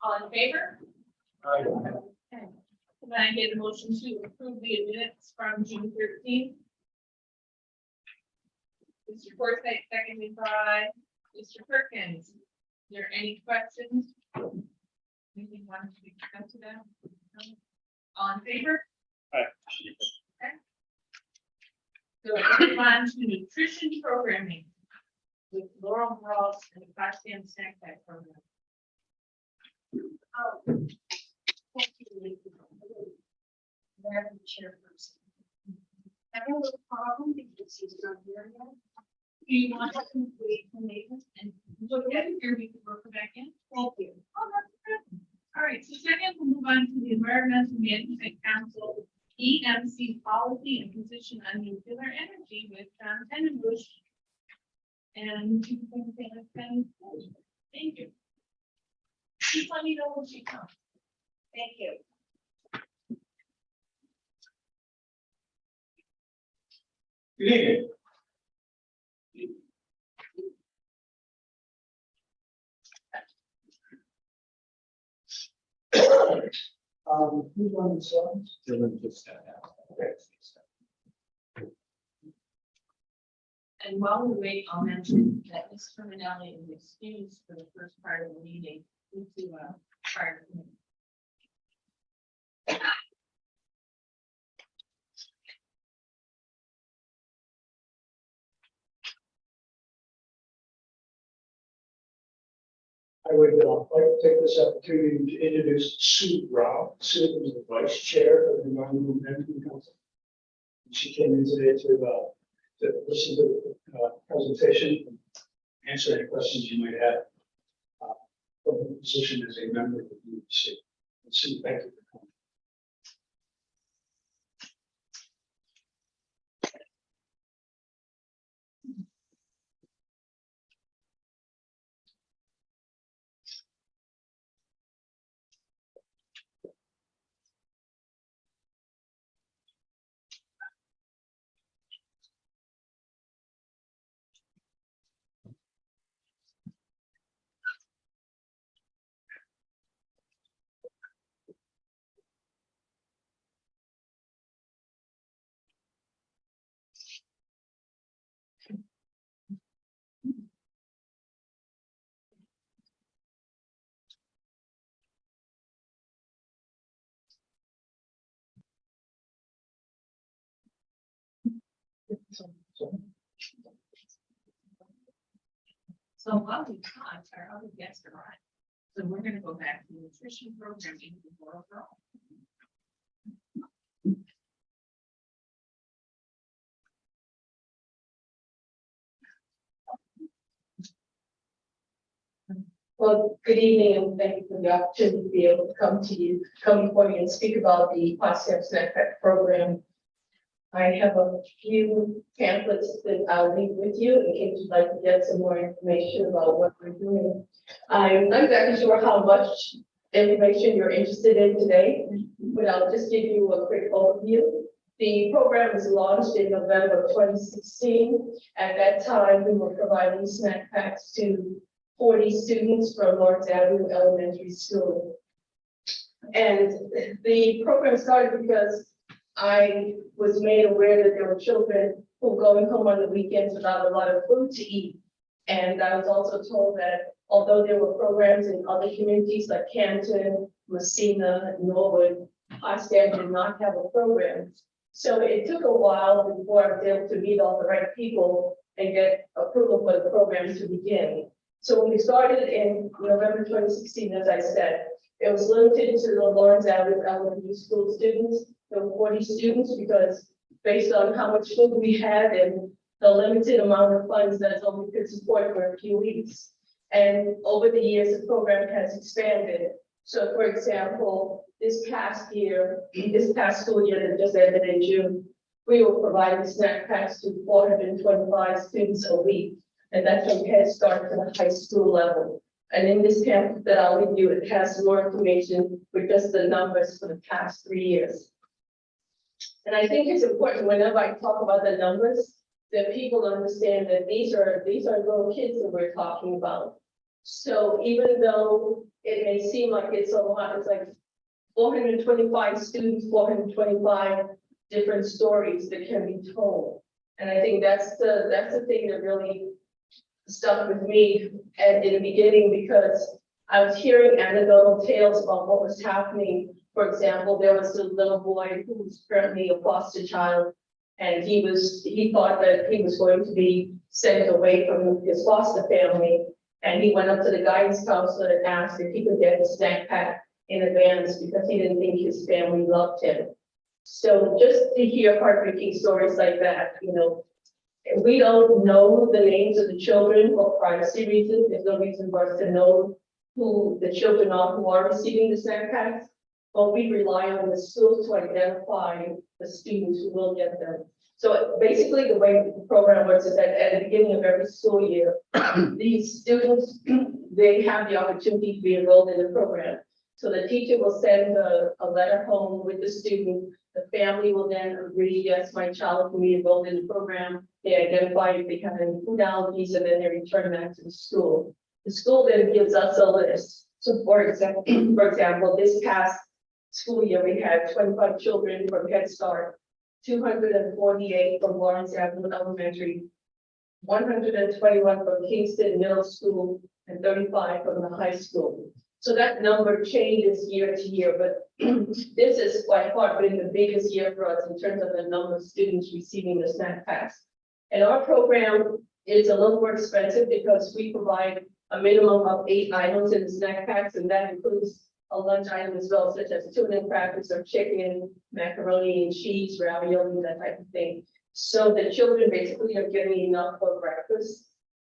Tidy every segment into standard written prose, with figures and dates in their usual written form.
All in favor? Aye. Okay. Can I get a motion to approve the minutes from June 13th? Mr. Forsythe, seconded by Mr. Perkins. Is there any questions? Anything wanted to be discussed to them? No? All in favor? Aye. So let's move on to nutrition programming with Laurel Ross and the Potsdam Snack Pack program. Thank you, Madam Chairperson. I have a little problem because he's not here yet. Do you want to wait for Nathan and look at it here? We can work it back in. Thank you. Oh, that's good. All right, so second, we'll move on to the Environmental Management Council EMC policy and position on nuclear energy with John Tenenbush. And thank you. Please let me know when she comes. Thank you. Good evening. Who's on the slides? Dylan just stepped out. Okay. And while we wait, I'll mention that Ms. Terminelli is excused for the first part of the meeting due to prior commitment. I would like to take this opportunity to introduce Sue Brown. Sue is the vice chair of the Environmental Management Council. She came in today to listen to the presentation and answer any questions you might have from the position as a member of the UC. Sue, thank you for coming. So while we talk, our other guests arrived. So we're going to go back to nutrition programming overall. Well, good evening, and thank you for the opportunity to be able to come before you and speak about the Potsdam Snack Pack program. I have a few pamphlets that I'll leave with you in case you'd like to get some more information about what we're doing. I'm not exactly sure how much information you're interested in today, but I'll just give you a quick overview. The program was launched in November of 2016. At that time, we were providing snack packs to 40 students from Lawrence Avenue Elementary School. And the program started because I was made aware that there were children who were going home on the weekends without a lot of food to eat. And I was also told that although there were programs in other communities like Canton, Messina, Norwood, Potsdam did not have a program. So it took a while before I was able to meet all the right people and get approval for the program to begin. So when we started in November 2016, as I said, it was limited to the Lawrence Avenue Elementary School students. There were 40 students because based on how much food we had and the limited amount of funds that only could support for a few weeks. And over the years, the program has expanded. So for example, this past school year that just ended in June, we were providing snack packs to 425 students a week. And that's from Head Start to the high school level. And in this pamphlet that I'll give you, it has more information with just the numbers for the past 3 years. And I think it's important whenever I talk about the numbers, that people understand that these are little kids that we're talking about. So even though it may seem like it's a lot, it's like 425 students, 425 different stories that can be told. And I think that's the thing that really stuck with me in the beginning, because I was hearing anecdotal tales about what was happening. For example, there was a little boy who was currently a foster child, and he thought that he was going to be sent away from his foster family. And he went up to the guidance counselor and asked if he could get a snack pack in advance because he didn't think his family loved him. So just to hear heartbreaking stories like that, you know, we don't know the names of the children for privacy reasons. There's no reason for us to know who the children are who are receiving the snack packs, but we rely on the schools to identify the students who will get them. So basically the way the program works is that at the beginning of every school year, these students, they have the opportunity to be enrolled in the program. So the teacher will send a letter home with the student. The family will then agree, yes, my child will be enrolled in the program. They identify if they have any food allergies, and then they return that to the school. The school then gives us a list. So for example, this past school year, we had 25 children from Head Start, 248 from Lawrence Avenue Elementary, 121 from Kingston Middle School, and 35 from the high school. So that number changes year to year, but this is by far been the biggest year for us in terms of the number of students receiving the snack packs. And our program is a little more expensive because we provide a minimum of 8 items in the snack packs, and that includes a lunch item as well, such as tuna and crackers or chicken, macaroni and cheese, ravioli, that type of thing. So the children basically are getting enough for breakfast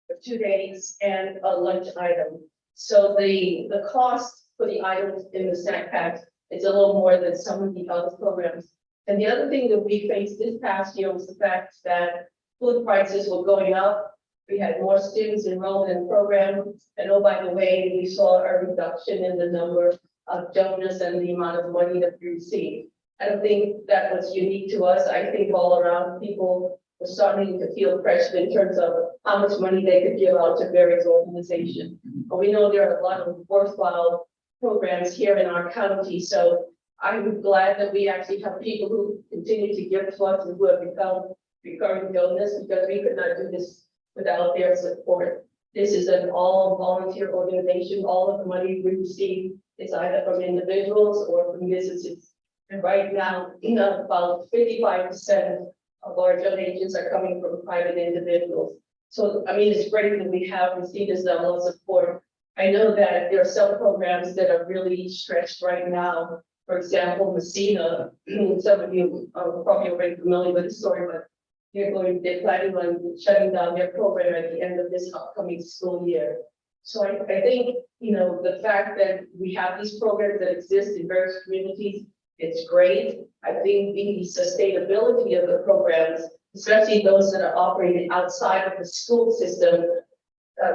for 2 days and a lunch item. So the cost for the items in the snack packs is a little more than some of the other programs. And the other thing that we faced this past year was the fact that food prices were going up. We had more students enrolled in the program. And oh, by the way, we saw a reduction in the number of donors and the amount of money that we received. I don't think that was unique to us. I think all around people were starting to feel pressure in terms of how much money they could give out to various organizations. But we know there are a lot of worthwhile programs here in our county. So I'm glad that we actually have people who continue to give to us and who have become recurring donors, because we could not do this without their support. This is an all volunteer organization. All of the money we receive is either from individuals or from businesses. And right now, about 55% of our donations are coming from private individuals. So, I mean, it's great that we have received this level of support. I know that there are some programs that are really stretched right now. For example, Messina, some of you are probably already familiar with the story, but they're planning on shutting down their program at the end of this upcoming school year. So I think, you know, the fact that we have these programs that exist in various communities, it's great. I think the sustainability of the programs, especially those that are operated outside of the school system,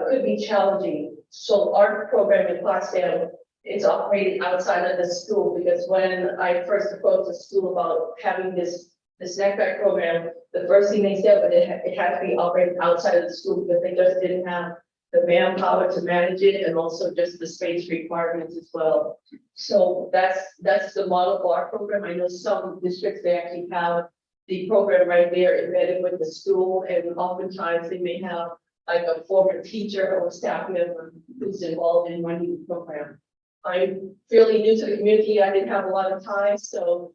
could be challenging. So our program in Potsdam is operated outside of the school, because when I first approached the school about having this snack pack program, the first thing they said was it had to be operated outside of the school because they just didn't have the manpower to manage it, and also just the space requirements as well. So that's the model for our program. I know some districts, they actually have the program right there embedded with the school, and oftentimes they may have like a former teacher or staff member who's involved in running the program. I'm fairly new to the community. I didn't have a lot of time, so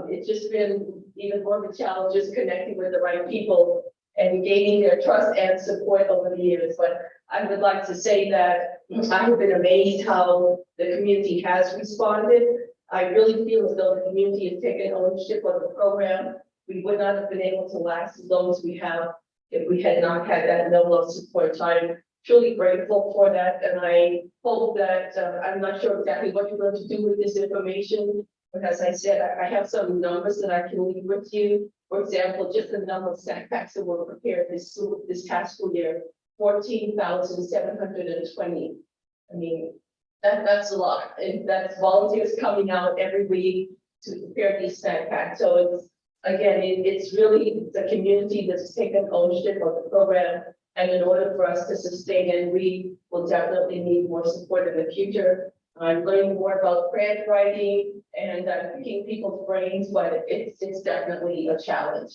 it's just been even more of a challenge just connecting with the right people and gaining their trust and support over the years. But I would like to say that I have been amazed how the community has responded. I really feel as though the community has taken ownership of the program. We would not have been able to last as long as we have if we had not had that level of support. So I'm truly grateful for that. And I hope that, I'm not sure exactly what you're going to do with this information, but as I said, I have some numbers that I can leave with you. For example, just the number of snack packs that were prepared this past school year, 14,720. I mean, that's a lot. And that's volunteers coming out every week to prepare these snack packs. So it's, again, it's really the community that's taken ownership of the program. And in order for us to sustain it, we will definitely need more support in the future. I'm learning more about grant writing and picking people's brains, but it's definitely a challenge.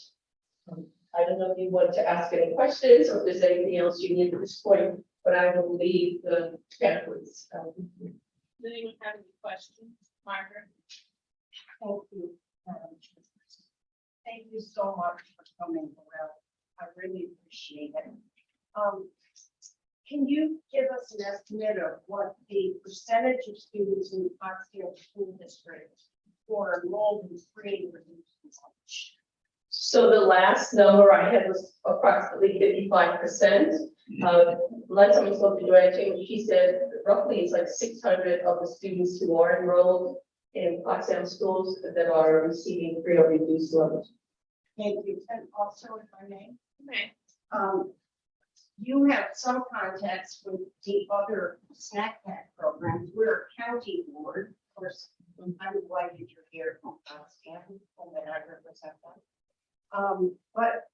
I don't know if you want to ask any questions or if there's anything else you need at this point, but I will leave the pamphlets. Does anyone have any questions? Margaret? Thank you. Thank you so much for coming around. I really appreciate it. Can you give us an estimate of what the percentage of students in the Pottsville School District who are enrolled in free and reduced lunch? So the last number I had was approximately 55%. Last time I spoke to Joanne, she said roughly it's like 600 of the students who are enrolled in Potsdam schools that are receiving free or reduced lunch. Thank you. And also, if I may, Okay. you have some contacts with the other snack pack programs. We're a county board. Of course, I'm delighted you're here from Stanford, and that I represent them. But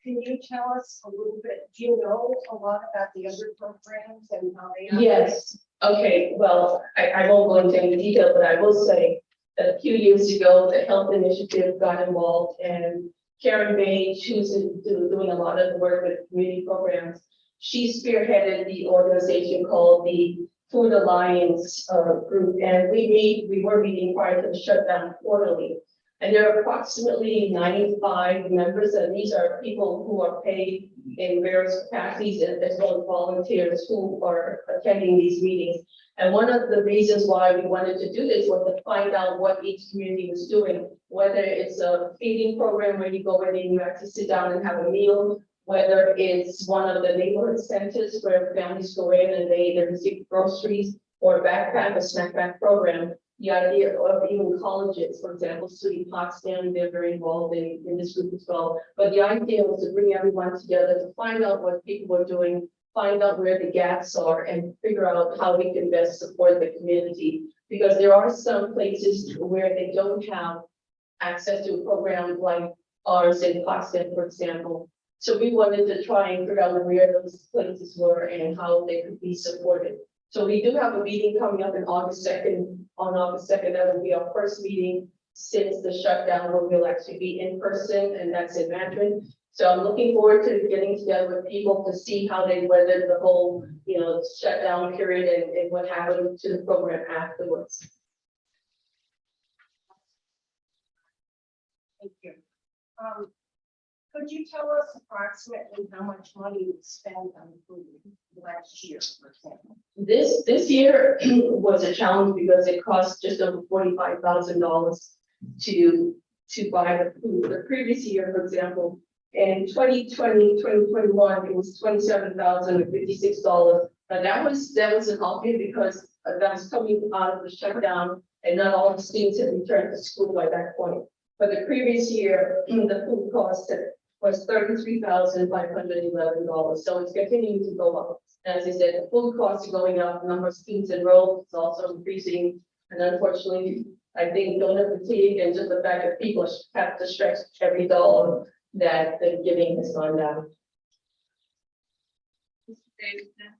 can you tell us a little bit, do you know a lot about the other programs and how they operate? Yes. Okay. Well, I won't go into any detail, but I will say that a few years ago, the health initiative got involved, and Karen Bay, who's doing a lot of work with community programs, she spearheaded the organization called the Food Alliance group, and we were meeting prior to the shutdown quarterly. And there are approximately 95 members, and these are people who are paid in various capacities as well as volunteers who are attending these meetings. And one of the reasons why we wanted to do this was to find out what each community was doing, whether it's a feeding program where you go in and you actually sit down and have a meal, whether it's one of the neighborhood centers where families go in and they receive groceries, or a backpack, a snack pack program. The idea of even colleges, for example, SUNY Potsdam, they're very involved in this group as well. But the idea was to bring everyone together to find out what people are doing, find out where the gaps are, and figure out how we can best support the community. Because there are some places where they don't have access to a program like ours in Potsdam, for example. So we wanted to try and figure out where those places were and how they could be supported. So we do have a meeting coming up in August 2nd. On August 2nd, that will be our first meeting since the shutdown, where we'll actually be in person, and that's in Mandarin. So I'm looking forward to getting together with people to see how they weathered the whole, shutdown period and what happened to the program afterwards. Thank you. Could you tell us approximately how much money you spent on food last year, for example? This year was a challenge because it cost just over $45,000 to buy the food. The previous year, for example, in 2020, 2021, it was $27,056. Now that was an off year because that was coming out of the shutdown, and not all the students had returned to school by that point. But the previous year, the food cost was $33,511. So it's continuing to go up. As I said, the food costs are going up, the number of students enrolled is also increasing. And unfortunately, I think donor fatigue and just the fact that people have to stretch every dollar that the giving has gone down. Mr. Davidson?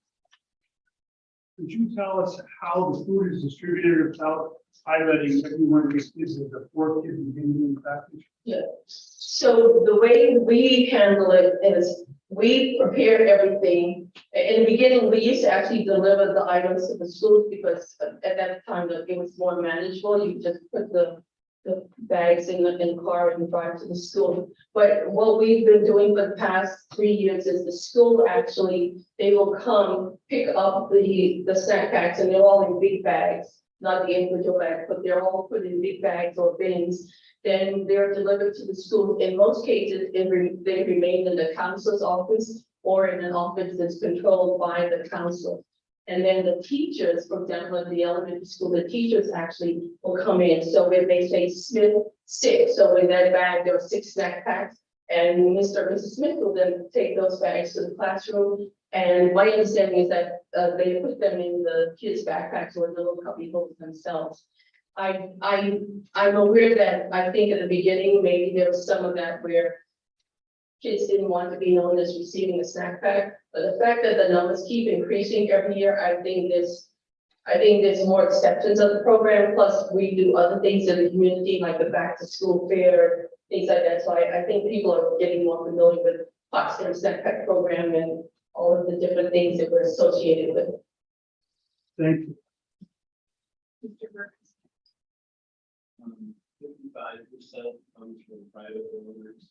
Could you tell us how the food is distributed without highlighting everyone receives the 4 kids in the package? Yeah. So the way we handle it is we prepare everything. In the beginning, we used to actually deliver the items to the schools because at that time it was more manageable. You just put the bags in the car and drive to the school. But what we've been doing for the past 3 years is the school actually, they will come pick up the snack packs, and they're all in big bags, not the individual bags, but they're all put in big bags or bins. Then they're delivered to the school. In most cases, they remain in the counselor's office or in an office that's controlled by the council. And then the teachers, for example, in the elementary school, the teachers actually will come in. So if they say Smith 6, so in that bag, there are 6 snack packs, and Mr. and Mrs. Smith will then take those bags to the classroom. And my understanding is that they put them in the kids' backpacks or the little cubby holders themselves. I'm aware that I think at the beginning, maybe there was some of that where kids didn't want to be known as receiving a snack pack, but the fact that the numbers keep increasing every year, I think I think there's more acceptance of the program, plus we do other things in the community, like the back to school fair, things like that. So I think people are getting more familiar with Foxton Snack Pack program and all of the different things that we're associated with. Thank you. Mr. Burks. 55% comes from private owners.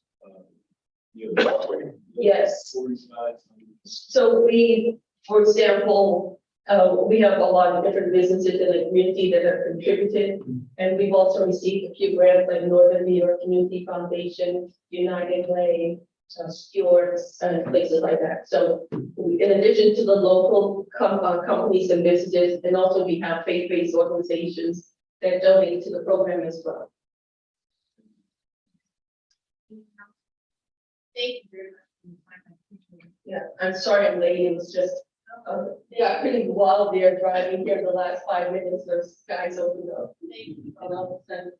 Yes. 45. So we, for example, we have a lot of different businesses in the community that have contributed. And we've also received a few grants like Northern New York Community Foundation, United Way, Stewart's, and places like that. So in addition to the local companies and businesses, and also we have faith-based organizations that donate to the program as well. Thank you very much. Yeah, I'm sorry I'm late. It was just, yeah, pretty wild there driving here the last 5 minutes. The skies opened up. Thank you. And all of a sudden,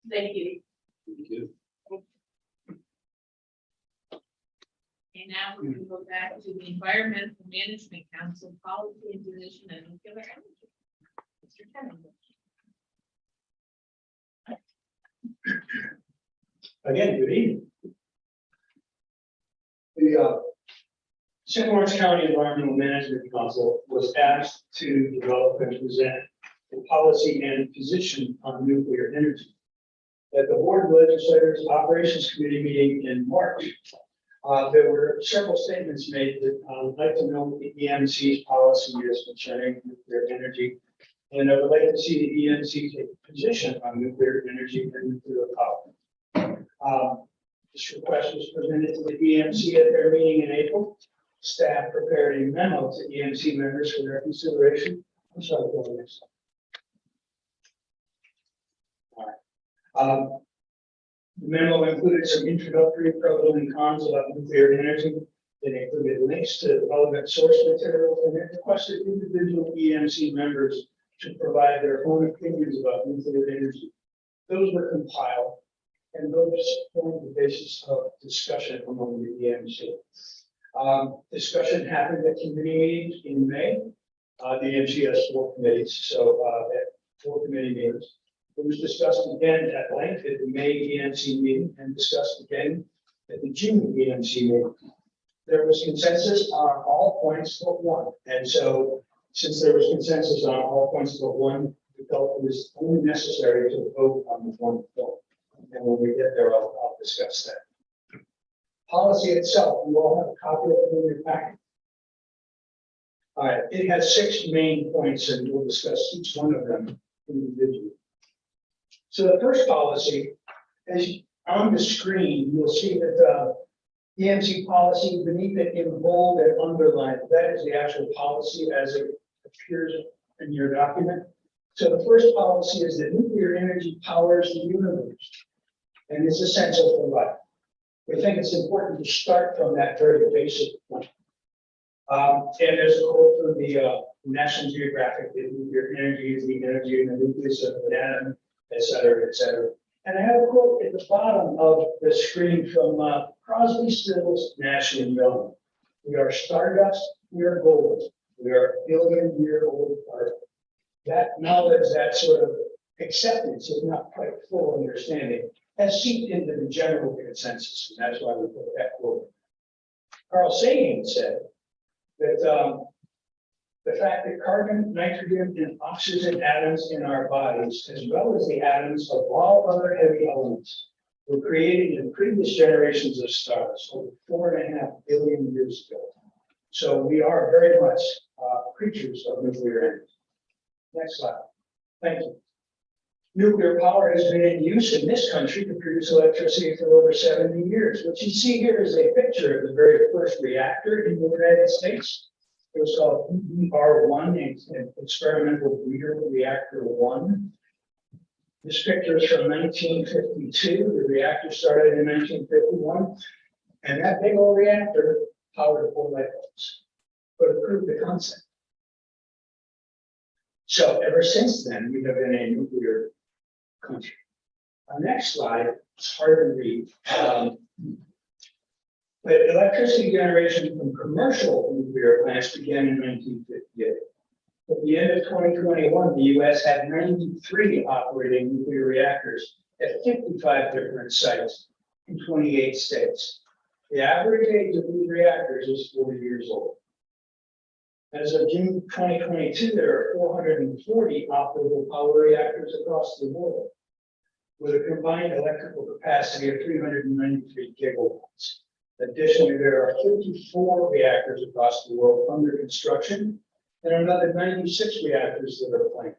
thank you. Thank you. And now we're going to go back to the Environmental Management Council Policy and Position and Nuclear Energy. Mr. Kennedy. Again, good evening. The St. Lawrence County Environmental Management Council was asked to develop and present a policy and position on nuclear energy. At the Board of Legislators Operations Committee meeting in March, there were several statements made that I'd like to know what the EMC's policy is concerning nuclear energy. And I would like to see the EMC take a position on nuclear energy and nuclear power. This request was presented to the EMC at their meeting in April. Staff prepared a memo to EMC members for their consideration. I'm sorry, go to the next slide. All right. The memo included some introductory pros and cons about nuclear energy. It included links to relevant source materials, and it requested individual EMC members to provide their own opinions about nuclear energy. Those were compiled, and those formed the basis of discussion among the EMC. Discussion happened at committee meetings in May. The EMC has 4 committees, so at 4 committee meetings. It was discussed again at length at the May EMC meeting and discussed again at the June EMC meeting. There was consensus on all points but one. And so since there was consensus on all points but one, we felt it was only necessary to vote on the one point. And when we get there, I'll discuss that. Policy itself, you all have a copy of it in your packet. All right, it has 6 main points, and we'll discuss each one of them individually. So the first policy, as on the screen, you'll see that EMC policy beneath it in bold and underlined. That is the actual policy as it appears in your document. So the first policy is that nuclear energy powers the universe and is essential for life. We think it's important to start from that very basic point. And there's a quote from the National Geographic that nuclear energy is the energy in the nucleus of an atom, et cetera, et cetera. And I have a quote at the bottom of the screen from Crosby, Stills, Nash and Young. We are stardust, we are gold. We are a billion-year-old particle. That knowledge, that sort of acceptance, if not quite full understanding, has seeped into the general consensus, and that's why we put that quote. Carl Sagan said that the fact that carbon, nitrogen, and oxygen atoms in our bodies, as well as the atoms of all other heavy elements, were created in previous generations of stars over 4.5 billion years ago. So we are very much creatures of nuclear energy. Next slide. Thank you. Nuclear power has been in use in this country to produce electricity for over 70 years. What you see here is a picture of the very first reactor in the United States. It was called EBR-1, an experimental breeder reactor 1. This picture is from 1952. The reactor started in 1951. And that big old reactor powered 4 light bulbs, but it proved the concept. So ever since then, we have been a nuclear country. Our next slide, it's hard to read. But electricity generation from commercial nuclear plants began in 1958. At the end of 2021, the US had 93 operating nuclear reactors at 55 different sites in 28 states. The average age of these reactors is 40 years old. As of June 2022, there are 440 operable power reactors across the world, with a combined electrical capacity of 393 gigawatts. Additionally, there are 54 reactors across the world under construction and another 96 reactors that are planned.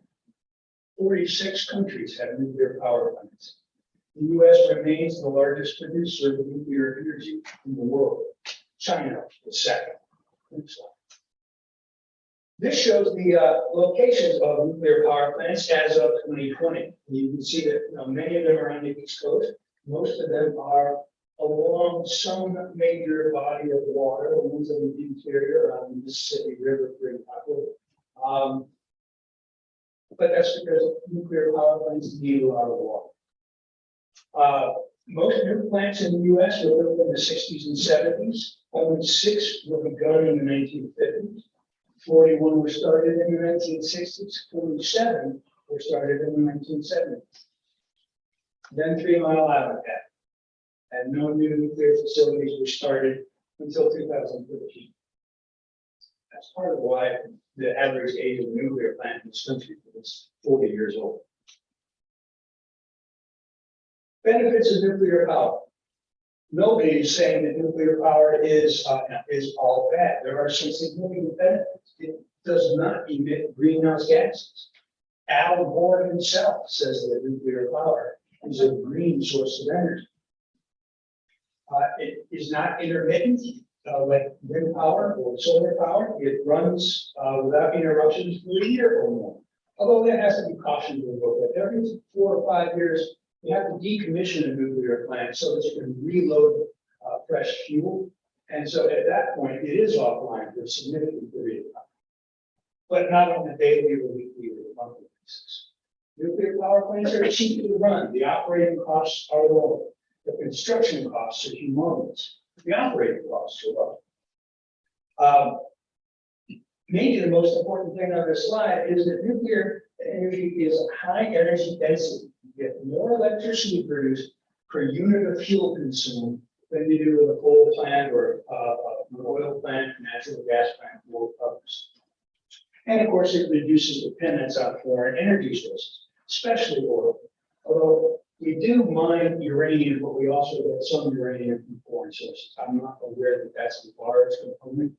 46 countries have nuclear power plants. The US remains the largest producer of nuclear energy in the world. China is second. Next slide. This shows the locations of nuclear power plants as of 2020. You can see that many of them are on the East Coast. Most of them are along some major body of water, the ones in the interior on the Mississippi River, for example. But that's because nuclear power plants need a lot of water. Most new plants in the US were built in the 60s and 70s. Only 6 were begun in the 1950s. 41 were started in the 1960s. 47 were started in the 1970s. Then 3 Mile Island happened, and no new nuclear facilities were started until 2013. That's part of why the average age of a nuclear plant in this country is 40 years old. Benefits of nuclear power. Nobody is saying that nuclear power is all bad. There are some significant benefits. It does not emit greenhouse gases. Al Gore himself says that nuclear power is a green source of energy. It is not intermittent like wind power or solar power. It runs without interruptions for a year or more. Although there has to be caution to invoke that. Every 4 or 5 years, you have to decommission a nuclear plant so that you can reload fresh fuel. And so at that point, it is offline for a significant period of time, but not on a daily or weekly or monthly basis. Nuclear power plants are cheap to run. The operating costs are low. The construction costs are humongous. The operating costs are low. Maybe the most important thing on this slide is that nuclear energy is high energy density. You get more electricity produced per unit of fuel consumed than you do with a coal plant or an oil plant, natural gas plant, or others. And of course, it reduces dependence on foreign energy sources, especially oil. Although we do mine uranium, but we also get some uranium from foreign sources. I'm not aware that that's a large component.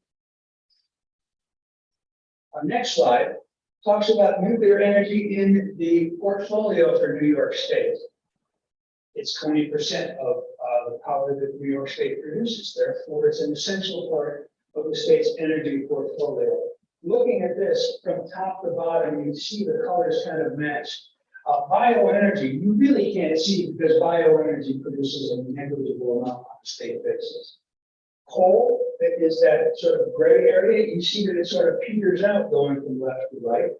Our next slide talks about nuclear energy in the portfolio for New York State. It's 20% of the power that New York State produces. Therefore, it's an essential part of the state's energy portfolio. Looking at this from top to bottom, you see the colors kind of match. Bioenergy, you really can't see because bioenergy produces a negligible amount on a state basis. Coal is that sort of gray area. You see that it sort of peters out going from left to right.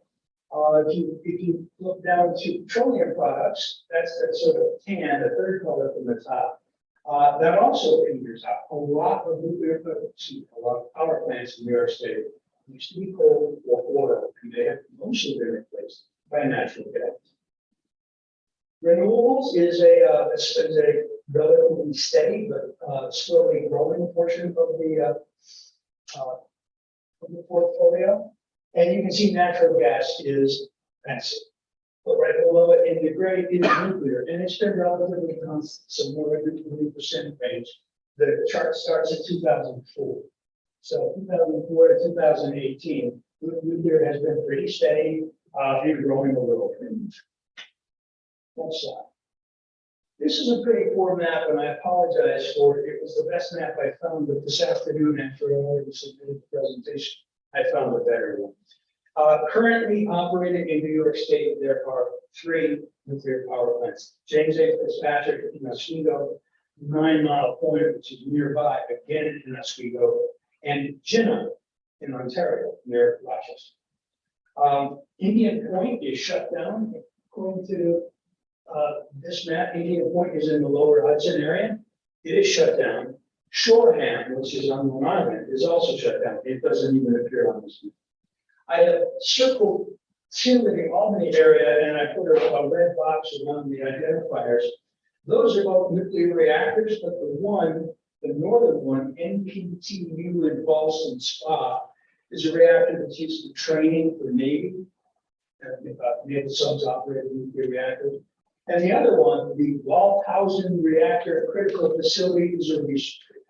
If you look down to petroleum products, that's that sort of tan, the third color from the top. That also peters out. A lot of power plants in New York State used to be coal or oil, and they have mostly been replaced by natural gas. Renewables is a relatively steady but slowly growing portion of the portfolio. And you can see natural gas is massive. But right below it in the gray is nuclear, and it's been relatively constant, somewhere in the 20% range. The chart starts at 2004. So 2004 to 2018, nuclear has been pretty steady and growing a little bit. Next slide. This is a pretty poor map, and I apologize for it. It was the best map I found, but this afternoon, after I already submitted the presentation, I found a better one. Currently operating in New York State, there are 3 nuclear power plants. James A. Fitzpatrick in Oswego, 9 Mile Point, which is nearby, again in Oswego, and Ginna in Ontario, near Rochester. Indian Point is shut down. According to this map, Indian Point is in the lower Hudson area. It is shut down. Shoreham, which is on Long Island, is also shut down. It doesn't even appear on this map. I have circled two in the Albany area, and I put a red box around the identifiers. Those are both nuclear reactors, but the northern one, NPTU in Boston Spa, is a reactor that's used for training for Navy. Naval subs operate nuclear reactors. And the other one, the Walthausen reactor critical facility, is a research reactor.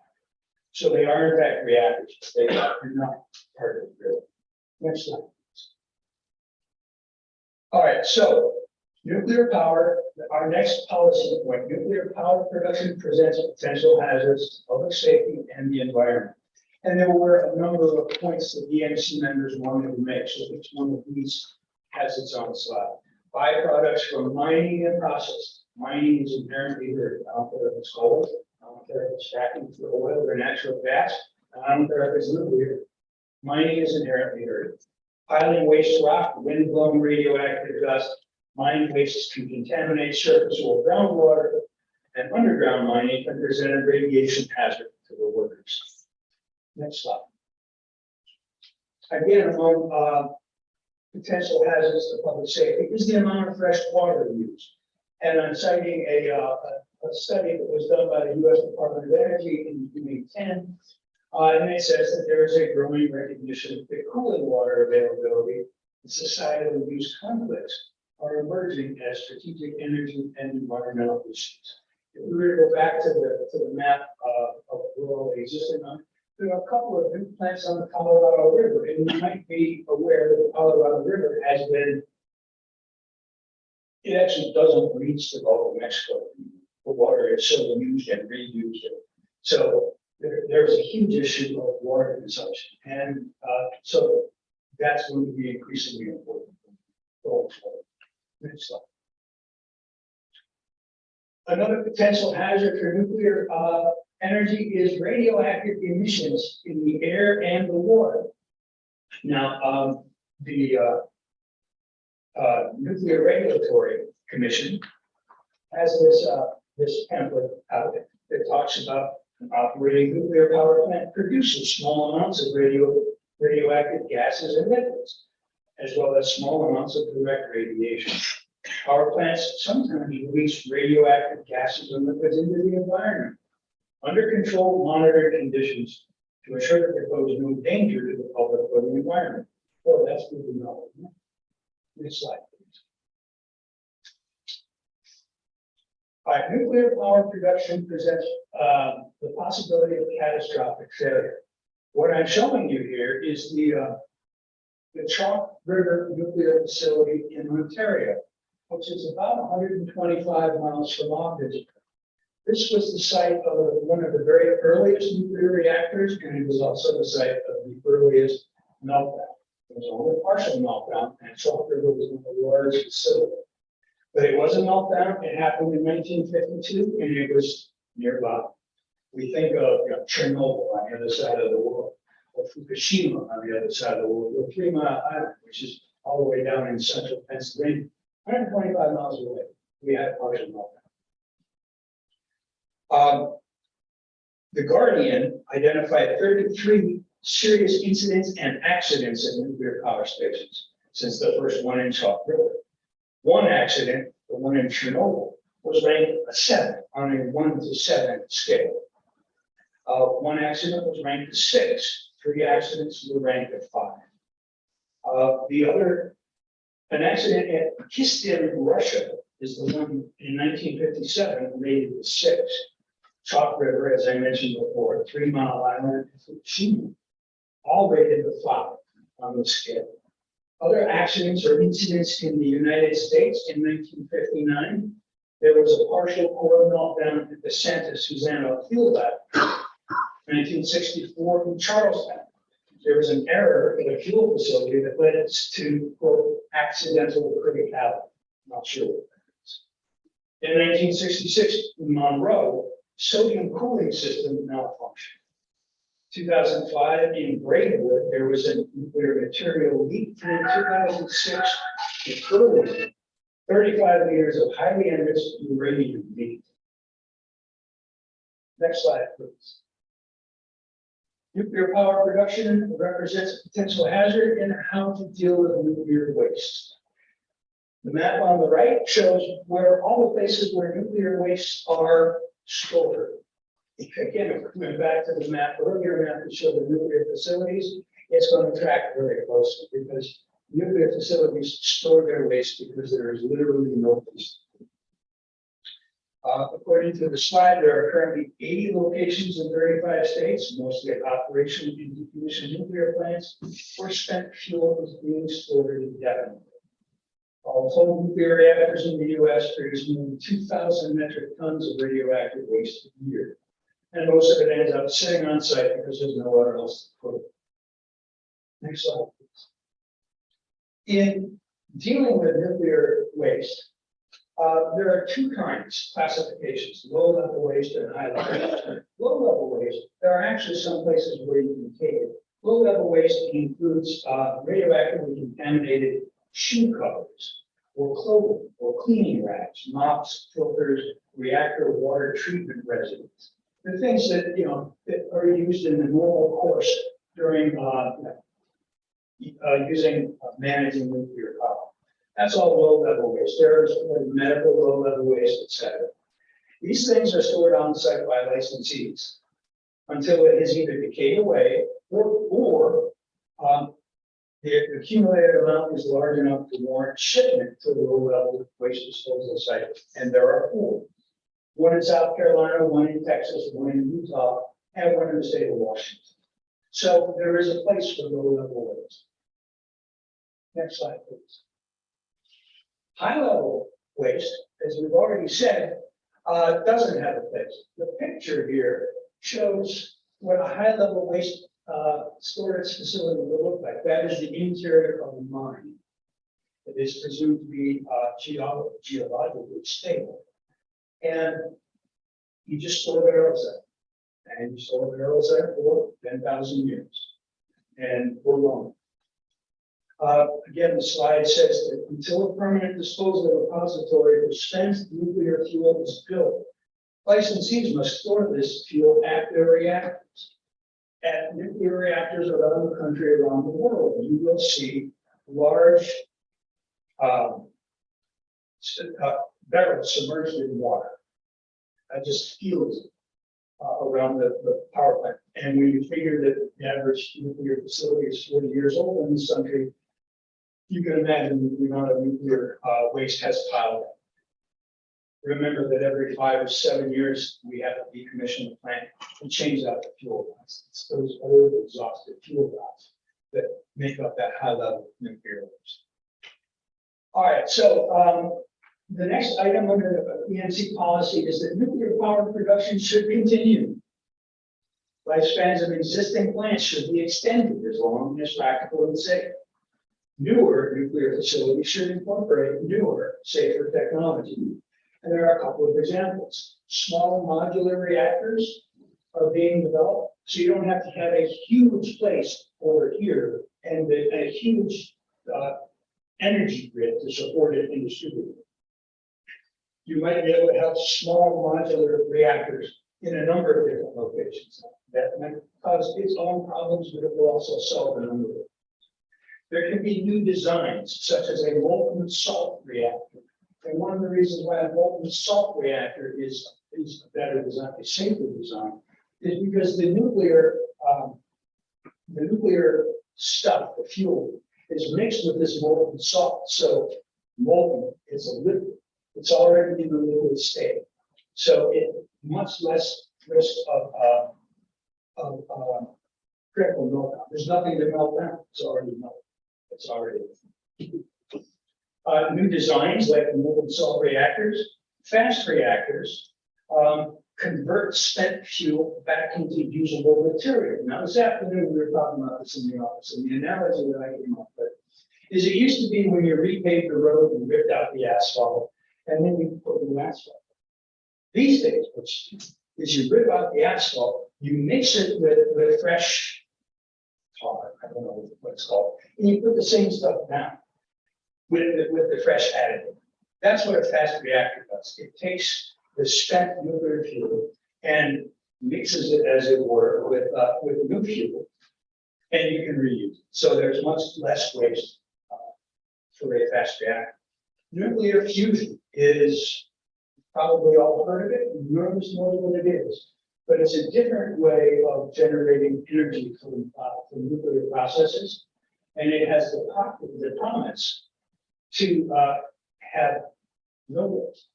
So they are in fact reactors. They are not part of the grid. Next slide. All right, so nuclear power, our next policy point, nuclear power production presents potential hazards to public safety and the environment. And there were a number of points that EMC members wanted to make, so each one of these has its own slide. Byproducts from mining and processing. Mining is inherently dirty. I don't care if it's coal, I don't care if it's fracking for oil or natural gas, and I don't care if it's nuclear. Mining is inherently dirty. Piling waste rock, wind-blown radioactive dust, mining wastes can contaminate surface or groundwater, and underground mining can present a radiation hazard to the workers. Next slide. Again, among potential hazards to public safety is the amount of fresh water used. And I'm citing a study that was done by the U.S. Department of Energy in 2010. And it says that there is a growing recognition that cooling water availability and societal use conflicts are emerging as strategic energy and environmental issues. If we were to go back to the map of rural existing on, there are a couple of new plants on the Colorado River, and you might be aware that the Colorado River has been, it actually doesn't reach the Gulf of Mexico. The water is so used and reused. So there's a huge issue of water consumption. And so that's going to be increasingly important going forward. Next slide. Another potential hazard for nuclear energy is radioactive emissions in the air and the water. Now, the Nuclear Regulatory Commission has this pamphlet out there that talks about an operating nuclear power plant produces small amounts of radioactive gases and liquids, as well as small amounts of direct radiation. Power plants sometimes release radioactive gases and liquids into the environment under controlled, monitored conditions to ensure that there pose no danger to the public or the environment. Well, that's good to know. Next slide, please. All right, nuclear power production presents the possibility of catastrophic failure. What I'm showing you here is the Chalk River Nuclear Facility in Ontario, which is about 125 miles from Albany. This was the site of one of the very earliest nuclear reactors, and it was also the site of the earliest meltdown. It was only a partial meltdown, and Chalk River was one of the largest facilities. But it was a meltdown. It happened in 1952, and it was nearby. We think of Chernobyl on the other side of the world, or Fukushima on the other side of the world, or 3 Mile Island, which is all the way down in central Pennsylvania, 125 miles away. We had a partial meltdown. The Guardian identified 33 serious incidents and accidents at nuclear power stations since the first one in Chalk River. One accident, the one in Chernobyl, was ranked a 7 on a 1 to 7 scale. One accident was ranked a 6. 3 accidents were ranked a 5. An accident at Kistin, Russia, is the one in 1957 rated a 6. Chalk River, as I mentioned before, 3 Mile Island, and Fukushima, all rated a 5 on the scale. Other accidents or incidents in the United States in 1959, there was a partial core meltdown at the Santa Susana Fuel Lab. 1964 in Charlestown, there was an error in a fuel facility that led us to, quote, accidental criticality. Not sure what that is. In 1966 in Monroe, sodium cooling system malfunctioned. 2005 in Braidwood, there was a nuclear material leak. And in 2006 in Berlin, 35 years of highly enriched uranium leak. Next slide, please. Nuclear power production represents a potential hazard and how to deal with nuclear waste. The map on the right shows where all the places where nuclear wastes are stored. Again, if we went back to the map, earlier map that showed the nuclear facilities, it's going to track very closely because nuclear facilities store their waste because there is literally no place. According to the slide, there are currently 80 locations in 35 states, mostly at operational and decommissioned nuclear plants, where spent fuel is being stored indefinitely. All total nuclear reactors in the U.S. produce more than 2,000 metric tons of radioactive waste a year. And most of it ends up sitting on site because there's nowhere else to put it. Next slide, please. In dealing with nuclear waste, there are two kinds, classifications, low-level waste and high-level. Low-level waste, there are actually some places where you can take it. Low-level waste includes radioactively contaminated shoe covers, or clothing, or cleaning rags, mops, filters, reactor water treatment residues. The things that, that are used in the normal course during managing nuclear power. That's all low-level waste. There's medical low-level waste, etc. These things are stored on site by licensees until it has either decayed away or the accumulated amount is large enough to warrant shipment to the low-level waste disposal site. And there are 4. One in South Carolina, one in Texas, one in Utah, and one in the state of Washington. So there is a place for low-level waste. Next slide, please. High-level waste, as we've already said, doesn't have a place. The picture here shows what a high-level waste storage facility will look like. That is the interior of a mine. It is presumed to be geologically stable. And you just store barrels there. And you store barrels there for 10,000 years. And for long. Again, the slide says that until a permanent disposal repository for spent nuclear fuel is built, licensees must store this fuel at their reactors. At nuclear reactors around the country, around the world, you will see large barrels submerged in water. Just fields around the power plant. And when you figure that the average nuclear facility is 40 years old in this country, you can imagine the amount of nuclear waste has piled up. Remember that every 5 or 7 years, we have to decommission the plant and change out the fuel rods. It's those old exhausted fuel rods that make up that high level nuclear waste. All right, so the next item under the ENC policy is that nuclear power production should continue. Lifespans of existing plants should be extended as long as practical and safe. Newer nuclear facilities should incorporate newer, safer technology. And there are a couple of examples. Small modular reactors are being developed, so you don't have to have a huge place over here and a huge energy grid to support it and distribute it. You might be able to have small modular reactors in a number of different locations. That might cause its own problems, but it will also solve a number of them. There can be new designs, such as a molten salt reactor. And one of the reasons why a molten salt reactor is a better design, a safer design, is because the nuclear stuff, the fuel, is mixed with this molten salt. So molten is a liquid. It's already in the liquid state. So it much less risk of critical meltdown. There's nothing to melt down. It's already melted. It's already. New designs like the molten salt reactors, fast reactors, convert spent fuel back into usable material. Now, this afternoon, we were talking about this in the office, and the analogy that I came up with is it used to be when you repaved the road and ripped out the asphalt, and then you put new asphalt. These days, which is you rip out the asphalt, you mix it with fresh tar, I don't know what it's called, and you put the same stuff down with the fresh additive. That's what a fast reactor does. It takes the spent nuclear fuel and mixes it, as it were, with new fuel, and you can reuse it. So there's much less waste for a fast reactor. Nuclear fusion is probably all heard of it, enormous knows what it is, but it's a different way of generating energy from nuclear processes, and it has the promise to have no waste.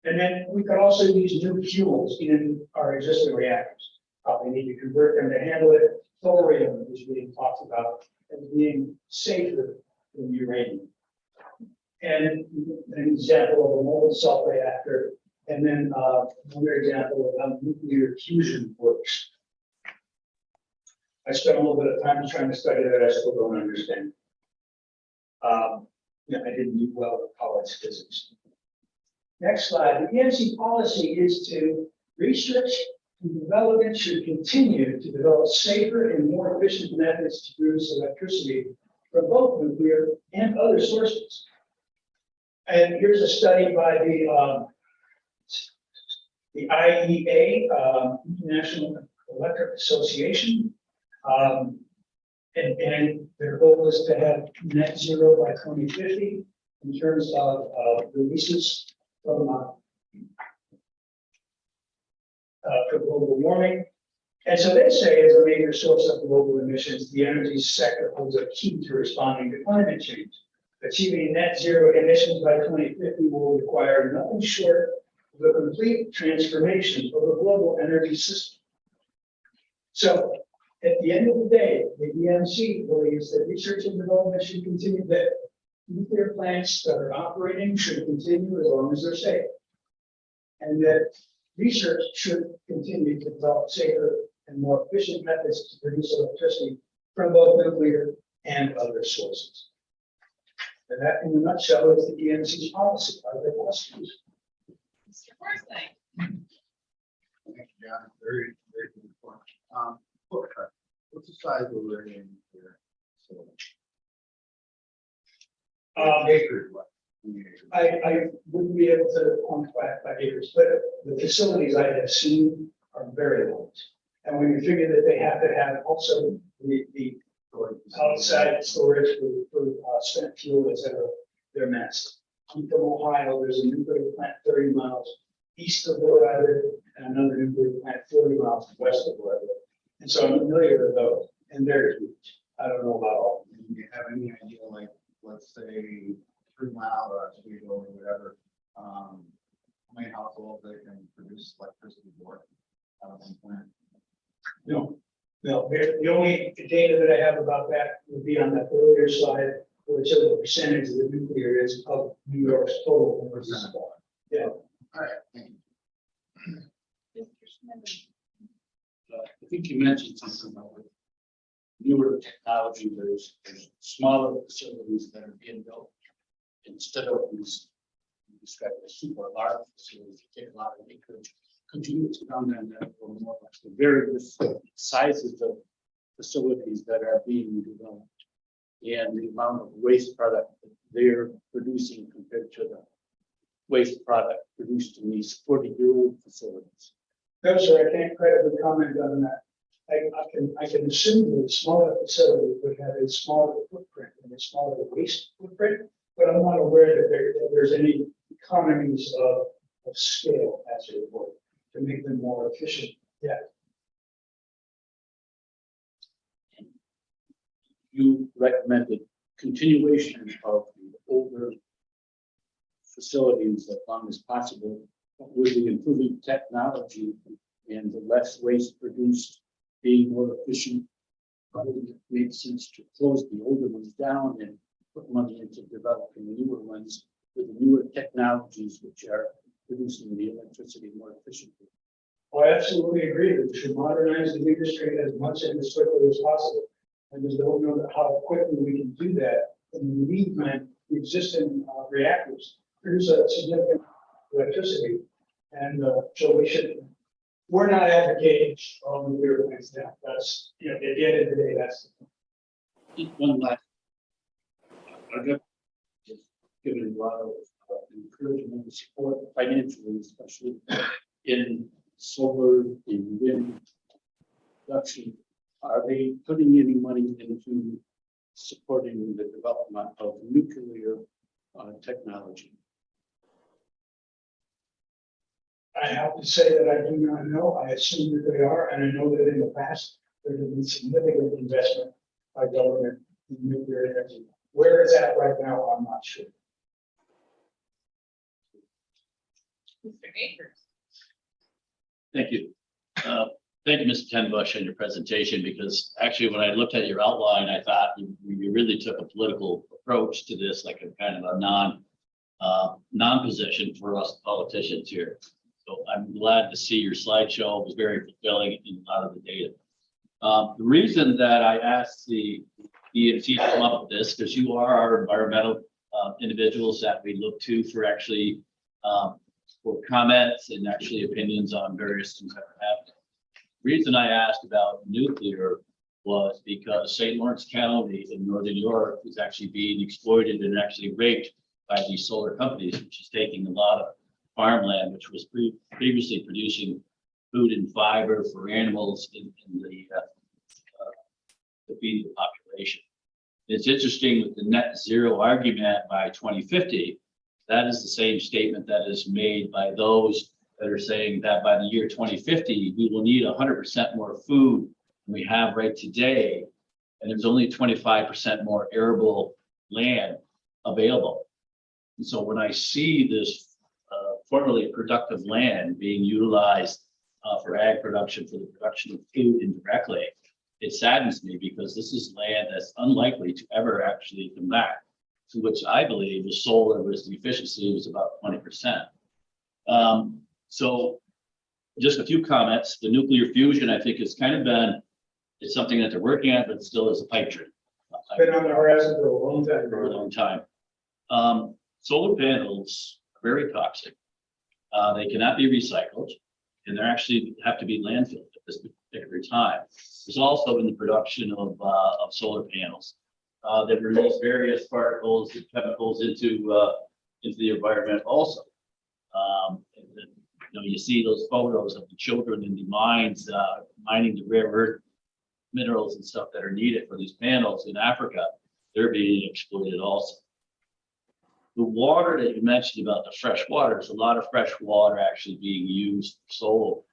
And then we could also use new fuels in our existing reactors. Probably need to convert them to handle it. Thorium is being talked about as being safer than uranium. And an example of a molten salt reactor, and then another example of how nuclear fusion works. I spent a little bit of time trying to study that. I still don't understand. Yeah, I didn't do well with college physics. Next slide. The EMC policy is to research and development should continue to develop safer and more efficient methods to produce electricity from both nuclear and other sources. And here's a study by the IEA, International Electric Association. And their goal is to have net zero by 2050 in terms of releases from global warming. And so they say, as a major source of global emissions, the energy sector holds a key to responding to climate change. Achieving net zero emissions by 2050 will require nothing short of a complete transformation of the global energy system. So, at the end of the day, the EMC believes that research and development should continue, that nuclear plants that are operating should continue as long as they're safe. And that research should continue to develop safer and more efficient methods to produce electricity from both nuclear and other sources. And that, in a nutshell, is the EMC's policy. Are there questions? Mr. Forsythe. Thank you, John. Very, very good point. Footprint. What's the size of the area here? So, acres, what? I wouldn't be able to quantify it by acres, but the facilities I have seen are very large. And when you figure that they have to have also the outside storage for spent fuel, et cetera, they're massive. I'm from Ohio, there's a nuclear plant 30 miles east of where I live, and another nuclear plant 40 miles west of where I live. And so I'm familiar with those, and they're huge. I don't know about all. Do you have any idea, like, let's say 3 mile or Oswego or whatever, how many households they can produce electricity for out of one plant? No, the only data that I have about that would be on that earlier slide, where it shows the percentage of the nuclear is of New York's total. Yeah. All right, thank you. Mr. Smith. I think you mentioned something about with newer technology, there's smaller facilities that are being built instead of these, you described as super large facilities that take a lot of acreage. Could you expound on that a little more, like the various sizes of facilities that are being developed and the amount of waste product that they're producing compared to the waste product produced in these 40-year-old facilities? No, sir, I can't credibly comment on that. I can assume that a smaller facility would have a smaller footprint and a smaller waste footprint, but I'm not aware that there's any economies of scale, as it were, to make them more efficient. Yeah. You recommended continuation of the older facilities as long as possible with the improving technology and the less waste produced being more efficient. Probably it makes sense to close the older ones down and put money into developing the newer ones with the newer technologies which are producing the electricity more efficiently. Well, I absolutely agree that we should modernize the industry as much and as quickly as possible. I just don't know how quickly we can do that. In the meantime, the existing reactors produce a significant electricity. And so we're not advocating on nuclear plants now. That's, at the end of the day, that's. One last, I've given a lot of encouragement and support financially, especially in solar, in wind production, are they putting any money into supporting the development of nuclear technology? I have to say that I do not know. I assume that they are, and I know that in the past, there has been significant investment by government in nuclear energy. Where it's at right now, I'm not sure. Mr. Akers. Thank you. Thank you, Mr. Tenbush, on your presentation, because actually, when I looked at your outline, I thought you really took a political approach to this, like a kind of a non-position for us politicians here. So I'm glad to see your slideshow. It was very fulfilling in a lot of the data. The reason that I asked the EMT to come up with this, because you are our environmental individuals that we look to for actually for comments and actually opinions on various things that are happening. The reason I asked about nuclear was because St. Lawrence County in Northern New York is actually being exploited and actually raped by these solar companies, which is taking a lot of farmland, which was previously producing food and fiber for animals in to feed the population. It's interesting with the net zero argument by 2050, that is the same statement that is made by those that are saying that by the year 2050, we will need 100% more food than we have right today. And there's only 25% more arable land available. And so when I see this formerly productive land being utilized for ag production, for the production of food indirectly, it saddens me because this is land that's unlikely to ever actually come back, to which I believe the solar was the efficiency was about 20%. So just a few comments. The nuclear fusion, I think, has kind of been, it's something that they're working at, but still is a pipe dream. Been on the horizon for a long time. For a long time. Solar panels are very toxic. They cannot be recycled, and they actually have to be landfilled at this particular time. There's also in the production of solar panels that release various particles and chemicals into the environment also. You see those photos of the children in the mines mining the rare earth minerals and stuff that are needed for these panels in Africa. They're being exploited also. The water that you mentioned about the fresh water, there's a lot of fresh water actually being used for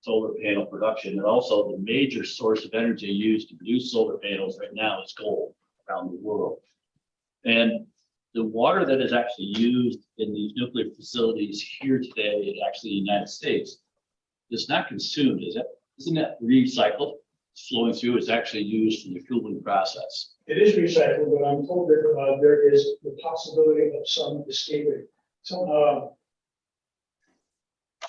solar panel production. And also the major source of energy used to produce solar panels right now is coal around the world. And the water that is actually used in these nuclear facilities here today, actually in the United States, is not consumed, is it? Isn't that recycled? It's flowing through, it's actually used in the cooling process. It is recycled, but I'm told that there is the possibility of some escaping. Some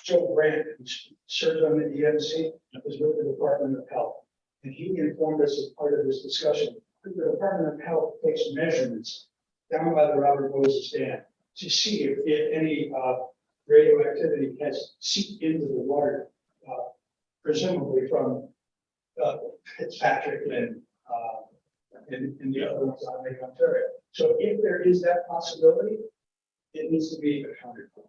Joe Grant, who serves on the EMC, was with the Department of Health, and he informed us as part of this discussion that the Department of Health takes measurements down by the Robert Moses Dam to see if any radioactivity has seeped into the water, presumably from Fitzpatrick and the other ones on Lake Ontario. So if there is that possibility, it needs to be accounted for.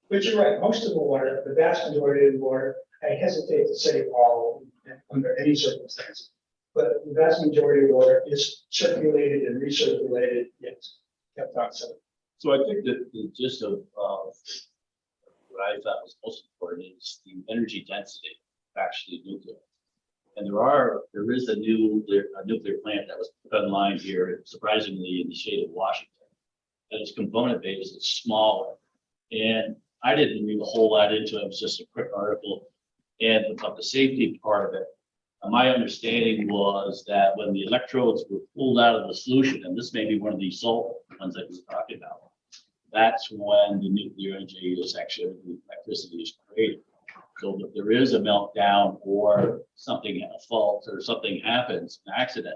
But you're right, most of the water, the vast majority of the water, I hesitate to say all under any circumstances, but the vast majority of the water is circulated and recirculated, yes, kept on site. So I think that the gist of what I thought was most important is the energy density of actually nuclear. And there is a nuclear plant that was put online here, surprisingly, in the state of Washington. And its component base is smaller. And I didn't read a whole lot into it. It was just a quick article. And about the safety part of it, my understanding was that when the electrodes were pulled out of the solution, and this may be one of these salt ones that we're talking about, that's when the nuclear energy is actually, the electricity is created. So if there is a meltdown or something, a fault or something happens, an accident,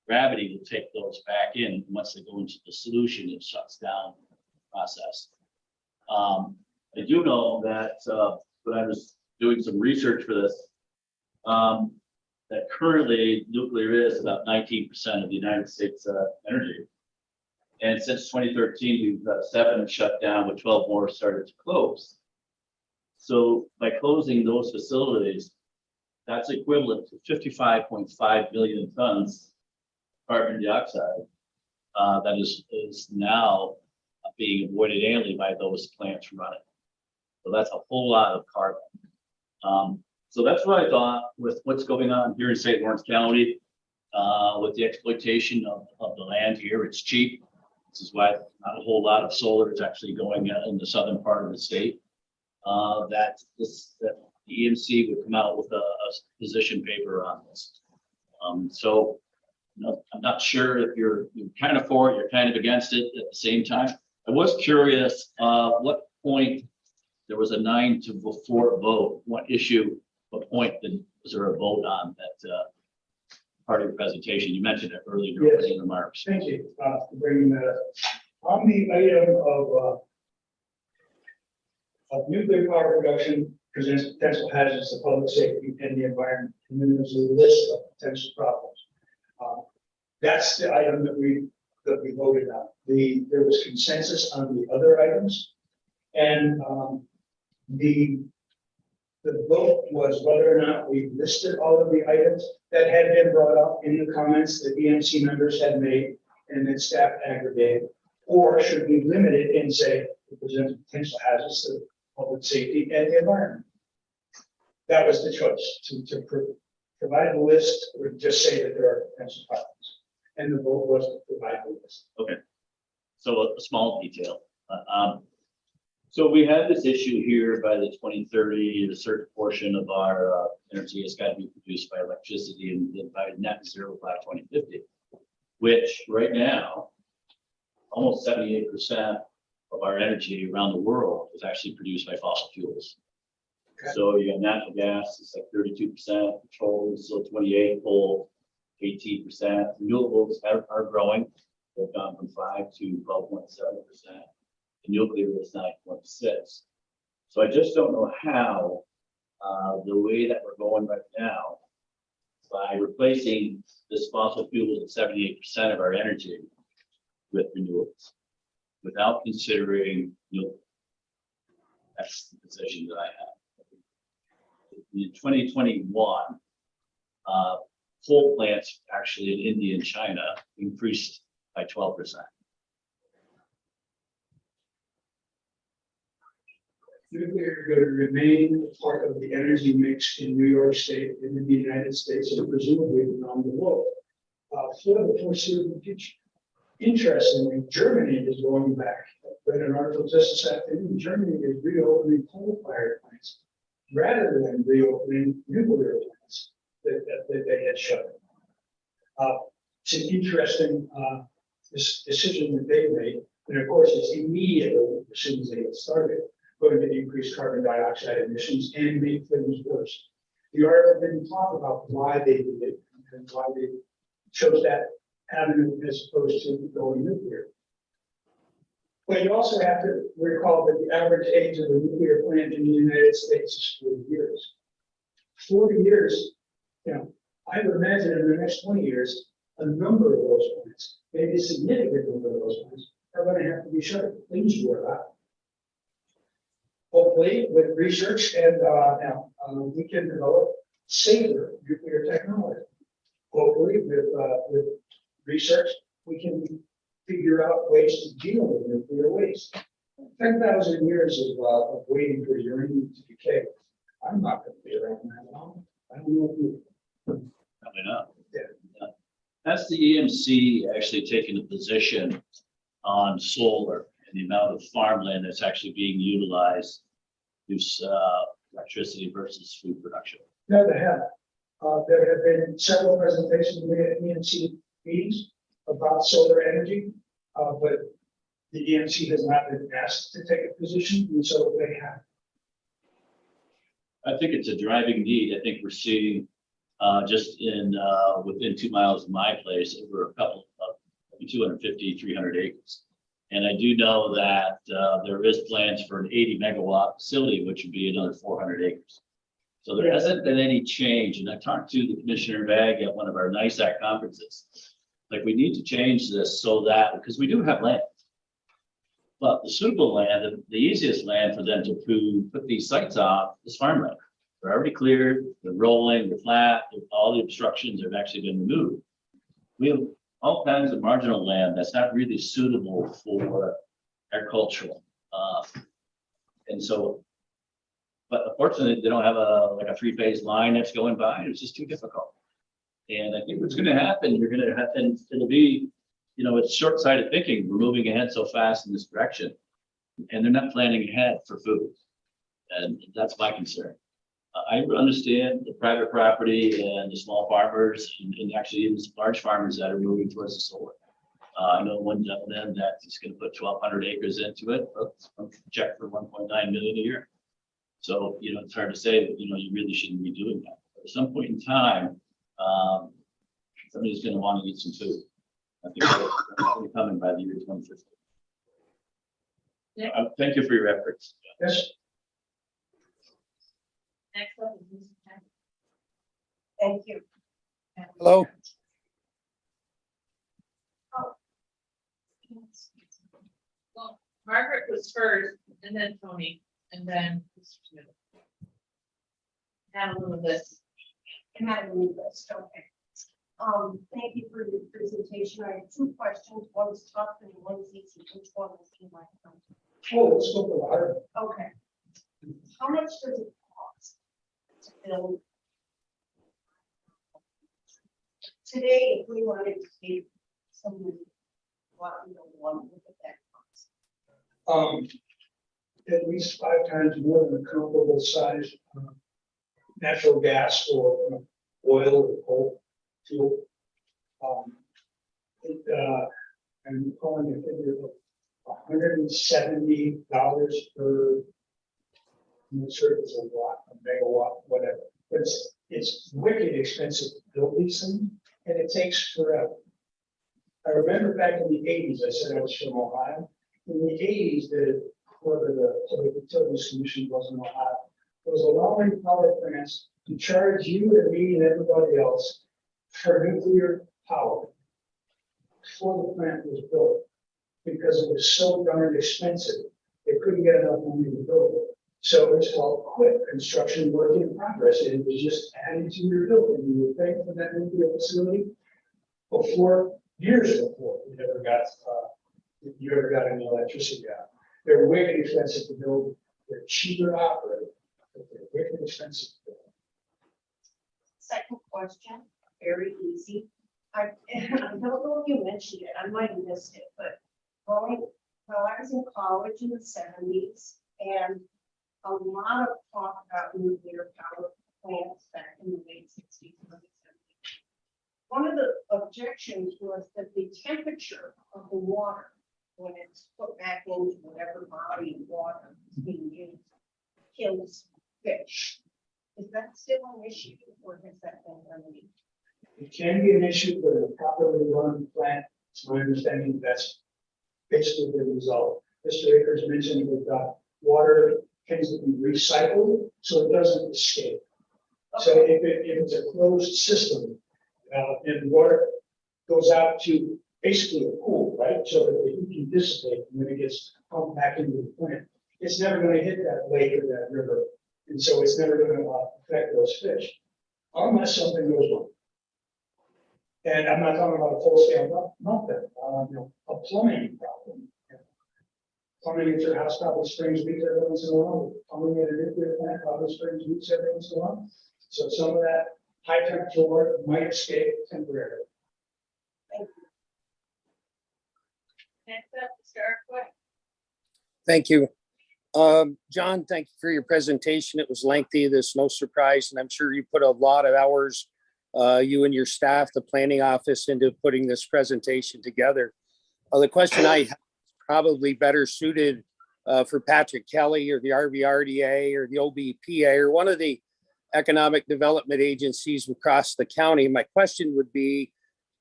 gravity will take those back in. Once they go into the solution, it shuts down the process. I do know that when I was doing some research for this, that currently nuclear is about 19% of the United States energy. And since 2013, we've got 7 shut down, with 12 more started to close. So by closing those facilities, that's equivalent to 55.5 million tons of carbon dioxide that is now being avoided annually by those plants running. So that's a whole lot of carbon. So that's what I thought with what's going on here in St. Lawrence County, with the exploitation of the land here. It's cheap. This is why not a whole lot of solar is actually going in the southern part of the state. That the EMC would come out with a position paper on this. So, you know, I'm not sure if you're kind of for it, you're kind of against it at the same time. I was curious, what point there was a 9-4 vote. What issue, what point was there a vote on that part of your presentation? You mentioned it earlier in your Yes. opening remarks. Thank you for bringing that up. On the item of nuclear power production presents potential hazards to public safety and the environment, and then there's a list of potential problems. That's the item that we voted on. There was consensus on the other items, and the vote was whether or not we listed all of the items that had been brought up in the comments that EMC members had made and that staff aggregated, or should we limit it and say it presents potential hazards to public safety and the environment? That was the choice, to provide the list or just say that there are potential problems. And the vote was to provide the list. Okay. So a small detail. So we have this issue here by the 2030, a certain portion of our energy has got to be produced by electricity and then by net zero by 2050, which right now, almost 78% of our energy around the world is actually produced by fossil fuels. Okay. So you have natural gas, it's like 32%, petroleum is still 28%, coal, 18%. Renewables are growing. They've gone from 5 to 12.7%. Nuclear is 9.6. So I just don't know how the way that we're going right now, by replacing this fossil fuel at 78% of our energy with renewables, without considering nuclear. That's the position that I have. In 2021, coal plants actually in India and China increased by 12%. Nuclear is going to remain part of the energy mix in New York State and in the United States and presumably around the world for the foreseeable future. Interestingly, Germany is going back. I read an article just this afternoon. Germany is reopening coal-fired plants rather than reopening nuclear plants that they had shut. It's an interesting decision that they made, and of course, it's immediately as soon as they get started, going to increase carbon dioxide emissions and make things worse. The article didn't talk about why they did it and why they chose that avenue as opposed to going nuclear. But you also have to recall that the average age of a nuclear plant in the United States is 40 years. 40 years, you know, I would imagine in the next 20 years, a number of those plants, maybe a significant number of those plants, are going to have to be shut. Things wear out. Hopefully, with research and we can develop safer nuclear technology. Hopefully, with research, we can figure out ways to deal with nuclear waste. 10,000 years of waiting for uranium to decay. I'm not going to be around that long. I don't know if you. Probably not. Yeah. That's the EMC actually taking a position on solar and the amount of farmland that's actually being utilized to use electricity versus food production. No, they have. There have been several presentations made at EMC meetings about solar energy, but the EMC has not been asked to take a position, and so they have. I think it's a driving need. I think we're seeing just in within 2 miles of my place over a couple of 250, 300 acres. And I do know that there is plans for an 80 megawatt facility, which would be another 400 acres. So there hasn't been any change. And I talked to the Commissioner of Ag at one of our NISAC conferences. Like, we need to change this so that, because we do have land. But the suitable land, the easiest land for them to put these sites on is farmland. They're already cleared, they're rolling, they're flat, all the obstructions have actually been removed. We have all kinds of marginal land that's not really suitable for agricultural. And so, but unfortunately, they don't have like a three-phase line that's going by. It's just too difficult. And I think what's going to happen, you're going to have, and it'll be, it's short-sighted thinking. We're moving ahead so fast in this direction, and they're not planning ahead for food. And that's my concern. I understand the private property and the small farmers, and actually even some large farmers that are moving towards the solar. I know one gentleman that is going to put 1,200 acres into it, check for 1.9 million a year. So, it's hard to say that, you really shouldn't be doing that. But at some point in time, somebody's going to want to eat some food. I think they're coming by the year 2050. Yeah. Thank you for your efforts. Yes, Next up is Mr. Chen. Thank you. Hello. Well, Margaret was first, and then Tony, and then Mr. Smith. Have a little list. And have a new list, okay. Thank you for your presentation. I have two questions. One's tough and one's easy. Which one is in my account? oh, let's go for the hard. Okay. How much does it cost to build? Today, if we wanted to take someone, what would that cost? At least 5 times more than a comparable size natural gas or oil or coal fuel. I'm calling a figure of $170 per, I'm not sure if it's a watt, a megawatt, whatever. But it's wicked expensive to build these things, and it takes forever. I remember back in the 80s, I said I was from Ohio. In the 80s, whether the Public Utilities Commission was in Ohio, was allowing power plants to charge you and me and everybody else for nuclear power before the plant was built, because it was so darn expensive. They couldn't get enough money to build it. So it's called quick construction work in progress. And it was just added to your building. You were paying for that nuclear facility years before you ever got any electricity out. They're wicked expensive to build. They're cheaper to operate, but they're wicked expensive to build. Second question, very easy. I don't know if you mentioned it, I might have missed it, but while I was in college in the 70s, and a lot of talk about nuclear power plants back in the late 60s, early 70s. One of the objections was that the temperature of the water, when it's put back into whatever body of water is being used, kills fish. Is that still an issue, or has that been remedied? It can be an issue, but in a properly run plant, it's my understanding that's basically the result. Mr. Akers mentioned that water tends to be recycled, so it doesn't escape. So if it's a closed system, and water goes out to basically a pool, right? So that the heat can dissipate when it gets pumped back into the plant. It's never going to hit that lake or that river, and so it's never going to affect those fish unless something goes wrong. And I'm not talking about a full-scale meltdown, a plumbing problem. Plumbing at your house probably springs leaks every once in a while. Plumbing at a nuclear plant probably springs leaks every once in a while. So some of that high temperature work might escape temporarily. Next up, Mr. Arquette. Thank you. John, thank you for your presentation. It was lengthy. There's no surprise, and I'm sure you put a lot of hours, you and your staff, the planning office, into putting this presentation together. The question I have is probably better suited for Patrick Kelly or the RVRDA or the OBPA or one of the economic development agencies across the county. My question would be,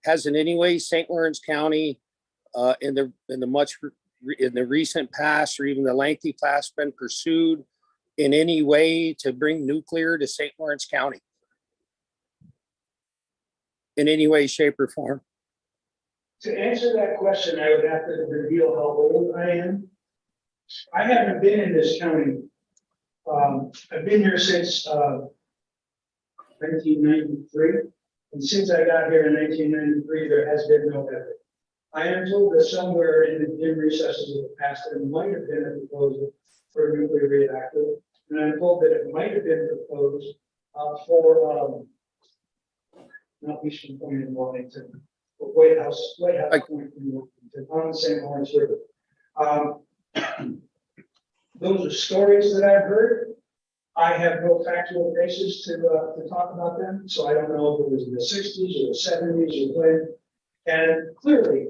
has in any way St. Lawrence County in the recent past or even the lengthy past been pursued in any way to bring nuclear to St. Lawrence County? In any way, shape, or form? To answer that question, I would have to reveal how old I am. I haven't been in this county. I've been here since 1993, and since I got here in 1993, there has been no effort. I am told that somewhere in the dim recesses of the past, there might have been a proposal for a nuclear reactor, and I'm told that it might have been proposed for not Eastern Point in Washington, but White House Point in Washington, on the St. Lawrence River. Those are stories that I've heard. I have no factual basis to talk about them, so I don't know if it was in the 60s or the 70s or when. And clearly,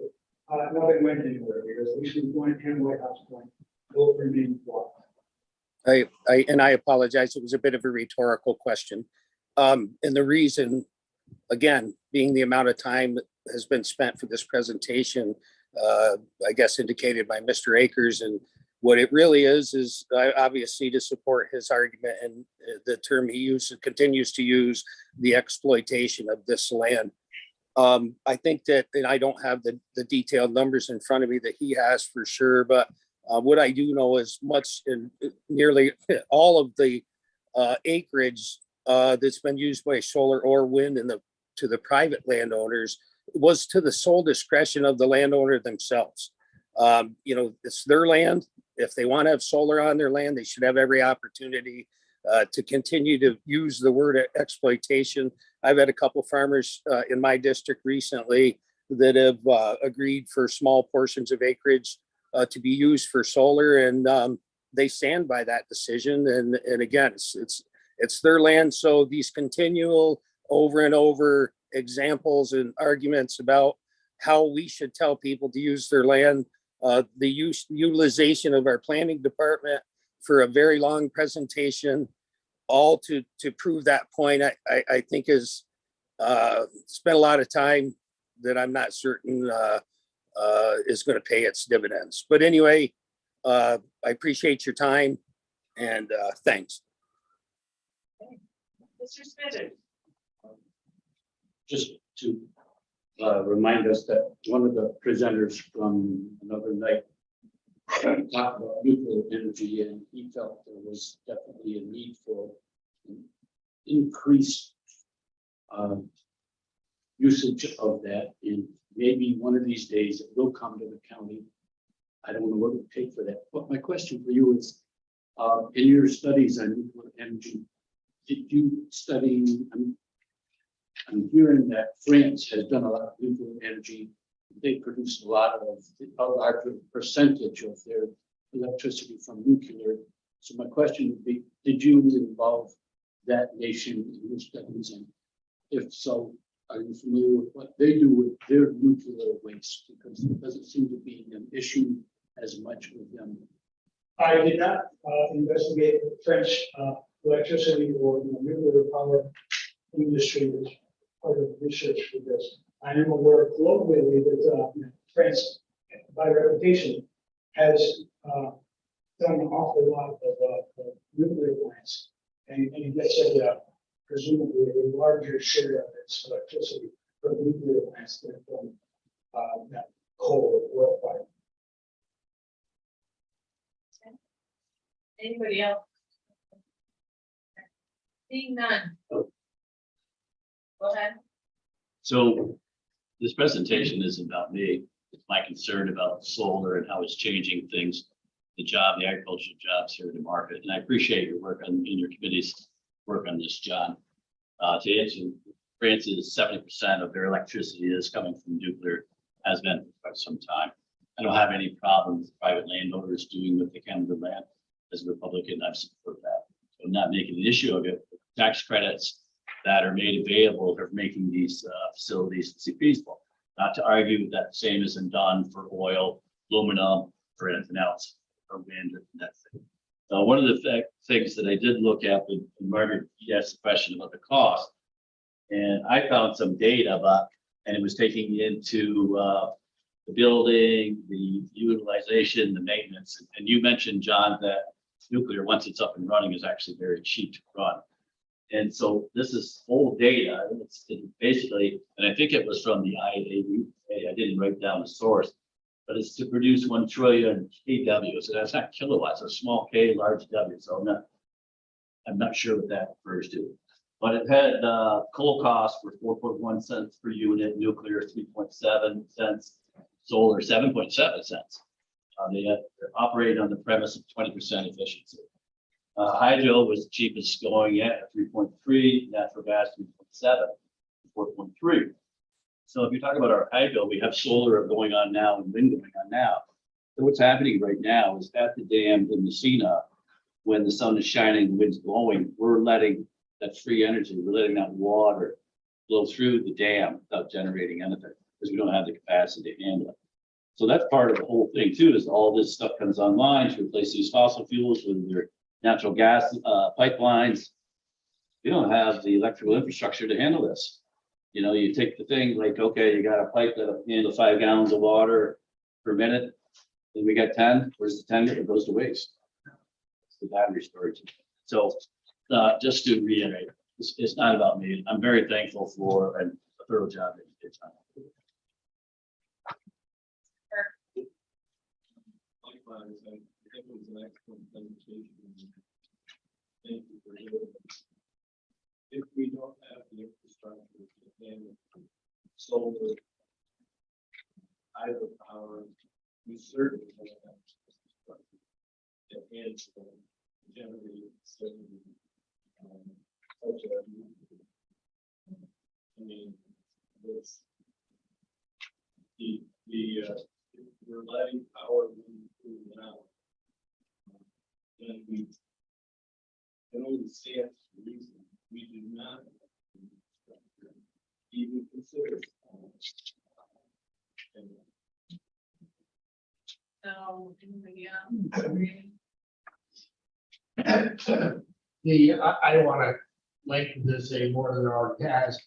nothing went anywhere because Eastern Point and White House Point both remain blocked. I apologize. It was a bit of a rhetorical question. And the reason, again, being the amount of time that has been spent for this presentation, I guess indicated by Mr. Akers, and what it really is obviously to support his argument and the term he uses, continues to use, the exploitation of this land. I think that, and I don't have the detailed numbers in front of me that he has for sure, but what I do know is much in nearly all of the acreage that's been used by solar or wind to the private landowners was to the sole discretion of the landowner themselves. It's their land. If they want to have solar on their land, they should have every opportunity to continue to use the word exploitation. I've had a couple farmers in my district recently that have agreed for small portions of acreage to be used for solar, and they stand by that decision. And again, it's their land. So these continual over and over examples and arguments about how we should tell people to use their land, the utilization of our planning department for a very long presentation, all to prove that point, I think is spent a lot of time that I'm not certain is going to pay its dividends. But anyway, I appreciate your time and thanks. Mr. Smithers. Just to remind us that one of the presenters from another night talked about nuclear energy, and he felt there was definitely a need for increased usage of that. And maybe one of these days it will come to the county. I don't know what it would take for that. But my question for you is, in your studies on nuclear energy, did you study? I'm hearing that France has done a lot of nuclear energy. They produce a larger percentage of their electricity from nuclear. So my question would be, did you involve that nation in your studies? And if so, are you familiar with what they do with their nuclear waste? Because it doesn't seem to be an issue as much with them. I did not investigate the French electricity or nuclear power industry as part of research for this. I am aware globally that France, by reputation, has done an awful lot of nuclear plants, and it gets presumably a larger share of its electricity from nuclear plants than from that coal or oil fire. Anybody else? Seeing none. Go ahead. So this presentation isn't about me. It's my concern about solar and how it's changing things, the agricultural jobs here in the market. And I appreciate your work in your committee's work on this, John. To answer, France is 70% of their electricity is coming from nuclear, has been for quite some time. I don't have any problem with private landowners doing what they can with their land. As a Republican, I support that. So I'm not making an issue of it. Tax credits that are made available are making these facilities feasible. Not to argue that the same isn't done for oil, aluminum, for anything else, for wind, and that thing. One of the things that I did look at when Margaret asked the question about the cost, and I found some data about, and it was taking into the building, the utilization, the maintenance, and you mentioned, John, that nuclear, once it's up and running, is actually very cheap to run. And so this is old data. It's basically, and I think it was from the IAEA. I didn't write down the source, but it's to produce 1 trillion kW. So that's not kilowatts, a small K, large W. So I'm not sure what that refers to. But it had coal costs for 4.1 cents per unit, nuclear 3.7 cents, solar 7.7 cents. They're operating on the premise of 20% efficiency. Hydro was the cheapest going at 3.3, natural gas 3.7, 4.3. So if you talk about our hydro, we have solar going on now and wind going on now. So what's happening right now is at the dam in Messina, when the sun is shining, the wind's blowing, we're letting that free energy, we're letting that water flow through the dam without generating anything because we don't have the capacity to handle it. So that's part of the whole thing too, is all this stuff comes online to replace these fossil fuels with their natural gas pipelines. We don't have the electrical infrastructure to handle this. You know, you take the thing like, okay, you got a pipe that'll handle 5 gallons of water per minute. Then we got 10, where's the 10? It goes to waste. It's the battery storage. So just to reiterate, it's not about me. I'm very thankful for a thorough job that you did, John. Likewise, I think it was an excellent presentation. Thank you for doing it. If we don't have the infrastructure to handle solar, hydropower, we certainly don't have infrastructure to handle generating such a, I mean, it's we're letting power move now. And we can only say it's the reason we do not even consider. So, anybody else? I don't want to lengthen this any more than it already has.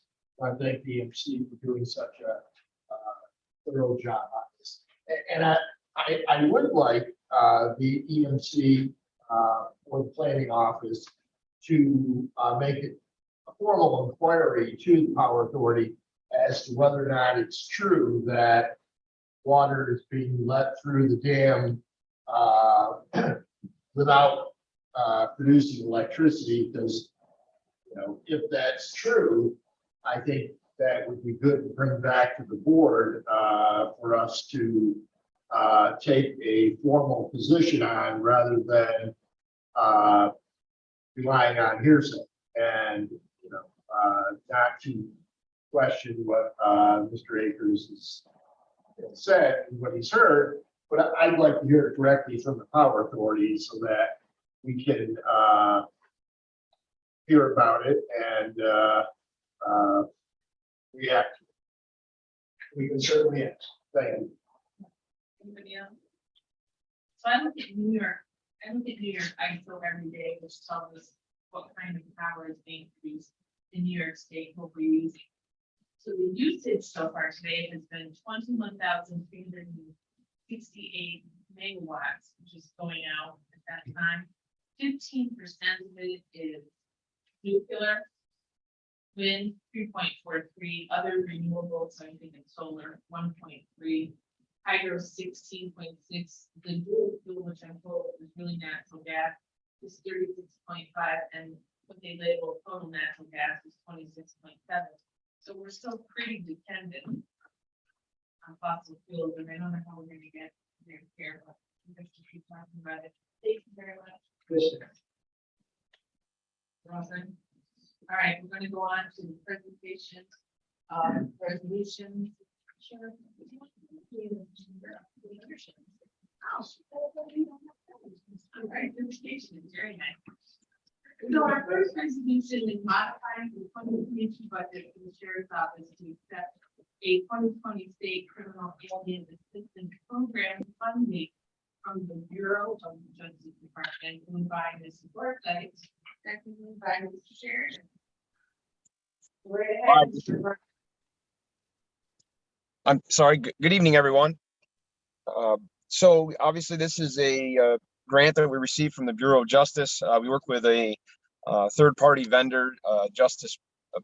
I thank the MC for doing such a thorough job on this. And I would like the EMC or the planning office to make it a formal inquiry to the Power Authority as to whether or not it's true that water is being let through the dam without producing electricity, because, you know, if that's true, I think that would be good to bring back to the board for us to take a formal position on rather than relying on hearsay and, you know, not to question what Mr. Akers has said and what he's heard, but I'd like to hear it directly from the Power Authority so that we can hear about it and react. We can certainly ask. Thank you. Anybody else? So I look at New York ISO every day, which tells us what kind of power is being produced in New York State, what we're using. So the usage so far today has been 21,368 megawatts, which is going out at that time. 15% of it is nuclear, wind 3.43, other renewables, so I think it's solar 1.3, hydro 16.6, the dual fuel, which I'm told is really natural gas, is 36.5, and what they label total natural gas is 26.7. So we're still pretty dependent on fossil fuels, and I don't know how we're going to get there, but we have to keep talking about it. Thank you very much. Rosen. All right, we're going to go on to the presentation of resolutions. Sure. All right, presentation is very nice. So our first resolution is modifying the 2022 budget for the Sheriff's Office to accept a 2020 state criminal alien assistance program funding from the Bureau of the Justice Department, moved by Ms. Forsythe, seconded by Mr. Sheridan. Go right ahead, Mr. Forsythe. I'm sorry. Good evening, everyone. So obviously this is a grant that we received from the Bureau of Justice. We work with a third-party vendor, Justice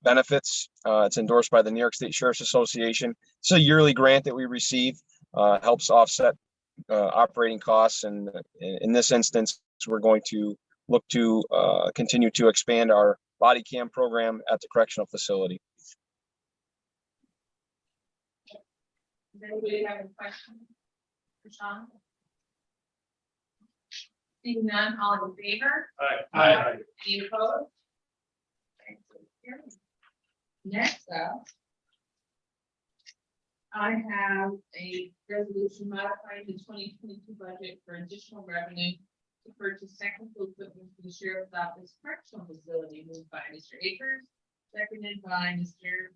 Benefits. It's endorsed by the New York State Sheriff's Association. It's a yearly grant that we receive. helps offset operating costs. And in this instance, we're going to look to continue to expand our body cam program at the correctional facility. Does anybody have any questions for Sean? Seeing none, all in favor? Aye. Any opposed? Next up, I have a resolution modifying the 2022 budget for additional revenue to purchase technical equipment for the sheriff's office correctional facility, moved by Mr. Akers, seconded by Mr.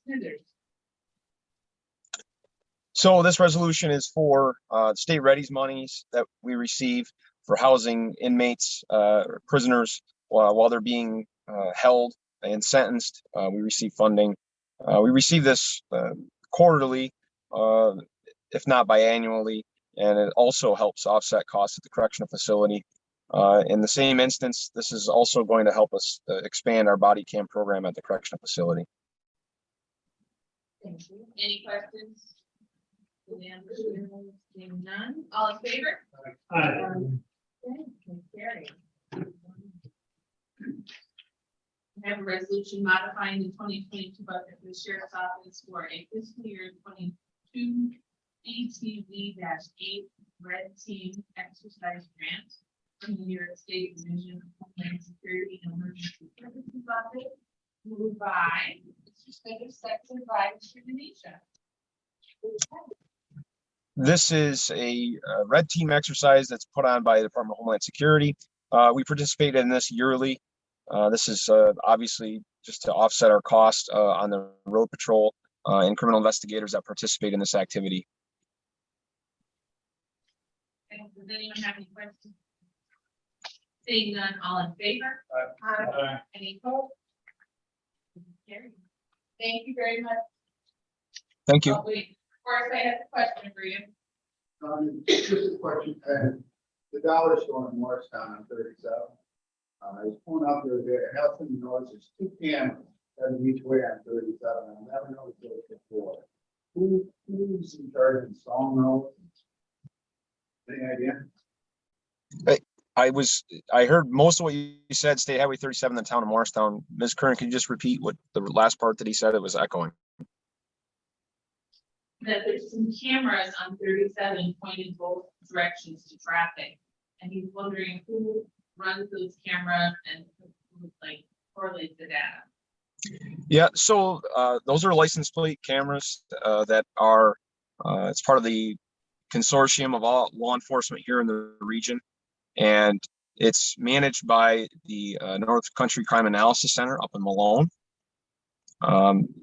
Smithers. So this resolution is for state ready's monies that we receive for housing inmates, prisoners while they're being held and sentenced. We receive funding. We receive this quarterly, if not biannually, and it also helps offset costs at the correctional facility. In the same instance, this is also going to help us expand our body cam program at the correctional facility. Thank you. Any questions? Seeing none, all in favor? Aye. Okay, carry. I have a resolution modifying the 2022 budget for the sheriff's office for a fiscal year 22 ATV-8 Red Team Exercise Grant from the New York State Division of Homeland Security and Emergency Services Office, moved by Mr. Smithers, seconded by Mr. Denisha. This is a red team exercise that's put on by the Department of Homeland Security. We participate in this yearly. This is obviously just to offset our cost on the road patrol and criminal investigators that participate in this activity. Okay, does anyone have any questions? Seeing none, all in favor? Aye. Any opposed? Carried. Thank you very much. Thank you. Oh, wait, of course, I have a question for you. Just a question, the dollar store in Morristown on 37. I was pulling up the other day, I have some notice, there's 2 cameras heading each way on 37, and I never noticed those before. Who's in charge of installing those? Any idea? I heard most of what you said, State Highway 37 in the town of Morristown. Ms. Curran, can you just repeat what the last part that he said? It was echoing. That there's some cameras on 37 pointing both directions to traffic. And he's wondering who runs those cameras and who like correlates the data. Yeah, so those are license plate cameras that are it's part of the consortium of all law enforcement here in the region, and it's managed by the North Country Crime Analysis Center up in Malone.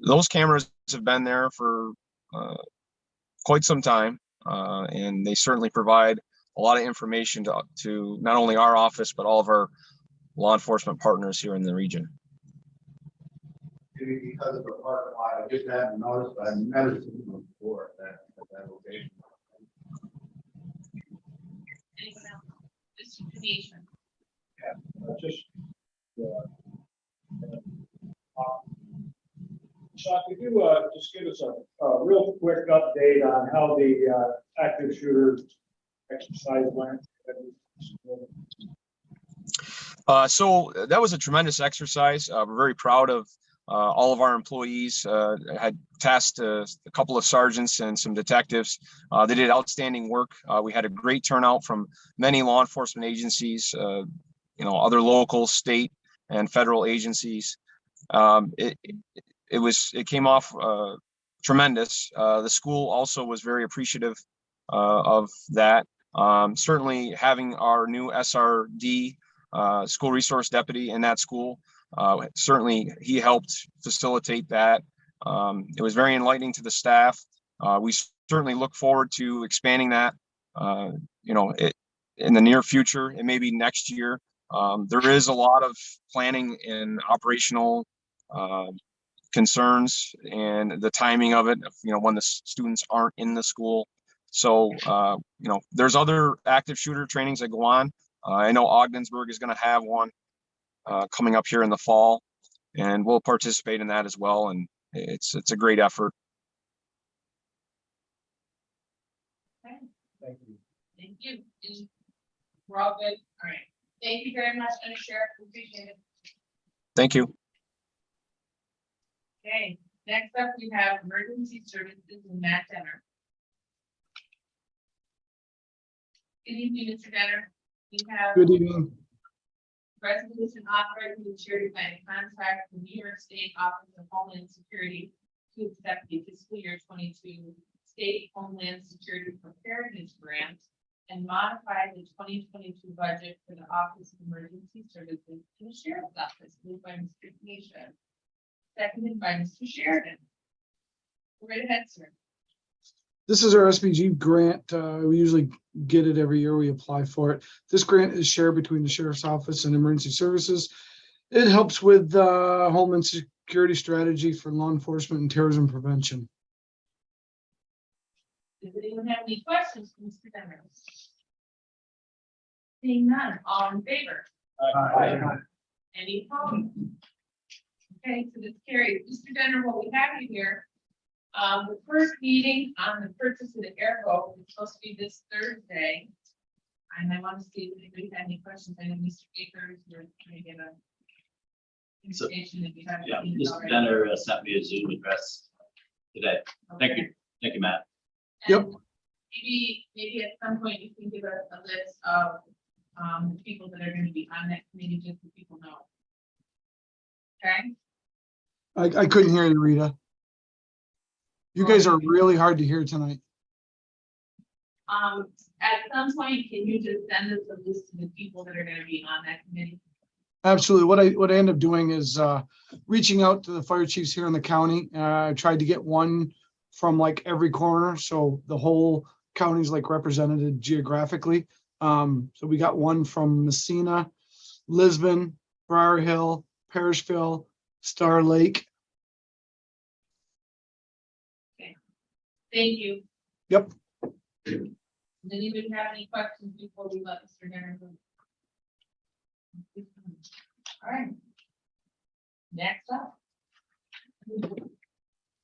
Those cameras have been there for quite some time, and they certainly provide a lot of information to not only our office but all of our law enforcement partners here in the region. Maybe because of the parking lot, I just hadn't noticed, but I've never seen them before at that location. Anyone else? Distribution. Just. Sean, could you just give us a real quick update on how the active shooter exercise went? So that was a tremendous exercise. We're very proud of all of our employees. Had tasked a couple of sergeants and some detectives. They did outstanding work. We had a great turnout from many law enforcement agencies, other local, state, and federal agencies. It came off tremendous. The school also was very appreciative of that. Certainly having our new SRD, school resource deputy in that school, certainly he helped facilitate that. It was very enlightening to the staff. We certainly look forward to expanding that, in the near future. It may be next year. There is a lot of planning and operational concerns and the timing of it, when the students aren't in the school. So, there's other active shooter trainings that go on. I know Ogdensburg is going to have one coming up here in the fall, and we'll participate in that as well. And it's a great effort. you. We're all good? All right. Thank you very much, Sheriff. Appreciate it. Thank you. Okay, next up, we have emergency services and Matt Denner. Good evening, Mr. Denner. We have Good evening. resolution authorizing the chair to sign a contract with the New York State Office of Homeland Security to accept the fiscal year 22 State Homeland Security Preparedness Grant and modify the 2022 budget for the Office of Emergency Services to the Sheriff's Office, moved by Mr. Nation, seconded by Mr. Sheridan. Go right ahead, sir. This is our SBG grant. We usually get it every year. We apply for it. This grant is shared between the Sheriff's Office and Emergency Services. It helps with Homeland Security strategy for law enforcement and terrorism prevention. Does anyone have any questions for Mr. Denner? Seeing none, all in favor? Any opposed? Okay, so this carries. Mr. Denner, what we have you here, the first meeting on the purchase of the airboat is supposed to be this Thursday. And I want to see if anybody had any questions. I know Mr. Akers, you're trying to get a So, information if you haven't Yeah, seen it Mr. already. Denner sent me a Zoom address today. Thank you. Thank you, Matt. Yep. And maybe at some point you can give us a list of the people that are going to be on that committee, just so people know. Okay? I couldn't hear you, Rita. You guys are really hard to hear tonight. At some point, can you just send us a list of the people that are going to be on that committee? Absolutely. What I end up doing is reaching out to the fire chiefs here in the county. I tried to get one from like every corner, so the whole county is like represented geographically. So we got one from Messina, Lisbon, Briar Hill, Parrishville, Star Lake. Thank you. Yep. Does anybody have any questions before we let Mr. Denner go? All right. Next up.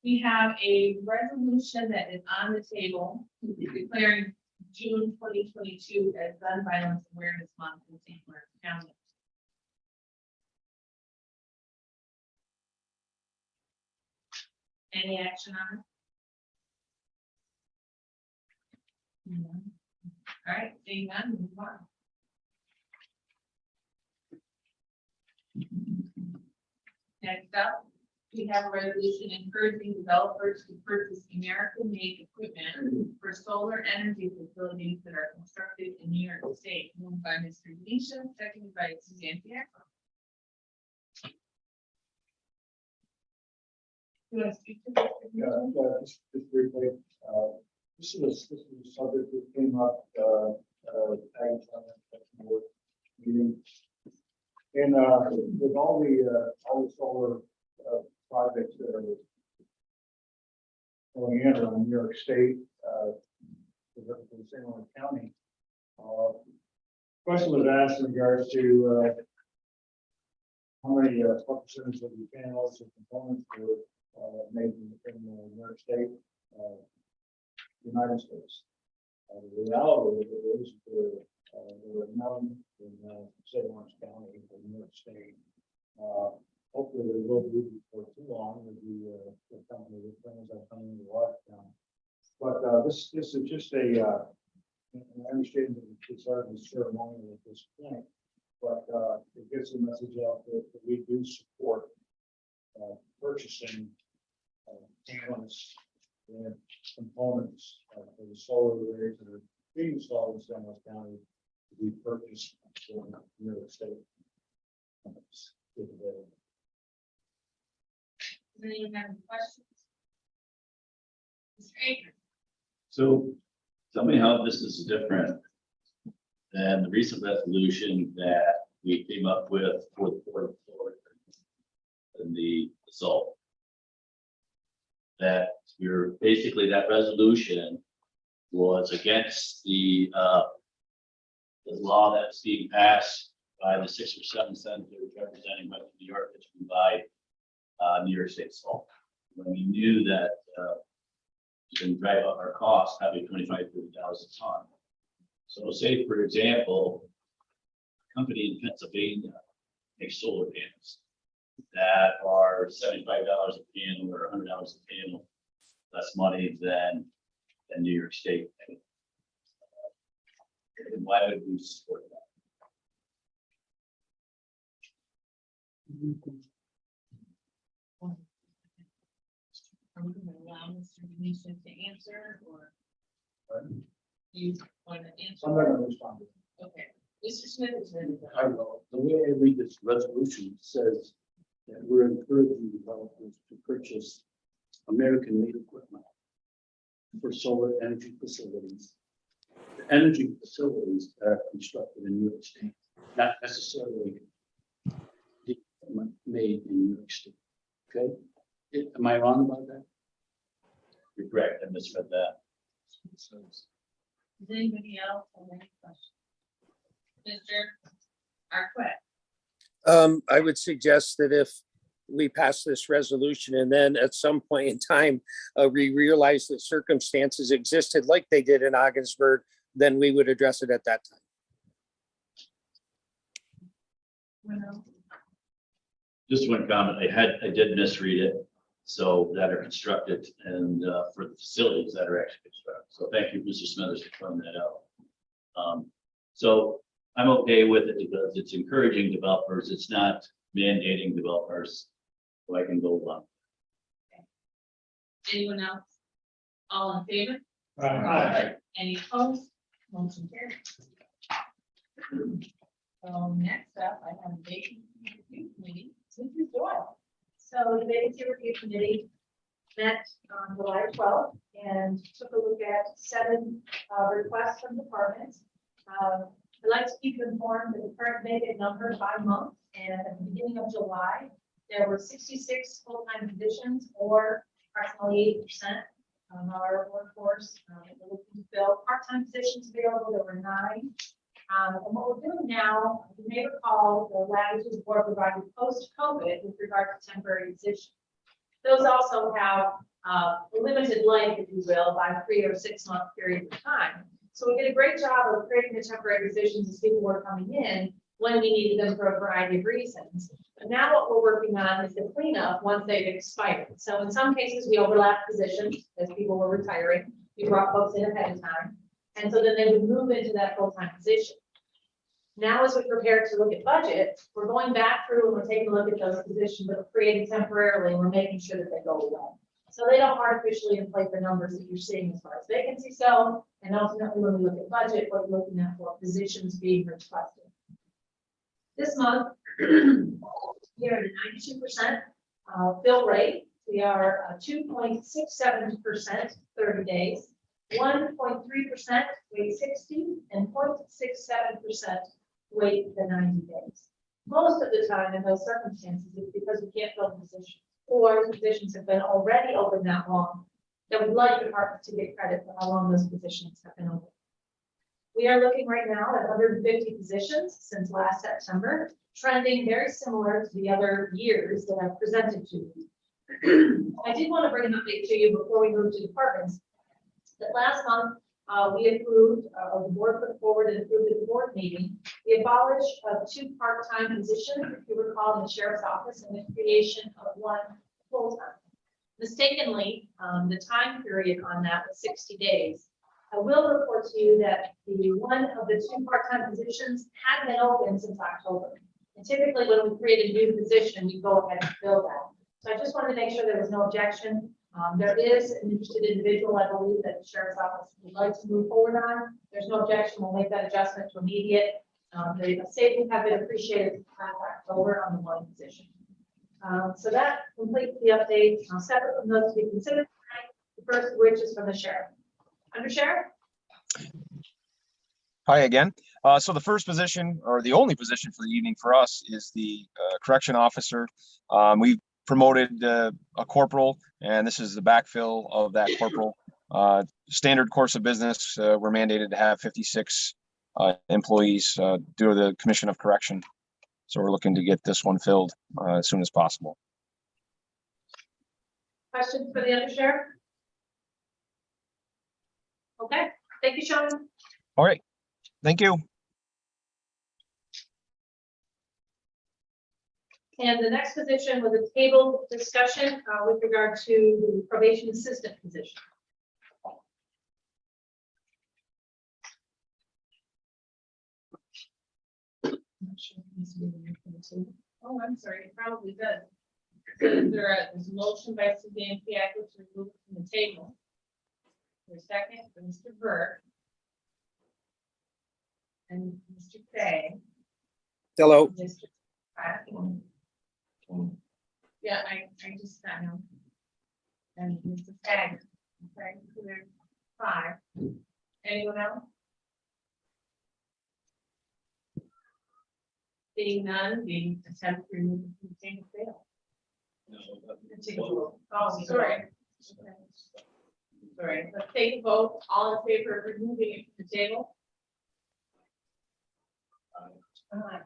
We have a resolution that is on the table declaring June 2022 as Gun Violence Awareness Month in St. Clair County. Any action on it? No. All right, seeing none, move on. Next up, we have a resolution encouraging developers to purchase American-made equipment for solar energy facilities that are constructed in New York State, moved by Mr. Denisha, seconded by Suzanne Bianco. You want to speak to this? Just briefly, this is a subject that came up at our Ag Board meeting. And with all the solar projects that are going in around New York State, for the St. Louis County, question was asked in regards to how many, what percentage of the panels and components were made in New York State, United States. The reality of it is there were none in St. Lawrence County or New York State. Hopefully there will be for too long with the company that brings that coming into Washington. But this is just a, I understand that it's already ceremonial at this point, but it gets the message out that we do support purchasing panels and components for the solar arrays that are being installed in San Luis County to be purchased for New York State. Does anyone have any questions? Mr. Akers? So tell me how this is different than the recent resolution that we came up with for the Port of Florida and the assault. That you're basically, that resolution was against the law that's being passed by the 6 or 7 senators representing Western New York to provide New York State salt. When we knew that you can drive up our costs, having 25,000 to 30,000 a ton. So say, for example, a company in Pennsylvania makes solar panels that are $75 a panel or $100 a panel, less money than New York State. And why would we support that? Are we going to allow Mr. Denisha to answer, or do you want to answer? I'm not gonna respond. Okay, Mr. Smith is ready. to go. I will. The way I read this resolution says that we're encouraging developers to purchase American-made equipment for solar energy facilities. The energy facilities that are constructed in New York State, not necessarily the equipment made in New York State. Okay? Am I wrong about that? You're correct, I misread that. Does anybody else have any questions? Mr. Arquette? I would suggest that if we pass this resolution and then at some point in time, we realize that circumstances existed like they did in Ogdensburg, then we would address it at that time. Well, Just one comment, I did misread it, so that are constructed and for the facilities that are actually constructed. So thank you, Mr. Smithers, for pointing that out. So I'm okay with it because it's encouraging developers, it's not mandating developers. So I can go along. anyone else? All in favor? Aye. Any opposed? Motion carried. So next up, I have a vacancy review committee. Mrs. Doyle. So the vacancy review committee met on July 12th and took a look at 7 requests from departments. I'd like to keep you informed that the current vacant number by month, and at the beginning of July, there were 66 full-time positions, or approximately 8% of our workforce. We're looking to fill part-time positions available. There were 9. And what we're doing now, you may recall, the latitude board provided post-COVID with regard to temporary positions. Those also have a limited life, if you will, by 3 or 6 month periods of time. So we did a great job of creating the temporary positions as people were coming in when we needed them for a variety of reasons. But now what we're working on is the cleanup once they've expired. So in some cases, we overlapped positions as people were retiring. We brought folks in ahead of time. And so then they would move into that full-time position. Now, as we prepare to look at budget, we're going back through and we're taking a look at those positions that were created temporarily, and we're making sure that they go away. So they don't artificially inflate the numbers that you're seeing as far as vacancies go. And ultimately, when we look at budget, we're looking at what positions being requested. This month, we are at 92% fill rate. We are 2.67% 30 days, 1.3% wait 60, and 0.67% wait the 90 days. Most of the time in those circumstances, it's because we can't fill positions, or the positions have been already open that long, that we'd like departments to get credit for how long those positions have been open. We are looking right now at 150 positions since last September, trending very similar to the other years that I've presented to you. I did want to bring an update to you before we move to departments. That last month, we approved, the board put forward and approved at the board meeting, the abolish of 2 part-time positions, if you recall, in the sheriff's office, and the creation of 1 full-time. Mistakenly, the time period on that was 60 days. I will report to you that the one of the 2 part-time positions had been open since October. And typically, when we create a new position, we go ahead and fill that. So I just wanted to make sure there was no objection. There is an interested individual, I believe, that the sheriff's office would like to move forward on. There's no objection. We'll make that adjustment to immediate. The savings have been appreciated to contract over on the 1 position. So that completes the update. Separate from those to be considered tonight, the first of which is from the sheriff. Under sheriff? Hi again. So the first position, or the only position for the evening for us, is the correction officer. We promoted a corporal, and this is the backfill of that corporal. Standard course of business, we're mandated to have 56 employees due to the Commission of Correction. So we're looking to get this one filled as soon as possible. Questions for the under sheriff? Okay, thank you, Sean. All right. Thank you. And the next position was a table discussion with regard to the probation assistant position. Oh, I'm sorry, it probably does. There's a motion by Suzanne Fiacco to remove it from the table. For a second, for Mr. Burke. And Mr. Fay. Hello. Mr. Pratt. Yeah, I just got him. And Mr. Fagg. Okay, so there's 5. Anyone else? Seeing none, the attempt to remove it from the table failed. No, that- Take a vote. Oh, sorry. Okay. Sorry, let's take a vote. All in favor of removing it from the table? Aye.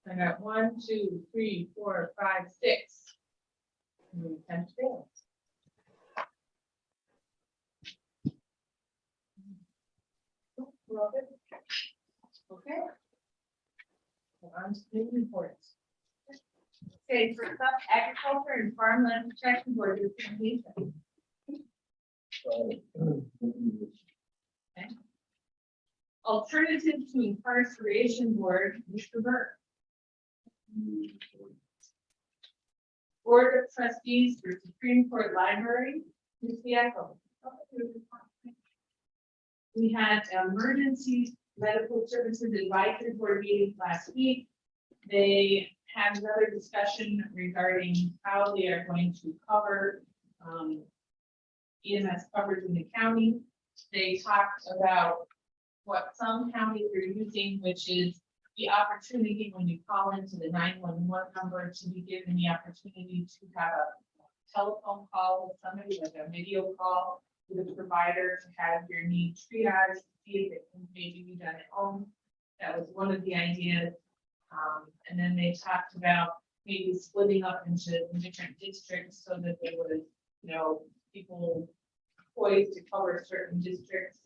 I got 1, 2, 3, 4, 5, 6. And the attempt failed. We're all good? Okay. Well, on to the reports. Okay, first up, Agriculture and Farmland Protection Board presentation. Alternative to Incarceration Board, Mr. Burke. Board of Trustees for Supreme Court Library, Ms. Fiacco. We had Emergency Medical Services Advisory Board meeting last week. They had another discussion regarding how they are going to cover EMS coverage in the county. They talked about what some counties are using, which is the opportunity when you call into the 911 number to be given the opportunity to have a telephone call with somebody, like a video call with a provider to have your need triage, see if it can maybe be done at home. That was one of the ideas. And then they talked about maybe splitting up into different districts so that there was, people poised to cover certain districts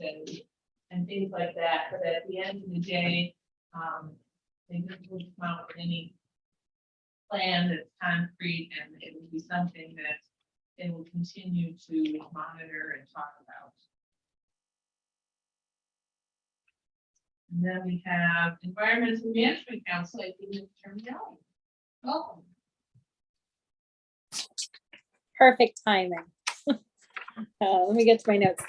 and things like that. But at the end of the day, they didn't really come out with any plan that's concrete, and it would be something that they will continue to monitor and talk about. And then we have Environmental Management Council, I think, terminology. Welcome. Perfect timing. Let me get to my notes.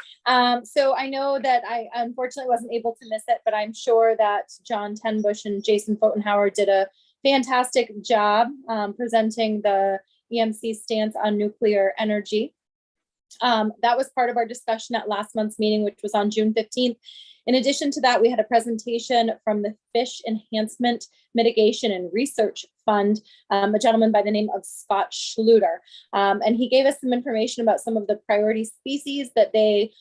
So I know that I unfortunately wasn't able to miss it, but I'm sure that John Tenbush and Jason Fotenhauer did a fantastic job presenting the EMC stance on nuclear energy. That was part of our discussion at last month's meeting, which was on June 15th. In addition to that, we had a presentation from the Fish Enhancement, Mitigation and Research Fund, a gentleman by the name of Scott Schluter. And he gave us some information about some of the priority species that they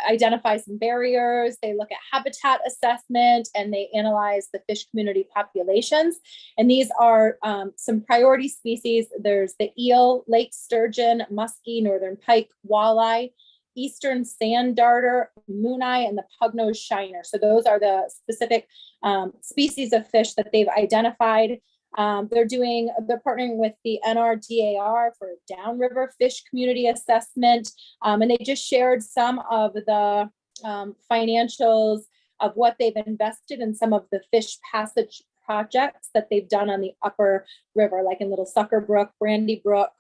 identify some barriers, they look at habitat assessment, and they analyze the fish community populations. And these are some priority species. There's the eel, lake sturgeon, muskie, northern pike, walleye, eastern sand darter, mooneye, and the pugnose shiner. So those are the specific species of fish that they've identified. They're partnering with the NRDAR for downriver fish community assessment. And they just shared some of the financials of what they've invested in some of the fish passage projects that they've done on the upper river, like in Little Sucker Brook, Brandy Brook.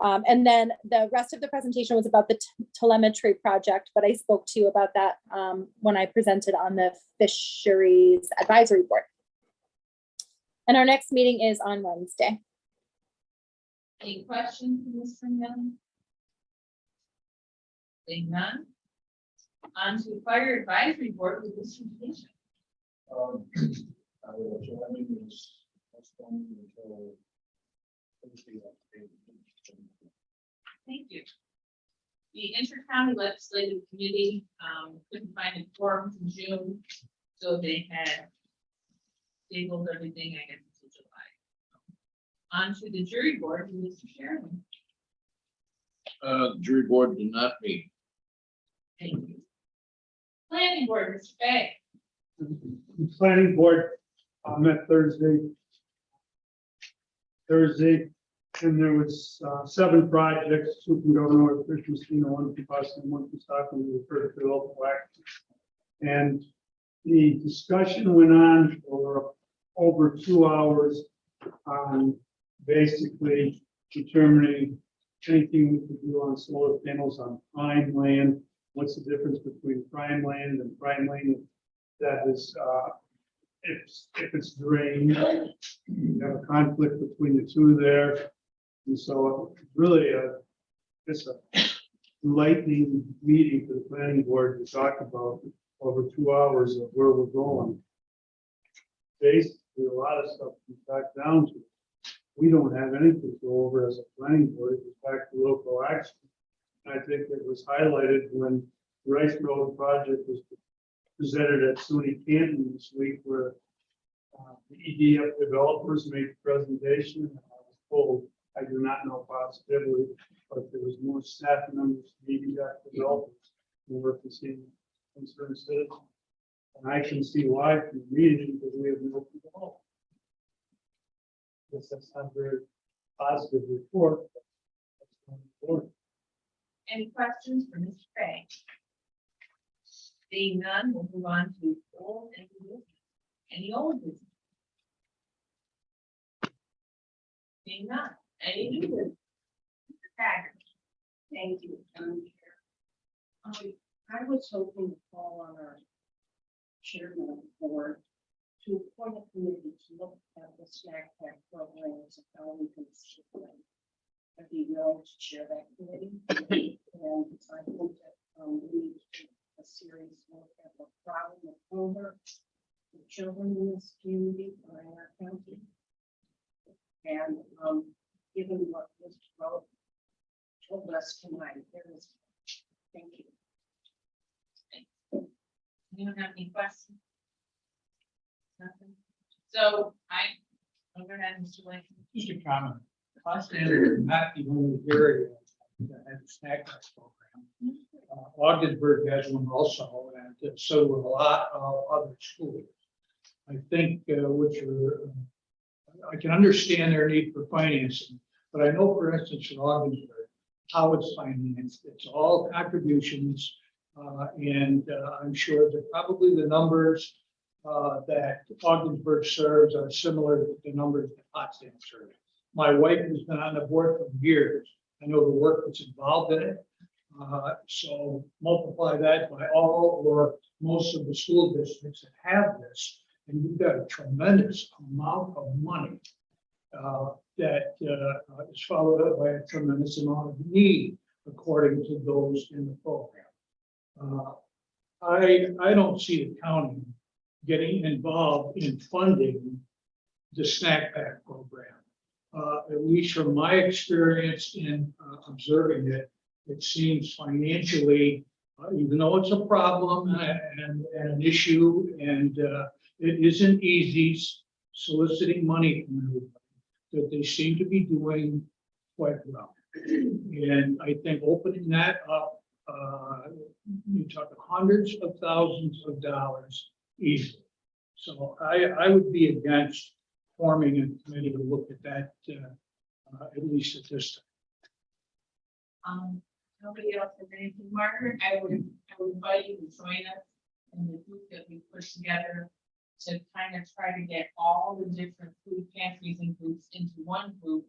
And then the rest of the presentation was about the telemetry project, but I spoke to you about that when I presented on the Fisheries Advisory Board. And our next meeting is on Wednesday. Any questions from Mr. Young? Seeing none. On to Fire Advisory Board with distribution. I will join this postponed until Thursday. Thank you. The Intercounty Legislative Committee couldn't find a quorum in June, so they had tabled everything, I guess, until July. On to the jury board, with Mr. Sheridan. The jury board did not meet. Thank you. Planning board, Mr. Fay. The planning board met Thursday, and there was 7 projects, 2 from Governor Christmas, 1 from Boston, 1 from Stockholm, we referred to local action. And the discussion went on for over 2 hours on basically determining anything we could do on solar panels on prime land. What's the difference between prime land and prime land that is, if it's drained, you have a conflict between the two there. And so really, it's a lightning meeting for the planning board to talk about over 2 hours of where we're going. Basically, a lot of stuff comes back down to, we don't have anything to go over as a planning board, it's back to local action. And I think it was highlighted when the Rice Road project was presented at SUNY Canton this week, where the EDF developers made a presentation. And I was told, I do not know positively, but there was more staff members of EDF developers who were concerned citizens. And I can see why from the meeting, because we have no people. Guess that's not a very positive report. But that's not important. Any questions for Mr. Fay? Seeing none, we'll move on to old and new business. Any old business? Seeing none, any new business? Mr. Taggart. Thank you, Madam Chair. I was hoping to call on our chairman of the board to appoint a committee to look at the snack pack programs and how we can support them. I'd be willing to chair that committee. And I think that we need to take a serious look at the problem of hunger for children in this community or in our county. And given what Mr. Rowe told us tonight, there is, thank you. Anyone have any questions? Nothing. So I'll go ahead, Mr. Lane. Just a comment. Stanford is not the only area that has a snack box program. Ogdensburg has one also, and so do a lot of other schools. I think I can understand their need for financing, but I know, for instance, in Ogdensburg, how it's financed. It's all contributions, and I'm sure that probably the numbers that Ogdensburg serves are similar to the numbers that Potsdam serves. My wife has been on the board for years. I know the work that's involved in it. So multiply that by all or most of the school districts that have this, and you've got a tremendous amount of money that is followed up by a tremendous amount of need, according to those in the program. I don't see the county getting involved in funding the snack pack program. At least from my experience in observing it, it seems financially, even though it's a problem and an issue, and it isn't easy soliciting money from everybody, that they seem to be doing quite well. And I think opening that up, you talk hundreds of thousands of dollars easily. So I would be against forming a committee to look at that, at least at this time. Nobody else has anything, Margaret? I would invite you to join us in the group that we put together to kind of try to get all the different food pantries and groups into one group,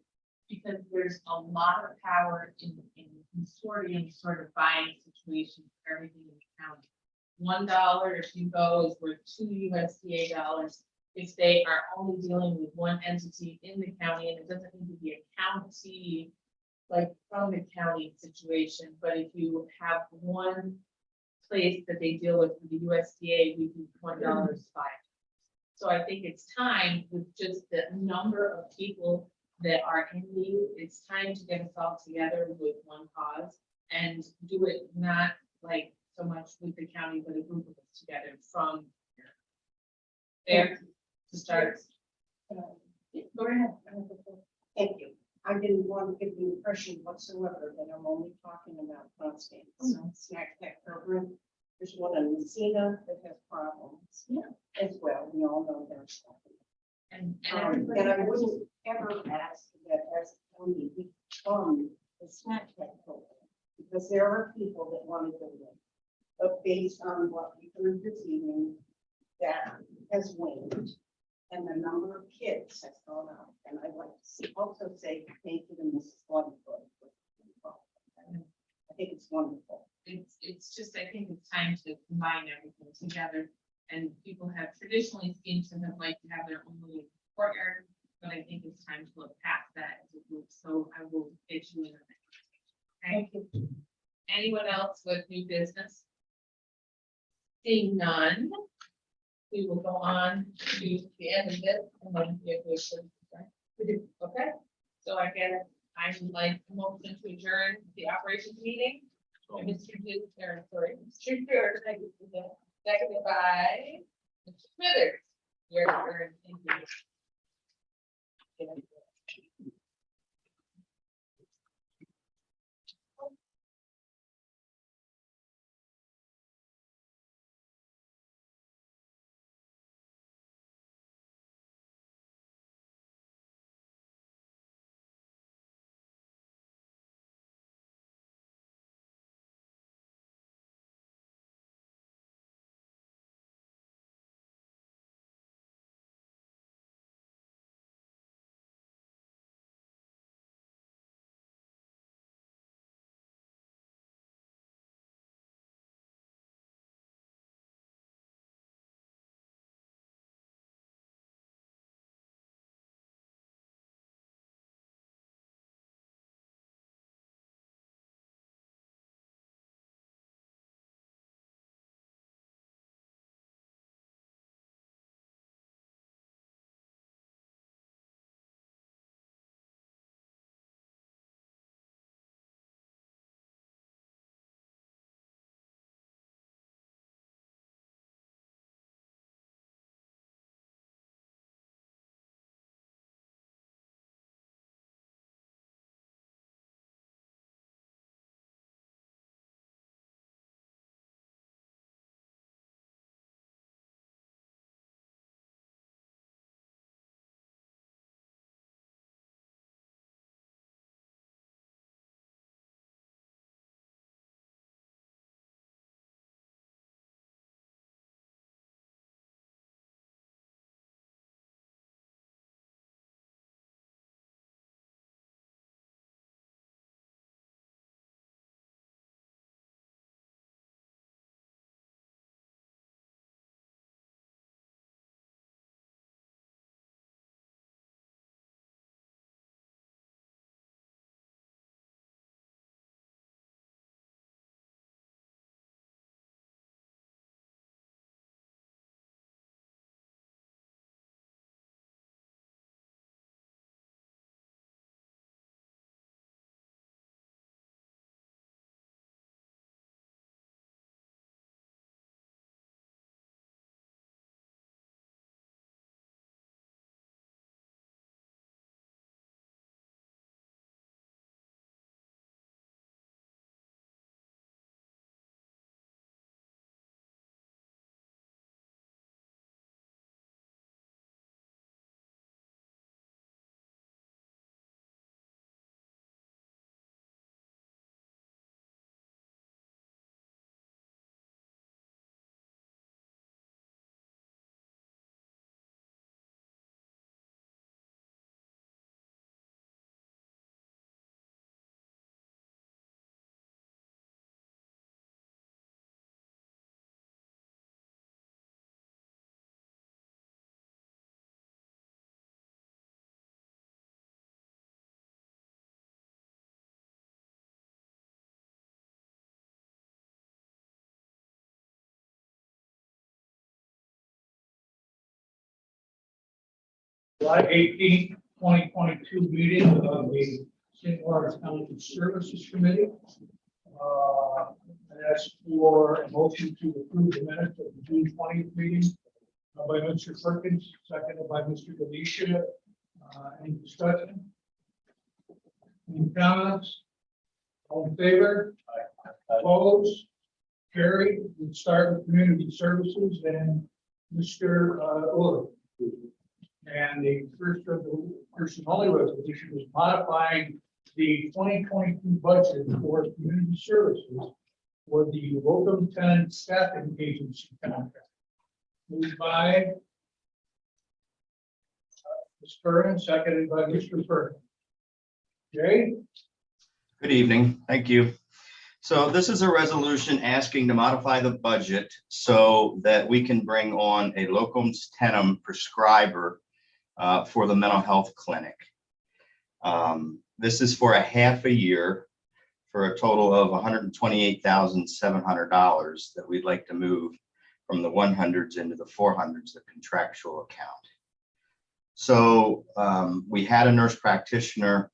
because there's a lot of power in consortium sort of buying situation for everything in the county. $1, if you go, is worth $2 USDA dollars if they are only dealing with one entity in the county, and it doesn't need to be a county, like from the county situation, but if you have one place that they deal with the USDA, we do $1 is $5. So I think it's time, with just the number of people that are in need, it's time to get us all together with one cause and do it not like so much with the county, but a group of us together from there to start. Go ahead. Thank you. I didn't want to give the impression whatsoever that I'm only talking about Constance snack pack program. There's one in Messina that has problems. Yeah. As well, we all know there's. And And I wouldn't ever ask that as a county, we fund the snack pack program, because there are people that want to go in. But based on what we heard this evening, that has waned, and the number of kids has gone up. And I'd like to also say thank you to Mrs. Waterford. I think it's wonderful. it's just, I think it's time to combine everything together. And people have traditionally seemed to have liked to have their own little courtyard, but I think it's time to look past that as a group. So I will get you in on that. Okay. Thank you. Anyone else with new business? Seeing none, we will go on to the end of this and then we have to. Okay, so I guess I would like a motion to adjourn the operations meeting. By Mr. Duke, sorry, Mr. Duke, seconded by Mr. Smithers. You're adjourned. Thank you. July 18th, 2022 meeting of the St. Lawrence County Services Committee. And that's for a motion to approve the minutes of the June 20th meeting by Mr. Perkins, seconded by Mr. Ganesha. Any discussion? Any comments? All in favor? Opposed? Carrie, we start with community services and Mr. Orr. And the first of the only resolution is modifying the 2022 budget for community services for the local tenant staffing agency contract. Moved by Ms. Curran, seconded by Mr. Burke. Jay? Good evening. Thank you. So this is a resolution asking to modify the budget so that we can bring on a locum tenens prescriber for the mental health clinic. This is for a half a year for a total of $128,700 that we'd like to move from the 100s into the 400s, the contractual account. So we had a nurse practitioner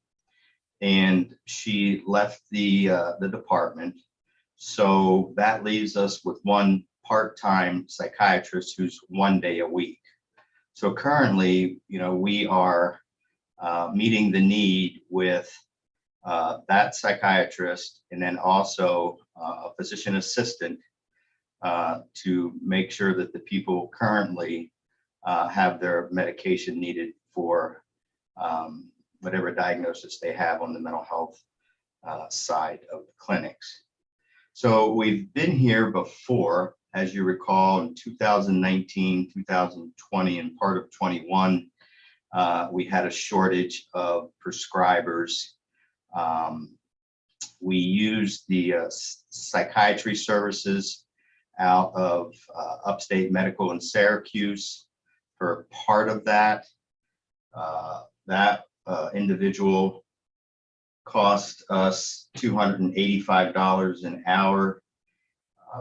and she left the department. So that leaves us with one part-time psychiatrist who's 1 day a week. So currently, we are meeting the need with that psychiatrist and then also a physician assistant to make sure that the people currently have their medication needed for whatever diagnosis they have on the mental health side of the clinics. So we've been here before, as you recall, in 2019, 2020, and part of 21, we had a shortage of prescribers. We used the psychiatry services out of Upstate Medical in Syracuse for part of that. That individual cost us $285 an hour.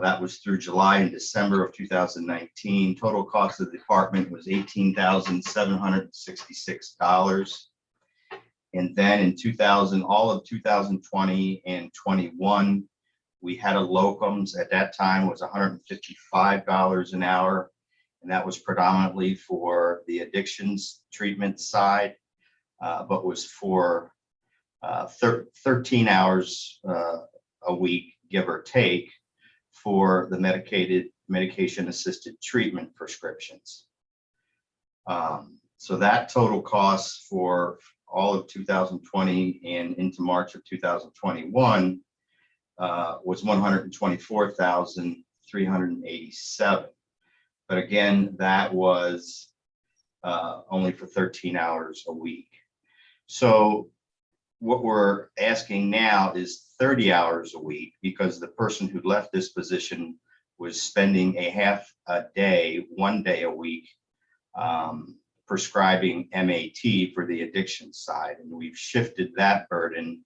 That was through July and December of 2019. Total cost of the department was $18,766. And then in all of 2020 and 21, we had a locums at that time was $155 an hour. And that was predominantly for the addictions treatment side, but was for 13 hours a week, give or take, for the medication assisted treatment prescriptions. So that total cost for all of 2020 and into March of 2021 was $124,387. But again, that was only for 13 hours a week. So what we're asking now is 30 hours a week because the person who left this position was spending a half a day, 1 day a week, prescribing MAT for the addiction side. And we've shifted that burden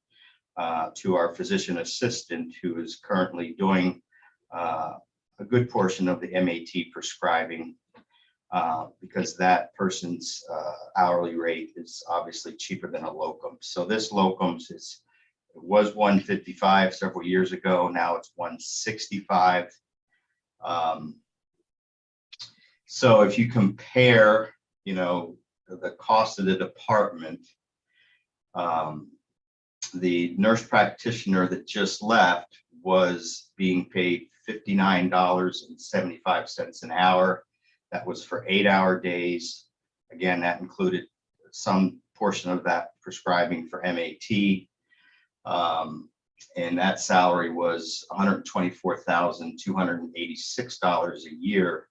to our physician assistant, who is currently doing a good portion of the MAT prescribing because that person's hourly rate is obviously cheaper than a locum. So this locums was $155 several years ago. Now it's $165. So if you compare, the cost of the department, the nurse practitioner that just left was being paid $59.75 an hour. That was for 8-hour days. Again, that included some portion of that prescribing for MAT. And that salary was $124,286 a year.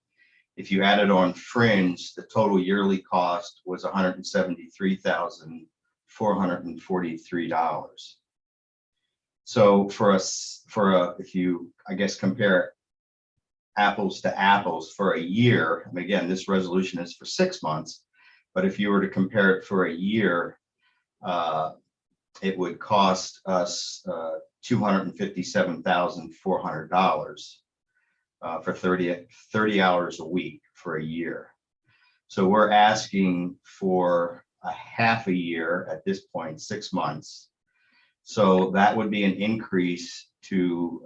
If you added on fringe, the total yearly cost was $173,443. So if you, compare apples to apples for a year, and again, this resolution is for 6 months, but if you were to compare it for a year, it would cost us $257,400 for 30 hours a week for a year. So we're asking for a half a year at this point, 6 months. So that would be an increase to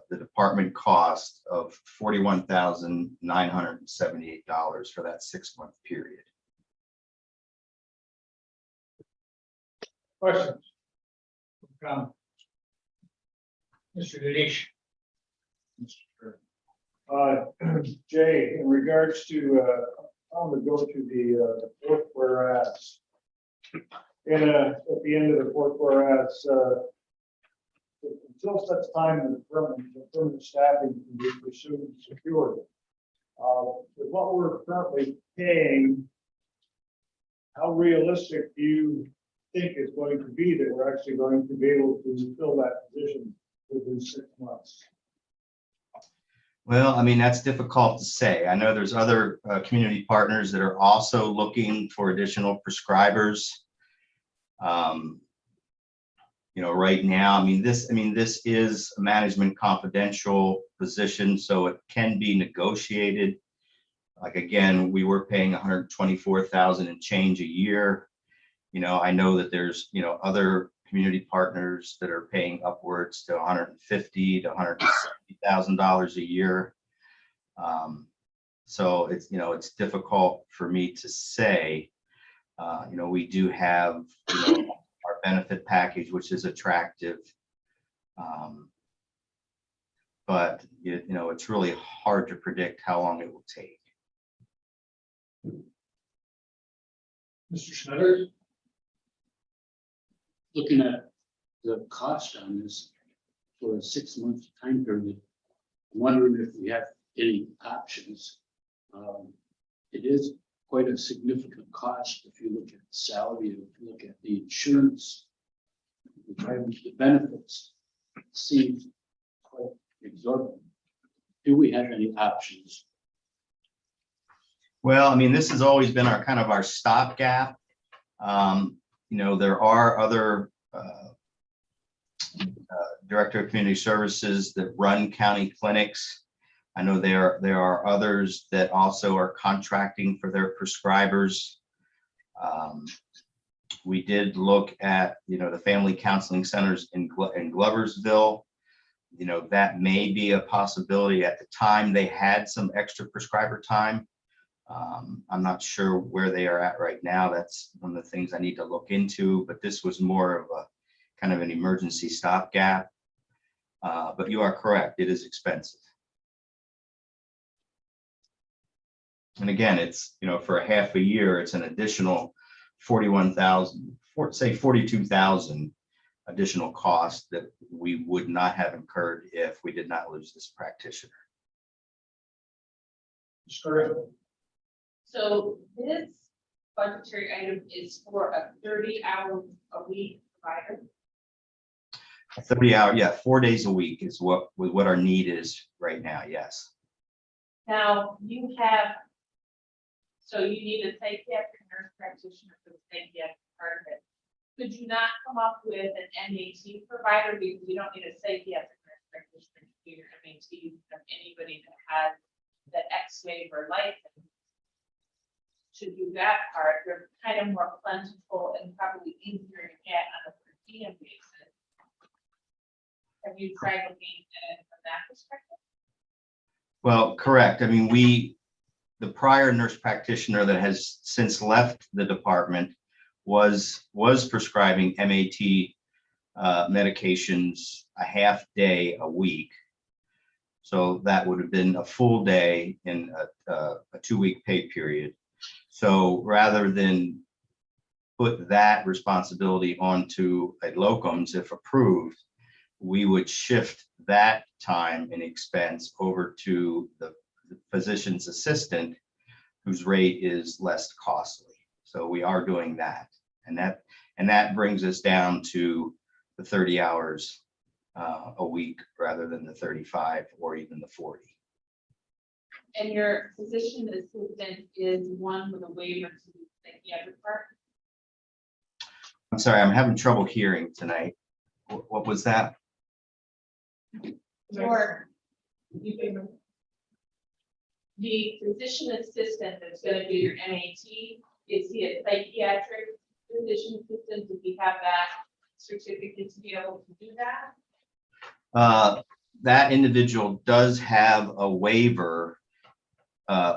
the department cost of $41,978 for that 6-month period. Questions? Comments? Mr. Dinesh. Mr. Jay, in regards to, I want to go to the fourth whereas. At the end of the fourth whereas, until such time as permanent staffing can be pursued and secured. With what we're currently paying, how realistic do you think it's going to be that we're actually going to be able to fill that position within 6 months? Well, I mean, that's difficult to say. I know there's other community partners that are also looking for additional prescribers. Right now, I mean, this is a management confidential position, so it can be negotiated. Like, again, we were paying 124,000 and change a year. I know that there's, other community partners that are paying upwards to $150,000 to $170,000 a year. So it's difficult for me to say. We do have, our benefit package, which is attractive. But it's really hard to predict how long it will take. Mr. Snyder? Looking at the cost on this for a 6-month time period, I'm wondering if we have any options. It is quite a significant cost if you look at salary, if you look at the insurance, the benefits, it seems quite exorbitant. Do we have any options? Well, I mean, this has always been our stopgap. There are other director of community services that run county clinics. I know there are others that also are contracting for their prescribers. We did look at, the family counseling centers in Gloversville. That may be a possibility. At the time, they had some extra prescriber time. I'm not sure where they are at right now. That's one of the things I need to look into, but this was more of a kind of an emergency stopgap. But you are correct, it is expensive. And again, it's, for a half a year, it's an additional 42,000 additional cost that we would not have incurred if we did not lose this practitioner. Sure. So this budgetary item is for a 30-hour-a-week provider. 30-hour, 4 days a week is what our need is right now. Yes. Now, you need a psychiatric nurse practitioner for the psychiatric part of it. Could you not come up with an MAT provider, because you don't need a psychiatric nurse practitioner to do your MAT from anybody that has the X-waiver license? To do that part, they're kind of more plentiful and probably easier to get on a per diem basis. Have you tried looking at it from that perspective? Well, correct. I mean, the prior nurse practitioner that has since left the department was prescribing MAT medications a half day a week. So that would have been a full day in a 2-week pay period. So rather than put that responsibility onto a locums, if approved, we would shift that time and expense over to the physician's assistant, whose rate is less costly. So we are doing that. And that brings us down to the 30 hours a week rather than the 35 or even the 40. And your physician assistant is one with a waiver to the psychiatric part? I'm sorry, I'm having trouble hearing tonight. What was that? Or the physician assistant that's gonna do your MAT, is he a psychiatric physician assistant? Does he have that certificate to be able to do that? That individual does have a waiver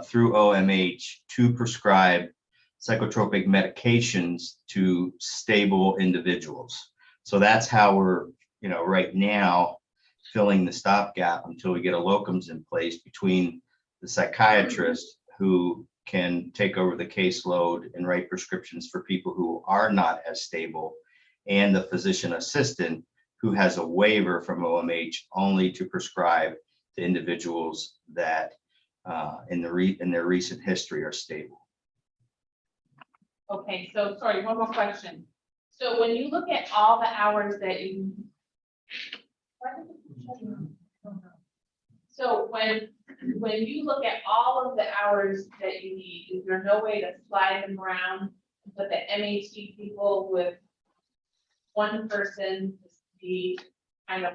through OMH to prescribe psychotropic medications to stable individuals. So that's how we're, right now filling the stopgap until we get a locums in place between the psychiatrist who can take over the caseload and write prescriptions for people who are not as stable, and the physician assistant who has a waiver from OMH only to prescribe to individuals that in their recent history are stable. Okay, so sorry, one more question. So when you look at all the hours that you. So when you look at all of the hours that you need, is there no way to slide them around? Put the MHT people with one person, the kind of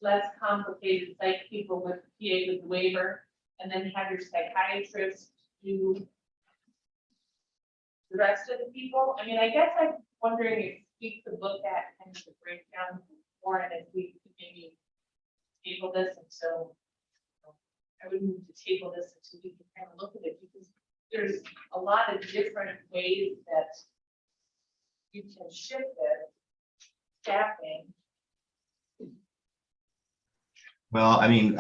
less complicated psych people with PA with the waiver, and then have your psychiatrist do the rest of the people? I mean, I guess I'm wondering if we could look at kind of the breakdown more, and if we could maybe table this, and so I would move to table this until we can kind of look at it, because there's a lot of different ways that you can shift the staffing. Well, I mean,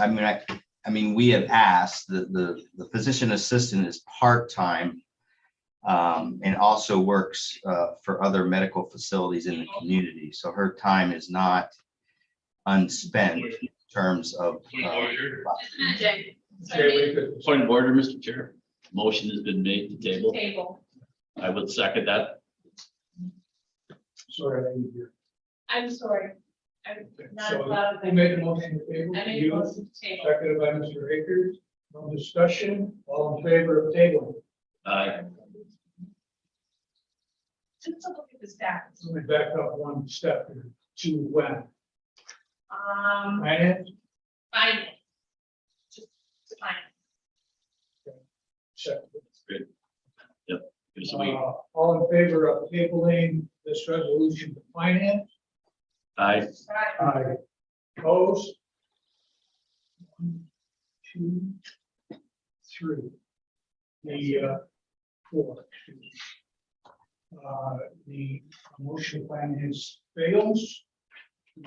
we have asked, the physician assistant is part-time and also works for other medical facilities in the community. So her time is not unspent in terms of. Point of order, Mr. Chair. Motion has been made to table. Table. I would second that. Sorry, I didn't hear. I'm sorry. I'm not So allowed. who made the motion to table? I made a You, motion to table. seconded by Mr. Akers. No discussion, all in favor of table. Just to look at the staff. Let me back up one step here to when. Finance. Just finance. Second. Great. Yep. Here's a week. All in favor of tabling this resolution to finance? Aye. Aye. Opposed? 1, 2, 3. The 4. The motion finance fails.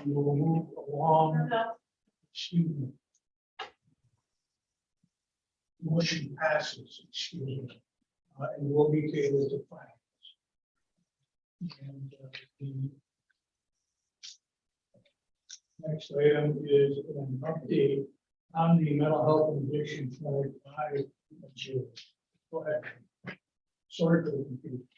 We will move along. Excuse me. Motion passes, excuse me, and will be tabled to finance. And the next item is an update on the mental health and addiction fund by June. Go ahead. Sorry for the confusion.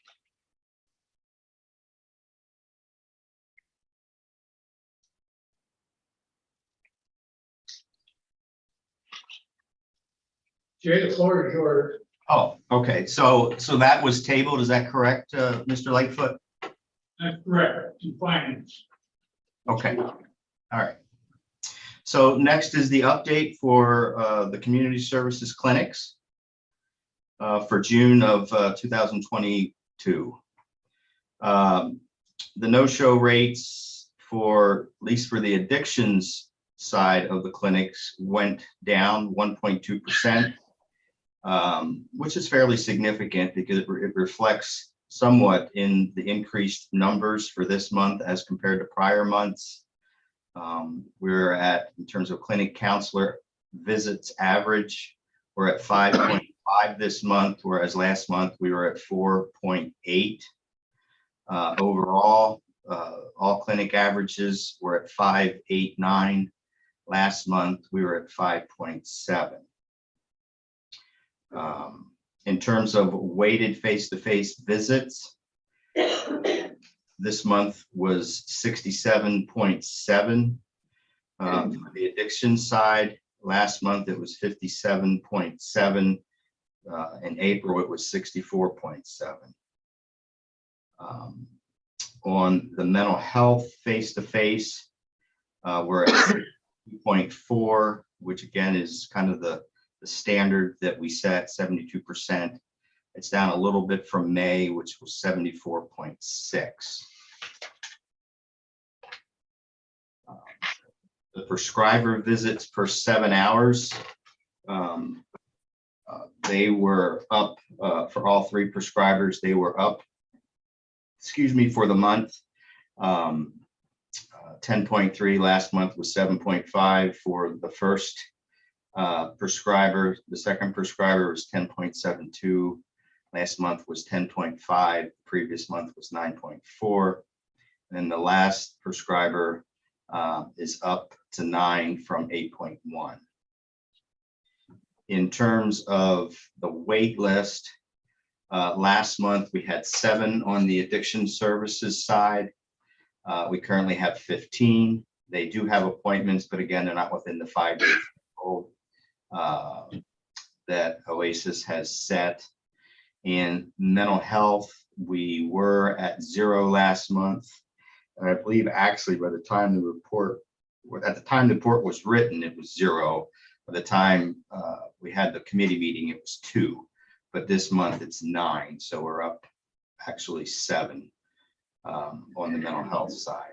Jay, the floor is yours. Oh, okay. So that was tabled. Is that correct, Mr. Lightfoot? That's correct, to finance. Okay. All right. So next is the update for the community services clinics for June of 2022. The no-show rates for, at least for the addictions side of the clinics, went down 1.2%. Which is fairly significant because it reflects somewhat in the increased numbers for this month as compared to prior months. We're at, in terms of clinic counselor visits average, we're at 5.5 this month, whereas last month we were at 4.8. Overall, all clinic averages were at 5.89. Last month we were at 5.7. In terms of weighted face-to-face visits, this month was 67.7 for the addiction side. Last month it was 57.7. In April it was 64.7. On the mental health face-to-face, we're at 2.4, which again is kind of the standard that we set, 72%. It's down a little bit from May, which was 74.6. The prescriber visits per 7 hours, they were up for all 3 prescribers. They were up, excuse me, for the month 10.3 last month was 7.5 for the first prescriber. The second prescriber was 10.72. Last month was 10.5. Previous month was 9.4. And the last prescriber is up to 9 from 8.1. In terms of the wait list, last month we had 7 on the addiction services side. We currently have 15. They do have appointments, but again, they're not within the 5 days that Oasis has set. In mental health, we were at 0 last month. And I believe actually by the time the report, at the time the report was written, it was 0. By the time we had the committee meeting, it was 2. But this month it's 9. So we're up actually 7 on the mental health side.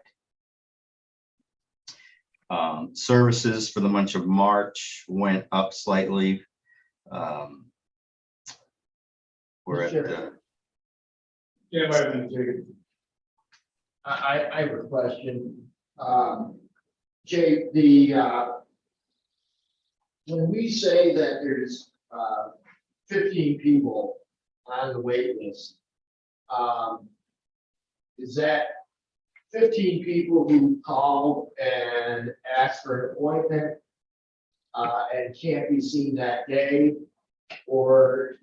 Services for the month of March went up slightly. We're at Yeah, I have a question. Jay, when we say that there's 15 people on the wait list, is that 15 people who called and asked for an appointment and can't be seen that day, or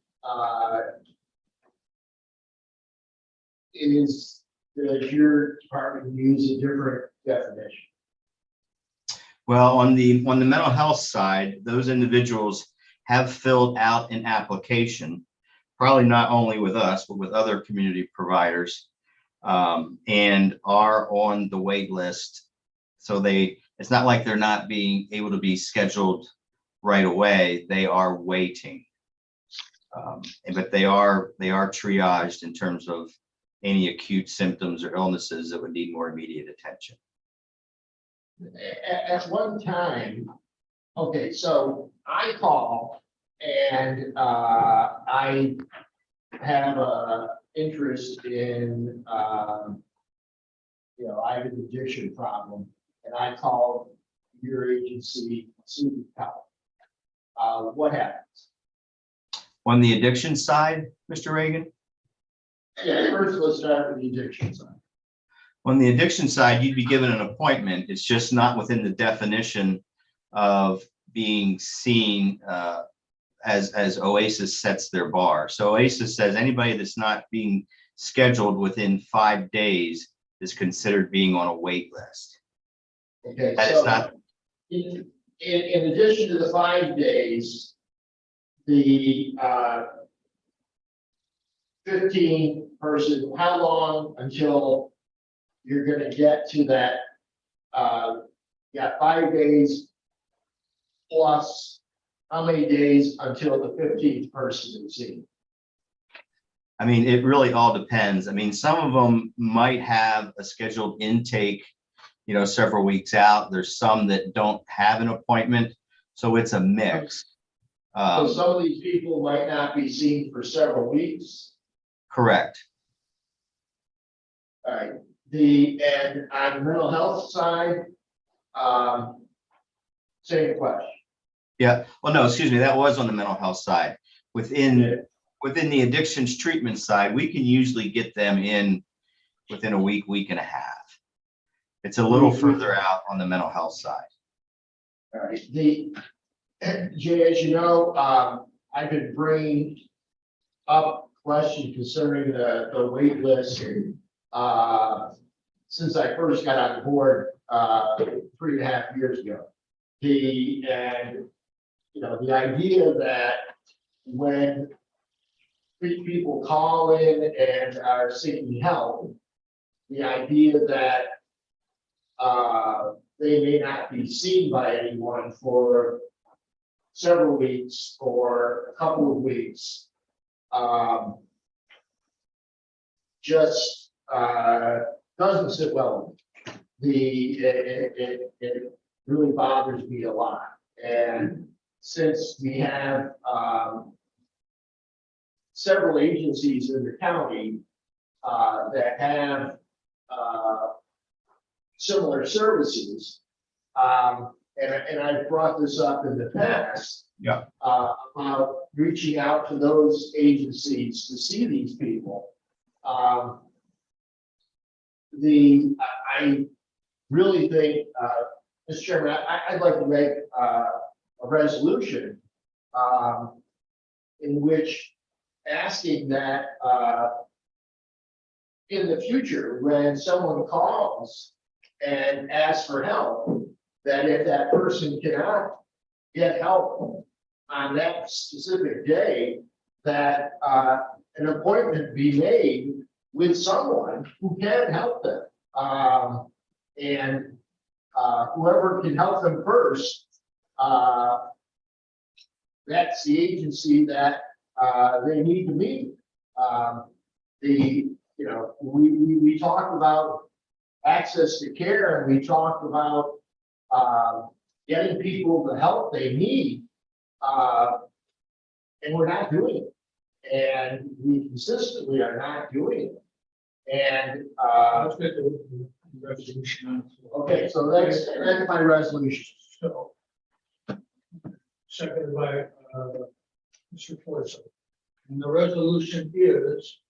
does your department use a different definition? Well, on the mental health side, those individuals have filled out an application, probably not only with us, but with other community providers, and are on the wait list. So it's not like they're not being able to be scheduled right away. They are waiting. But they are triaged in terms of any acute symptoms or illnesses that would need more immediate attention. At one time, okay, so I call and I have a interest in, I have an addiction problem, and I called your agency, Susan Powell. What happens? On the addiction side, Mr. Reagan? Yeah, first let's start with the addiction side. On the addiction side, you'd be given an appointment. It's just not within the definition of being seen as Oasis sets their bar. So Oasis says anybody that's not being scheduled within 5 days is considered being on a wait list. Okay, That so is not, in addition to the 5 days, the 15 person, how long until you're gonna get to that? You got 5 days plus how many days until the 15th person is seen? I mean, it really all depends. I mean, some of them might have a scheduled intake, several weeks out. There's some that don't have an appointment. So it's a mix. So some of these people might not be seen for several weeks. Correct. All right, and on the mental health side, same question. Yeah. Well, no, excuse me. That was on the mental health side. Within the addictions treatment side, we can usually get them in within a week, week and a half. It's a little further out on the mental health side. All right, Jay, as you know, I've been bringing up questions concerning the wait list since I first got on board 3.5 years ago. The idea that when people call in and are seeking help, the idea that they may not be seen by anyone for several weeks or a couple of weeks just doesn't sit well with me. It really bothers me a lot. And since we have several agencies in the county that have similar services. And I brought this up in the past. Yeah. About reaching out to those agencies to see these people. I really think, Mr. Chairman, I'd like to make a resolution in which asking that in the future, when someone calls and asks for help, that if that person cannot get help on that specific day, that an appointment be made with someone who can help them. And whoever can help them first, that's the agency that they need to meet. We talked about access to care, and we talked about getting people the help they need, and we're not doing it. And we consistently are not doing it. And Let's get the resolution on the floor. okay, so that's my resolution. So, seconded by Mr. Forsythe. And the resolution is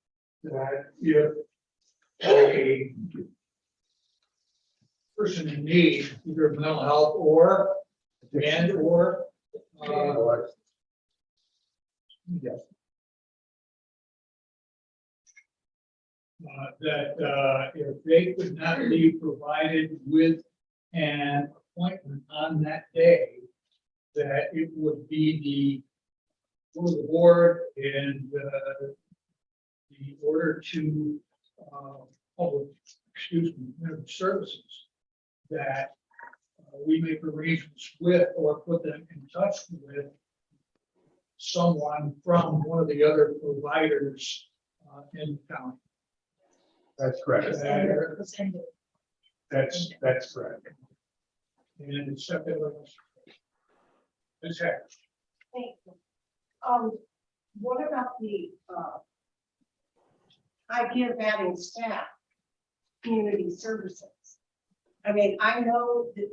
that if a person in need, either mental health or yes. That if they could not be provided with an appointment on that day, that it would be the board and the order to public, member services, that we make arrangements with or put them in touch with someone from one of the other providers in the county. That's correct. That's correct. And it's second. Ms. Harris. Thank you. What about the idea of adding staff, community services? I mean, I know that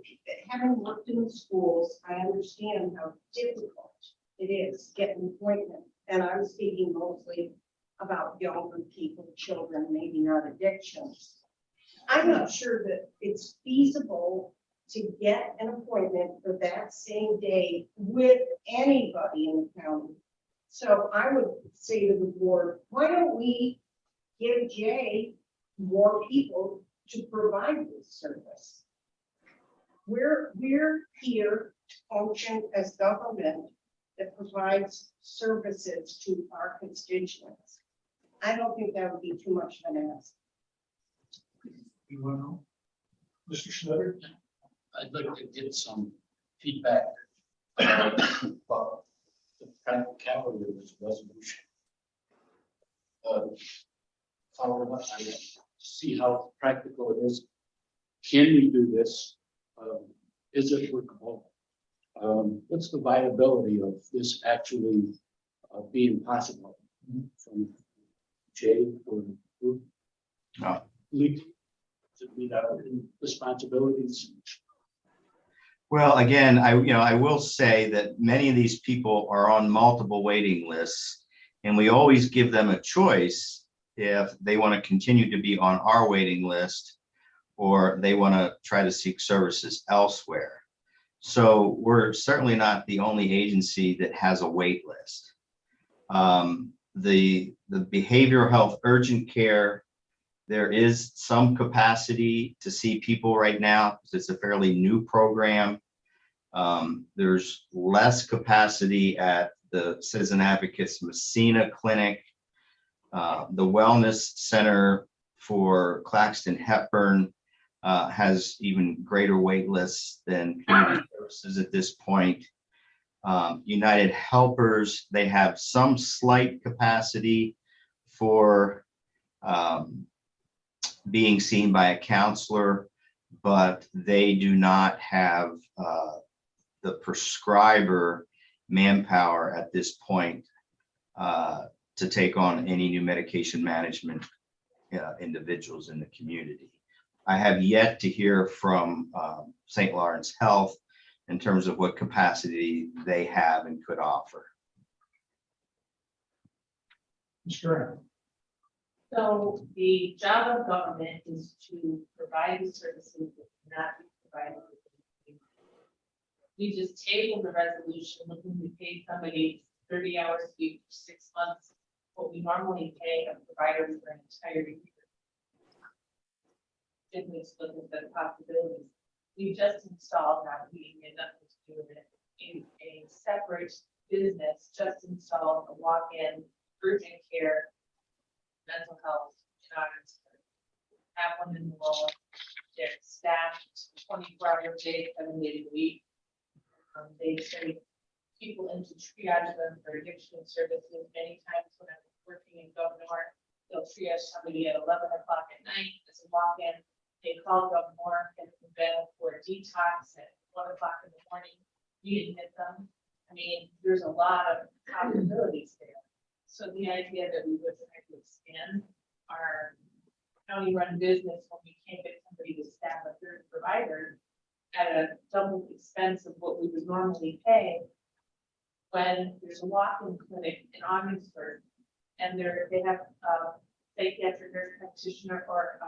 having worked in the schools, I understand how difficult it is getting an appointment. And I'm speaking mostly about younger people, children, maybe not addictions. I'm not sure that it's feasible to get an appointment for that same day with anybody in the county. So I would say to the board, why don't we give Jay more people to provide this service? We're here to function as government that provides services to our constituents. I don't think that would be too much of an ask. You want to know? Mr. Schletter? I'd like to get some feedback about the practicality of this resolution. Follow up, I see how practical it is. Can we do this? Is it workable? What's the viability of this actually being possible from Jay or who? No. Lead to meet our responsibilities. Well, again, I will say that many of these people are on multiple waiting lists, and we always give them a choice if they want to continue to be on our waiting list or they want to try to seek services elsewhere. So we're certainly not the only agency that has a wait list. The behavioral health urgent care, there is some capacity to see people right now because it's a fairly new program. There's less capacity at the Citizen Advocates Messina Clinic. The Wellness Center for Claxton Hepburn has even greater wait lists than community services at this point. United Helpers, they have some slight capacity for being seen by a counselor, but they do not have the prescriber manpower at this point to take on any new medication management individuals in the community. I have yet to hear from St. Lawrence Health in terms of what capacity they have and could offer. Mr. Graham. So the job of government is to provide the services that cannot be provided. We just tabled the resolution looking to pay somebody 30 hours a week for 6 months, what we normally pay a provider for an entire year. Didn't we look at the possibilities? We just installed, now we had nothing to do with it, a separate business, just installed a walk-in urgent care, mental health, in Oxford. Have one in the wall, they're staffed 24 hours a day, 7 days a week. They send people in to triage them for addiction services. Many times when I'm working in Governor, they'll triage somebody at 11 o'clock at night as a walk-in. They call Governor and prevent for a detox at 1 o'clock in the morning. You didn't hit them. I mean, there's a lot of possibilities there. So the idea that we would try to expand our county-run business when we can't get somebody to staff a third provider at a double expense of what we would normally pay when there's a walk-in clinic in Augsburg and they have a psychiatric nurse practitioner or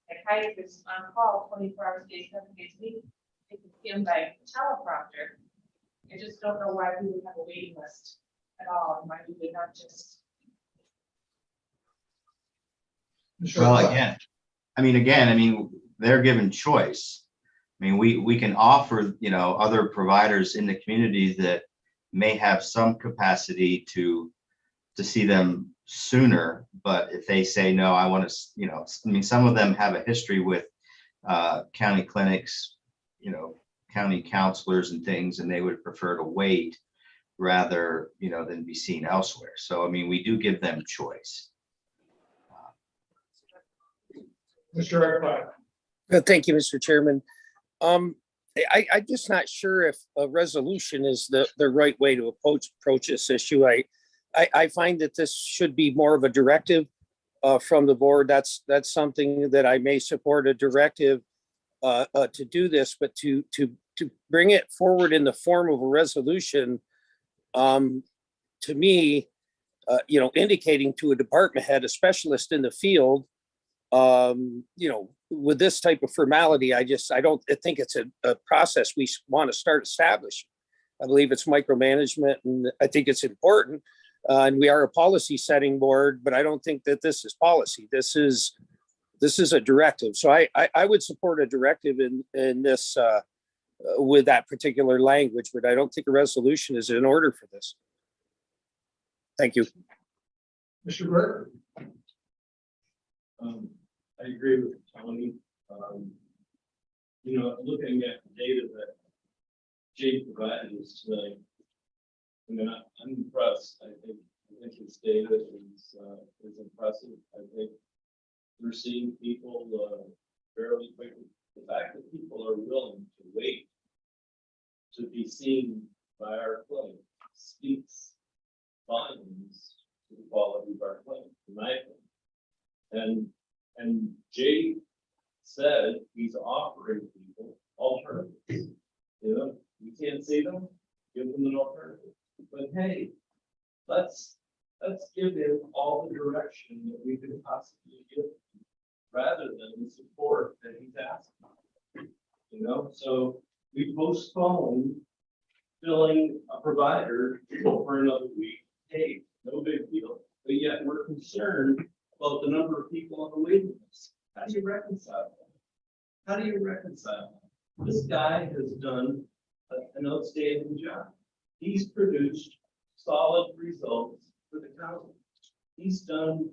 psychiatrist on call 24 hours a day, 7 days a week. They can see them by teleprompter. I just don't know why we would have a waiting list at all and why we would not just. Well, again, they're given choice. I mean, we can offer, other providers in the community that may have some capacity to see them sooner. But if they say, no, I want to, some of them have a history with county clinics, county counselors and things, and they would prefer to wait rather, than be seen elsewhere. So, we do give them choice. Mr. Eckbach. Thank you, Mr. Chairman. I'm just not sure if a resolution is the right way to approach this issue. I find that this should be more of a directive from the board. That's something that I may support, a directive to do this, but to bring it forward in the form of a resolution, to me, indicating to a department head, a specialist in the field, with this type of formality, I think it's a process we want to start establishing. I believe it's micromanagement, and I think it's important. And we are a policy setting board, but I don't think that this is policy. This is a directive. So I would support a directive in this with that particular language, but I don't think a resolution is in order for this. Thank you. Mr. Burke. I agree with Tony. Looking at the data that Jay provided us tonight, I'm impressed. I think his data is impressive. I think we're seeing people fairly quickly. The fact that people are willing to wait to be seen by our clinic speaks volumes to the quality of our clinic, in my opinion. And Jay said he's offering people alternatives. We can't see them, give them an alternative. But hey, let's give him all the direction that we could possibly give him, rather than the support that he's asking. So we postpone filling a provider for another week. Hey, no big deal. But yet we're concerned about the number of people on the waiting list. How do you reconcile that? How do you reconcile that? This guy has done an outstanding job. He's produced solid results for the county. He's done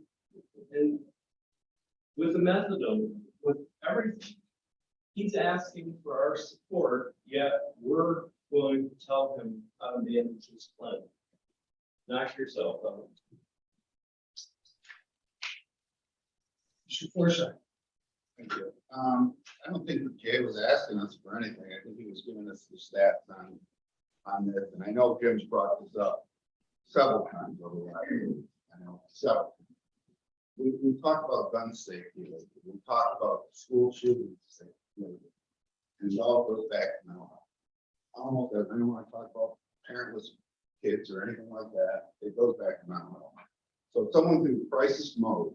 with the methadone, with everything. He's asking for our support, yet we're going to tell him how to manage his plan. Knock yourself out. Mr. Forsythe. Thank you. I don't think that Jay was asking us for anything. I think he was giving us the stats on this, and I know Jim's brought this up several times over the last year. I know several. we talk about gun safety, we talk about school shootings. And it all goes back now. Almost every time I talk about parentless kids or anything like that, it goes back to mental health. So if someone's in crisis mode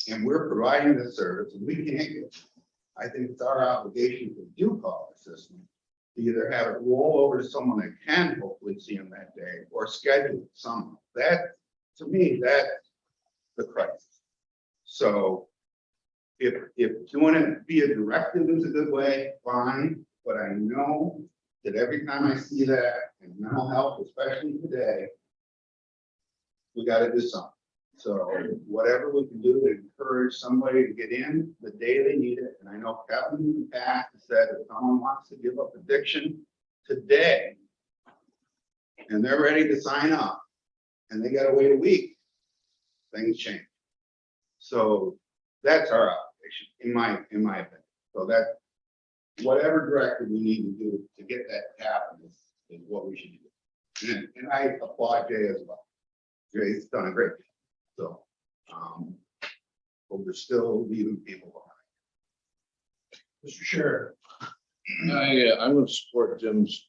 and we're providing this service and we can't get, I think it's our obligation to do call the system to either have it roll over to someone that can hopefully see them that day or schedule someone. That, to me, that's the crisis. So if doing it via directive is a good way, fine, but I know that every time I see that in mental health, especially today, we gotta do something. So whatever we can do to encourage somebody to get in the day they need it, and I know Kevin in the past has said if someone wants to give up addiction today, and they're ready to sign up, and they gotta wait a week, things change. So that's our obligation, in my opinion. So that whatever directive we need to do to get that to happen is what we should do. And I applaud Jay as well. Jay's done a great job. So, but we're still leaving people behind. Mr. Sheriff. I'm going to support Jim's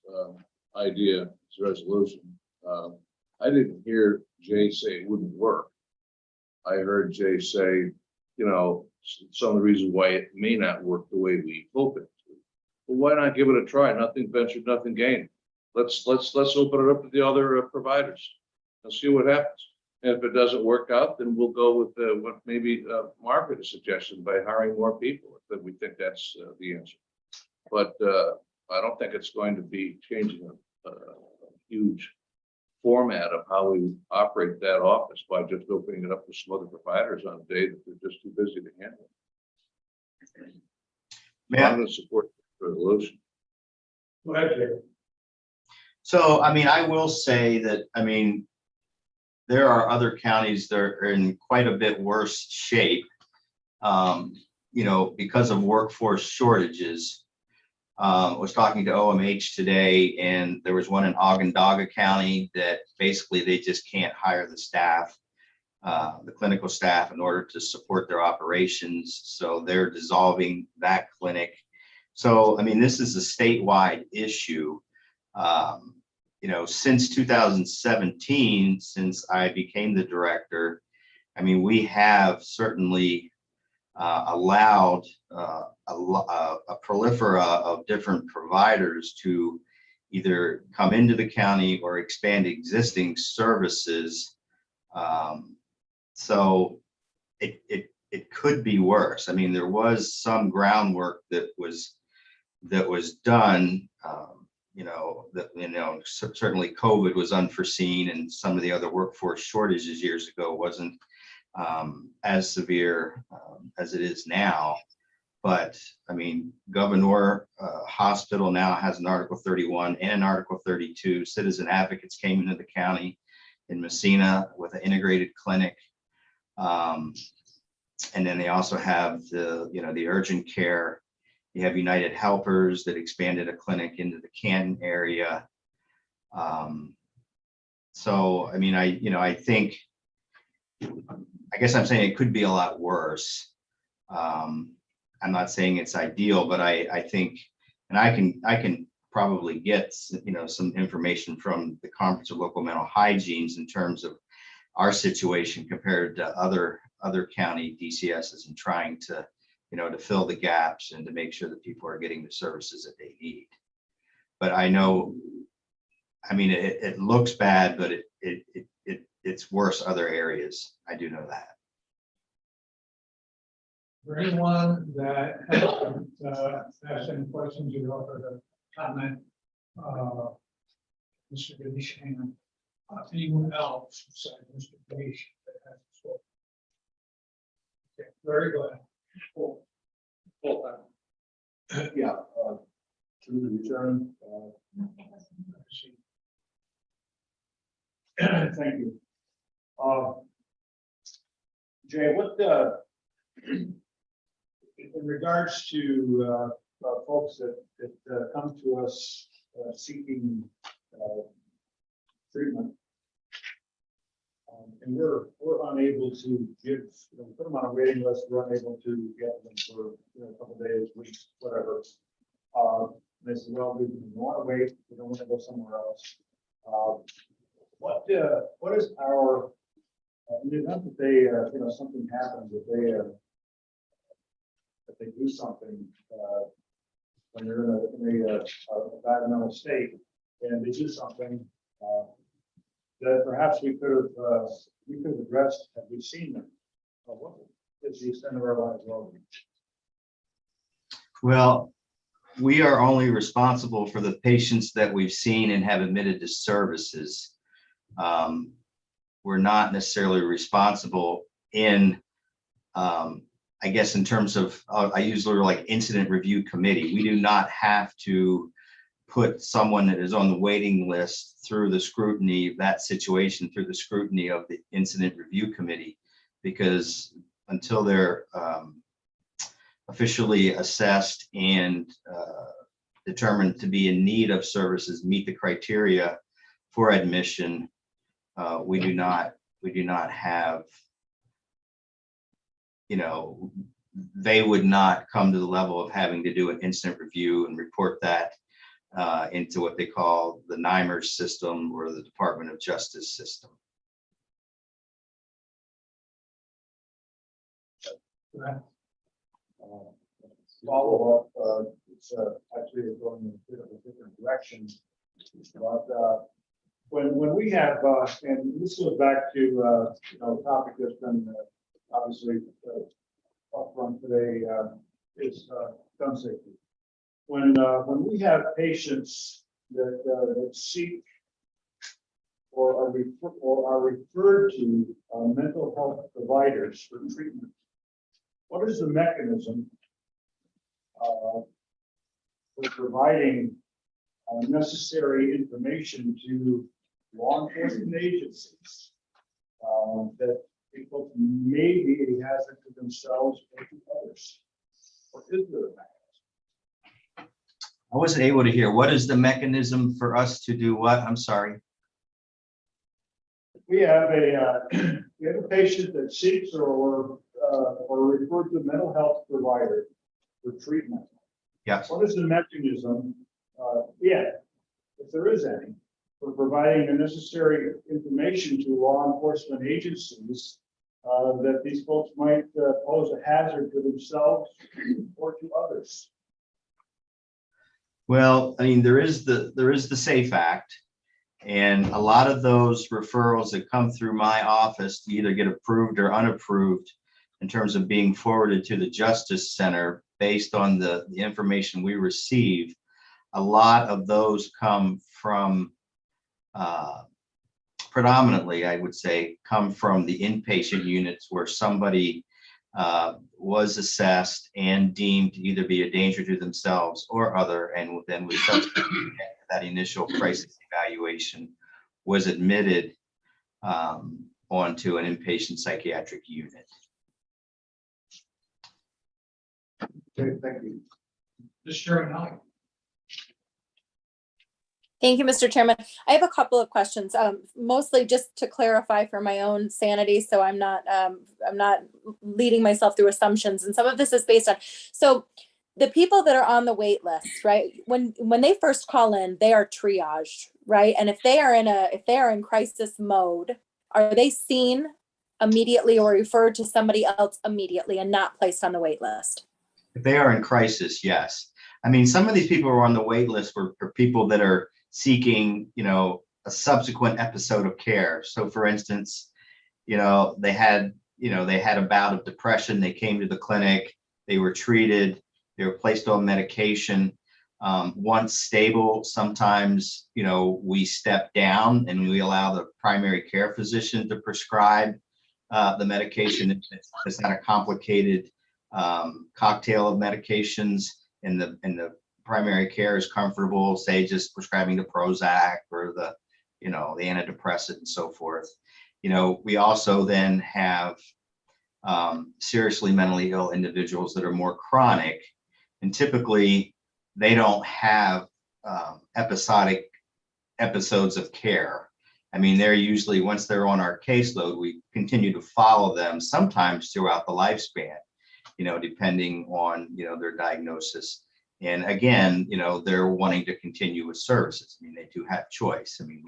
idea, his resolution. I didn't hear Jay say it wouldn't work. I heard Jay say, you know, some of the reasons why it may not work the way we hope it to. Well, why not give it a try? Nothing ventured, nothing gained. Let's open it up to the other providers and see what happens. And if it doesn't work out, then we'll go with what maybe Margaret has suggested by hiring more people if we think that's the answer. But I don't think it's going to be changing a huge format of how we operate that office by just opening it up to some other providers on a day that they're just too busy to handle. I'm going to support the resolution. Go ahead, Jay. So, I mean, I will say that, I mean, there are other counties that are in quite a bit worse shape, you know, because of workforce shortages. I was talking to OMH today, and there was one in Onondaga County that basically they just can't hire the staff, the clinical staff, in order to support their operations. So they're dissolving that clinic. So, I mean, this is a statewide issue. You know, since 2017, since I became the director, I mean, we have certainly allowed a proliferation of different providers to either come into the county or expand existing services. So it could be worse. I mean, there was some groundwork that was done. Certainly COVID was unforeseen, and some of the other workforce shortages years ago wasn't as severe as it is now. But I mean, Governor Hospital now has an Article 31 and an Article 32. Citizen advocates came into the county in Messina with an integrated clinic. And then they also have the urgent care. You have United Helpers that expanded a clinic into the Canton area. So, I mean, I think, I guess I'm saying it could be a lot worse. I'm not saying it's ideal, but I think, and I can probably get, some information from the Conference of Local Mental Hygienes in terms of our situation compared to other county DCSs and trying to, to fill the gaps and to make sure that people are getting the services that they need. But I know, I mean, it looks bad, but it's worse other areas. I do know that. For anyone that has any questions or offer a comment, Mr. Ganeshan, anyone else besides Mr. Ganeshan that has spoken? Okay, very good. Cool. Yeah. To the return. Thank you. Jay, what in regards to folks that come to us seeking treatment, And we're unable to give, put them on a waiting list, we're unable to get them for, a couple days, weeks, whatever. They said, well, we want to wait, we don't want to go somewhere else. What is our, in the event that they, something happens, that they do something, when they're in a bad mental state, and they do something, that perhaps we could have addressed had we seen them. What is the extent of our liability? Well, we are only responsible for the patients that we've seen and have admitted to services. We're not necessarily responsible in, I guess, in terms of, I use the word like incident review committee. We do not have to put someone that is on the waiting list through the scrutiny of that situation, through the scrutiny of the incident review committee, because until they're officially assessed and determined to be in need of services, meet the criteria for admission, we do not have, they would not come to the level of having to do an incident review and report that into what they call the NIMERS system or the Department of Justice system. Follow up, it's actually going in a bit of a different direction. But when we have, and this goes back to a topic that's been obviously upfront today, is gun safety. When we have patients that seek or are referred to mental health providers for treatment, what is the mechanism for providing necessary information to law enforcement agencies that people may be a hazard to themselves or to others? Or is there a mechanism? I wasn't able to hear. What is the mechanism for us to do what? I'm sorry. We have a patient that seeks or referred to a mental health provider for treatment. Yes. What is the mechanism, if there is any, for providing the necessary information to law enforcement agencies that these folks might pose a hazard to themselves or to others? Well, I mean, there is the SAFE Act, and a lot of those referrals that come through my office either get approved or unapproved in terms of being forwarded to the Justice Center based on the information we receive. A lot of those come from, predominantly, I would say, come from the inpatient units where somebody was assessed and deemed to either be a danger to themselves or other, and then with that initial crisis evaluation was admitted onto an inpatient psychiatric unit. Okay, thank you. Mr. Chairman, Thank you, Mr. Chairman. I have a couple of questions, mostly just to clarify for my own sanity, so I'm not leading myself through assumptions. And some of this is based on, so the people that are on the wait list, right? When they first call in, they are triaged, right? And if they are in crisis mode, are they seen immediately or referred to somebody else immediately and not placed on the wait list? If they are in crisis, yes. I mean, some of these people who are on the wait list for people that are seeking, a subsequent episode of care. So for instance, they had a bout of depression, they came to the clinic, they were treated, they were placed on medication. Once stable, sometimes, we step down and we allow the primary care physician to prescribe the medication. It's not a complicated cocktail of medications, and the primary care is comfortable, say, just prescribing the Prozac or the antidepressant and so forth. We also then have seriously mentally ill individuals that are more chronic, and typically they don't have episodic episodes of care. I mean, they're usually, once they're on our caseload, we continue to follow them sometimes throughout the lifespan, depending on, their diagnosis. And again, they're wanting to continue with services. I mean, they do have choice. I mean,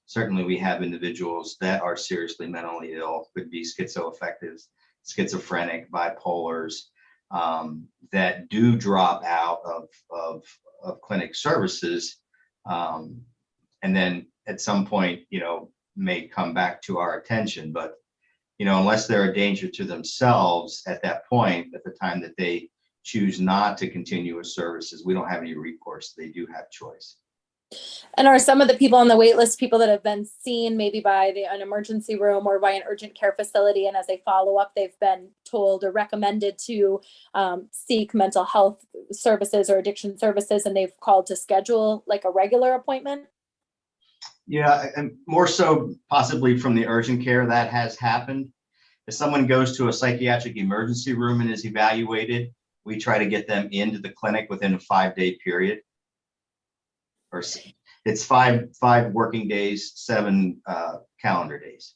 certainly we have individuals that are seriously mentally ill, could be schizoaffectives, schizophrenic, bipolars, that do drop out of clinic services. And then at some point, may come back to our attention, but, unless they're a danger to themselves at that point, at the time that they choose not to continue with services, we don't have any recourse. They do have choice. And are some of the people on the wait list people that have been seen maybe by an emergency room or by an urgent care facility, and as they follow up, they've been told or recommended to seek mental health services or addiction services, and they've called to schedule like a regular appointment? Yeah, and more so possibly from the urgent care that has happened. If someone goes to a psychiatric emergency room and is evaluated, we try to get them into the clinic within a 5-day period. Or it's five working days, 7 calendar days.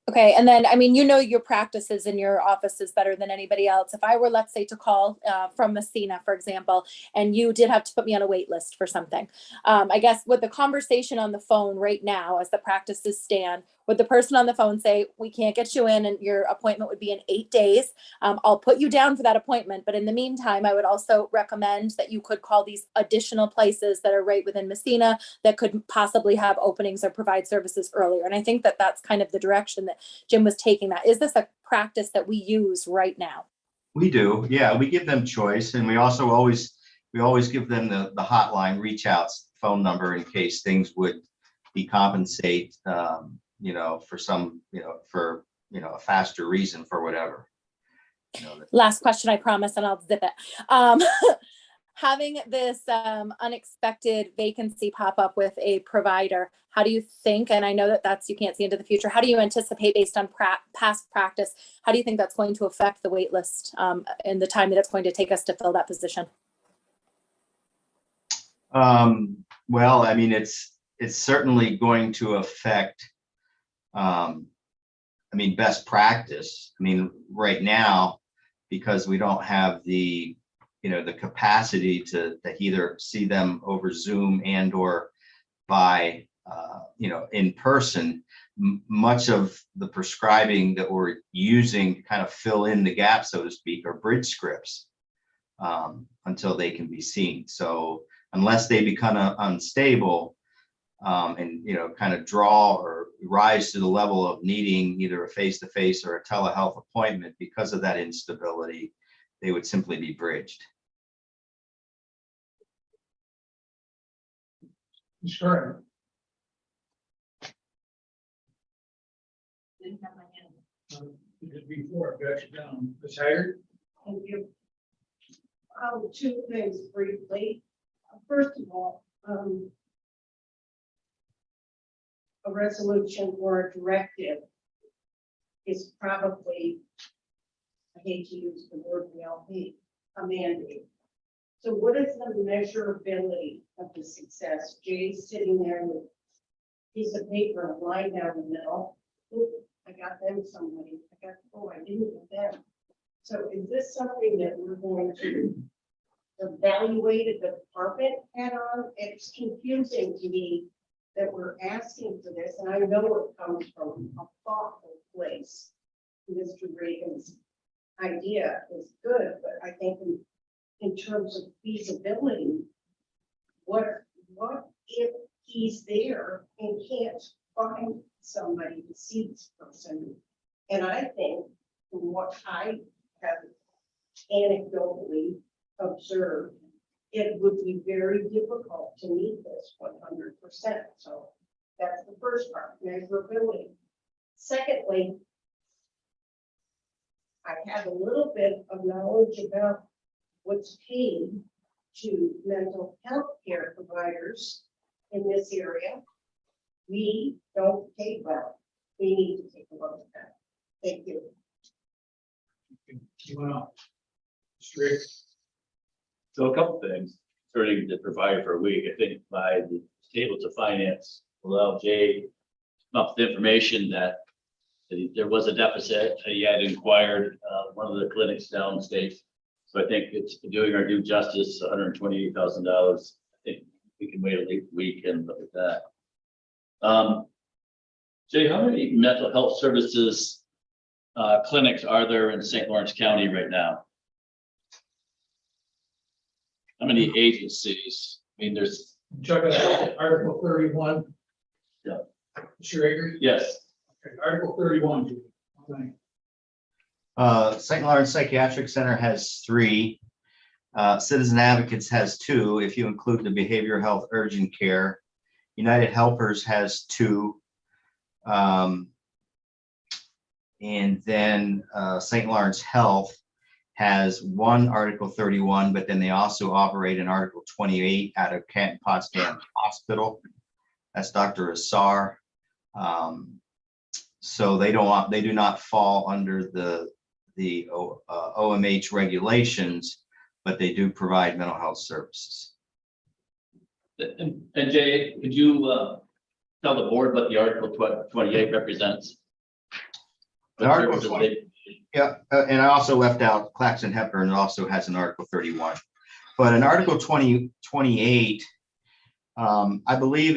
Okay, and then, I mean, your practices in your offices better than anybody else. If I were, let's say, to call from Messina, for example, and you did have to put me on a wait list for something, I guess with the conversation on the phone right now, as the practices stand, would the person on the phone say, we can't get you in and your appointment would be in 8 days? I'll put you down for that appointment. But in the meantime, I would also recommend that you could call these additional places that are right within Messina that could possibly have openings or provide services earlier. And I think that that's kind of the direction that Jim was taking that. Is this a practice that we use right now? We do. Yeah, we give them choice. And we also always give them the hotline reach outs phone number in case things would decompensate, for some, for, a faster reason for whatever. Last question, I promise, and I'll zip it. Having this unexpected vacancy pop up with a provider, how do you think, and I know that you can't see into the future, how do you anticipate based on past practice, how do you think that's going to affect the wait list and the time that it's going to take us to fill that position? Well, I mean, it's certainly going to affect, best practice. I mean, right now, because we don't have the capacity to either see them over Zoom and or by, in person, much of the prescribing that we're using to kind of fill in the gap, so to speak, are bridge scripts until they can be seen. So unless they become unstable and, kind of draw or rise to the level of needing either a face-to-face or a telehealth appointment because of that instability, they would simply be bridged. Sure. Didn't have my hand. Because before I got you down, Ms. Haggard? Thank you. 2 things briefly. First of all, a resolution or a directive is probably, I hate to use the word we all hate, a mandate. So what is the measurability of the success? Jay's sitting there with a piece of paper and line down the middle. Oop, I got them somebody. I didn't get them. So is this something that we're going to evaluate at the department head on? It's confusing to me that we're asking for this, and I know it comes from a thoughtful place. Mr. Reagan's idea is good, but I think in terms of feasibility, what if he's there and can't find somebody to see this person? And I think from what I have anecdotally observed, it would be very difficult to meet this 100%. So that's the first part, measurability. Secondly, I have a little bit of knowledge about what's paid to mental health care providers in this area. We don't pay well. We need to take a look at that. Thank you. You went off. Straight. So a couple things, turning to provide for a week, I think by the tables of finance allow Jay up the information that there was a deficit. He had inquired one of the clinics downstate. So I think it's doing our due justice, $128,000. I think we can wait a week and look at that. Jay, how many mental health services clinics are there in St. Lawrence County right now? How many agencies? I mean, there's. Check it out, Article 31. Yeah. Mr. Agree? Yes. Okay, Article 31. Judy. Okay. St. Lawrence Psychiatric Center has 3. Citizen Advocates has 2, if you include the behavioral health urgent care. United Helpers has 2. And then St. Lawrence Health has 1 Article 31, but then they also operate an Article 28 out of Canton Potsdam Hospital. That's Dr. Assar. So they do not fall under the OMH regulations, but they do provide mental health services. And Jay, could you tell the board what the Article 28 represents? The Article 20. Yeah, and I also left out Claxton Hepburn also has an Article 31. But in Article 28, I believe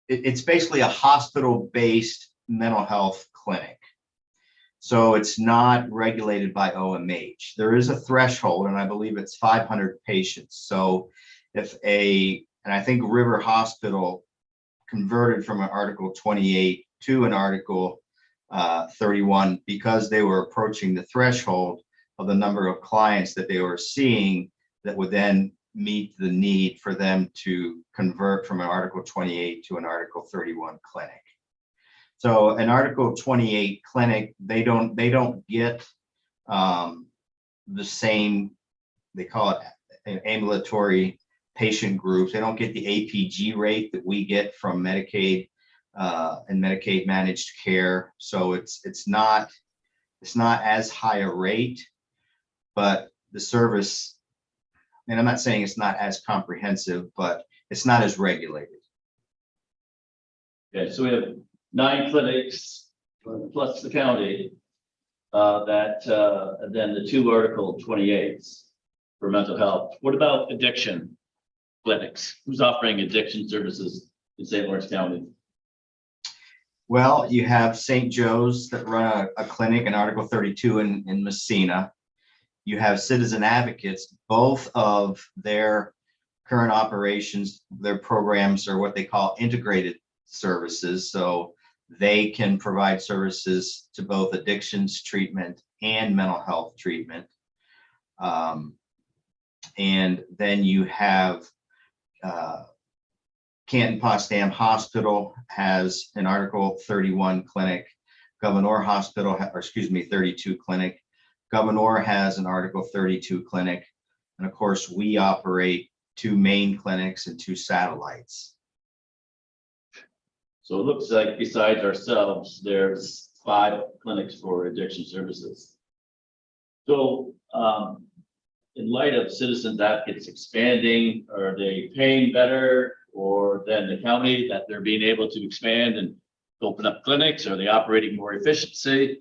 it's basically a hospital-based mental health clinic. So it's not regulated by OMH. There is a threshold, and I believe it's 500 patients. So if and I think River Hospital converted from an Article 28 to an Article 31 because they were approaching the threshold of the number of clients that they were seeing that would then meet the need for them to convert from an Article 28 to an Article 31 clinic. So an Article 28 clinic, they don't get the same, they call it ambulatory patient groups. They don't get the APG rate that we get from Medicaid and Medicaid managed care. So it's not as high a rate, but the service, and I'm not saying it's not as comprehensive, but it's not as regulated. Okay, so we have 9 clinics plus the county and then the 2 Article 28s for mental health. What about addiction clinics? Who's offering addiction services in St. Lawrence County? Well, you have St. Joe's that run a clinic in Article 32 in Messina. You have Citizen Advocates. Both of their current operations, their programs are what they call integrated services. So they can provide services to both addictions treatment and mental health treatment. And then you have Canton Potsdam Hospital has an Article 31 clinic. Governor Hospital, 32 clinic. Governor has an Article 32 clinic. And of course, we operate 2 main clinics and 2 satellites. So it looks like besides ourselves, there's 5 clinics for addiction services. So in light of Citizens Advocates expanding, are they paying better or than the county that they're being able to expand and open up clinics? Are they operating more efficiently,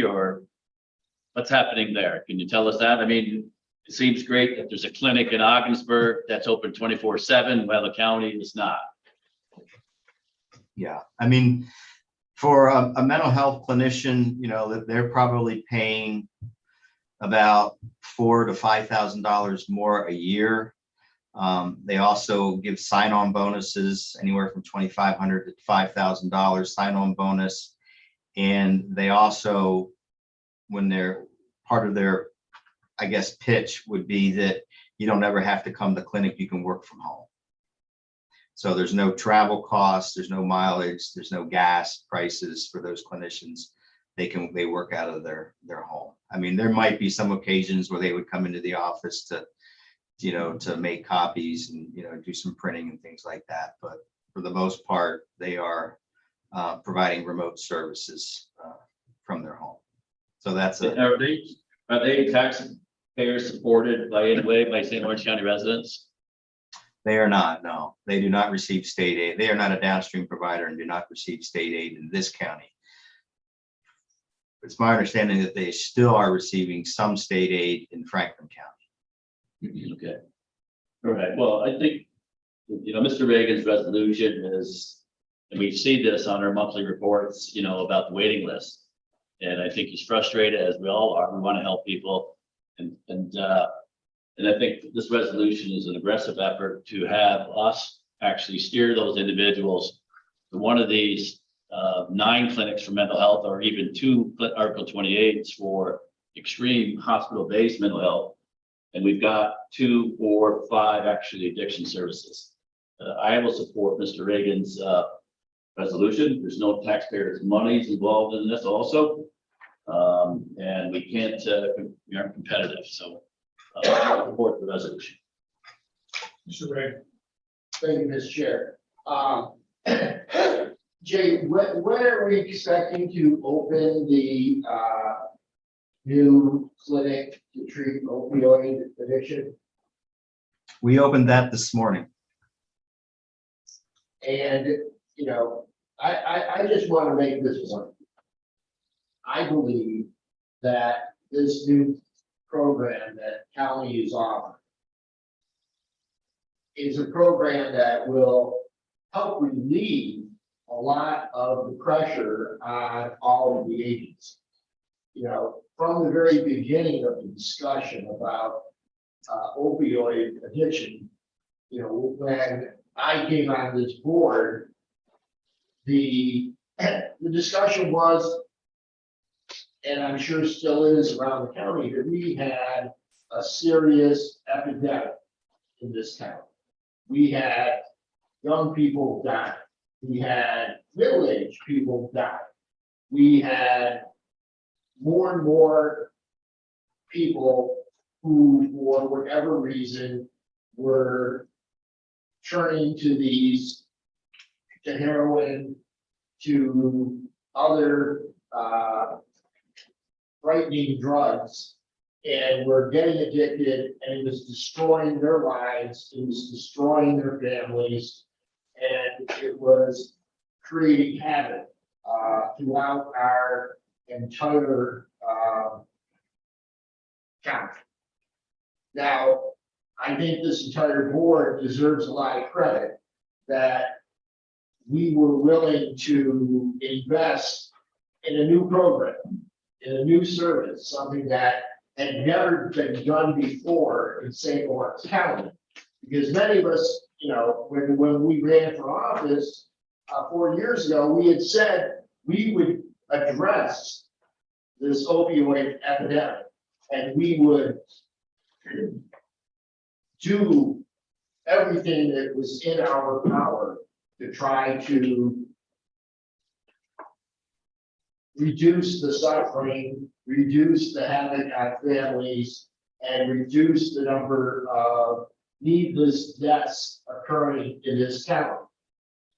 or what's happening there? Can you tell us that? I mean, it seems great that there's a clinic in Ogdensburg that's open 24/7, while the county is not. Yeah, I mean, for a mental health clinician, you know, they're probably paying about $4,000 to $5,000 more a year. They also give sign-on bonuses anywhere from $2,500 to $5,000 sign-on bonus. And they also, when they're part of their, I guess, pitch would be that you don't ever have to come to clinic, you can work from home. So there's no travel costs, there's no mileage, there's no gas prices for those clinicians. They work out of their home. I mean, there might be some occasions where they would come into the office to, you know, to make copies and, you know, do some printing and things like that. But for the most part, they are providing remote services from their home. So that's Are they taxpayer supported by any way by St. Lawrence County residents? They are not, no. They do not receive state aid. They are not a downstream provider and do not receive state aid in this county. It's my understanding that they still are receiving some state aid in Franklin County. Okay. All right, well, I think, Mr. Reagan's resolution is, and we see this on our monthly reports, about the waiting list. And I think he's frustrated, as we all are. We want to help people. And I think this resolution is an aggressive effort to have us actually steer those individuals to one of these 9 clinics for mental health, or even 2 Article 28s for extreme hospital-based mental health. And we've got 2, 4, 5 actually addiction services. I will support Mr. Reagan's resolution. There's no taxpayers' monies involved in this also. And we can't, we aren't competitive. So support the resolution. Mr. Ray. Thank you, Mr. Chair. Jay, when are we expecting to open the new clinic to treat opioid addiction? We opened that this morning. And, I just want to make this one. I believe that this new program that county is offering is a program that will help relieve a lot of the pressure on all of the agencies. From the very beginning of the discussion about opioid addiction, when I came on this board, the discussion was, and I'm sure still is around the county, that we had a serious epidemic in this town. We had young people die. We had middle-aged people die. We had more and more people who, for whatever reason, were turning to heroin, to other frightening drugs, and were getting addicted, and it was destroying their lives, it was destroying their families, and it was creating havoc throughout our entire county. Now, I think this entire board deserves a lot of credit that we were willing to invest in a new program, in a new service, something that had never been done before in St. Lawrence County. Because many of us, when we ran for office 4 years ago, we had said we would address this opioid epidemic, and we would do everything that was in our power to try to reduce the suffering, reduce the havoc on families, and reduce the number of needless deaths occurring in this town.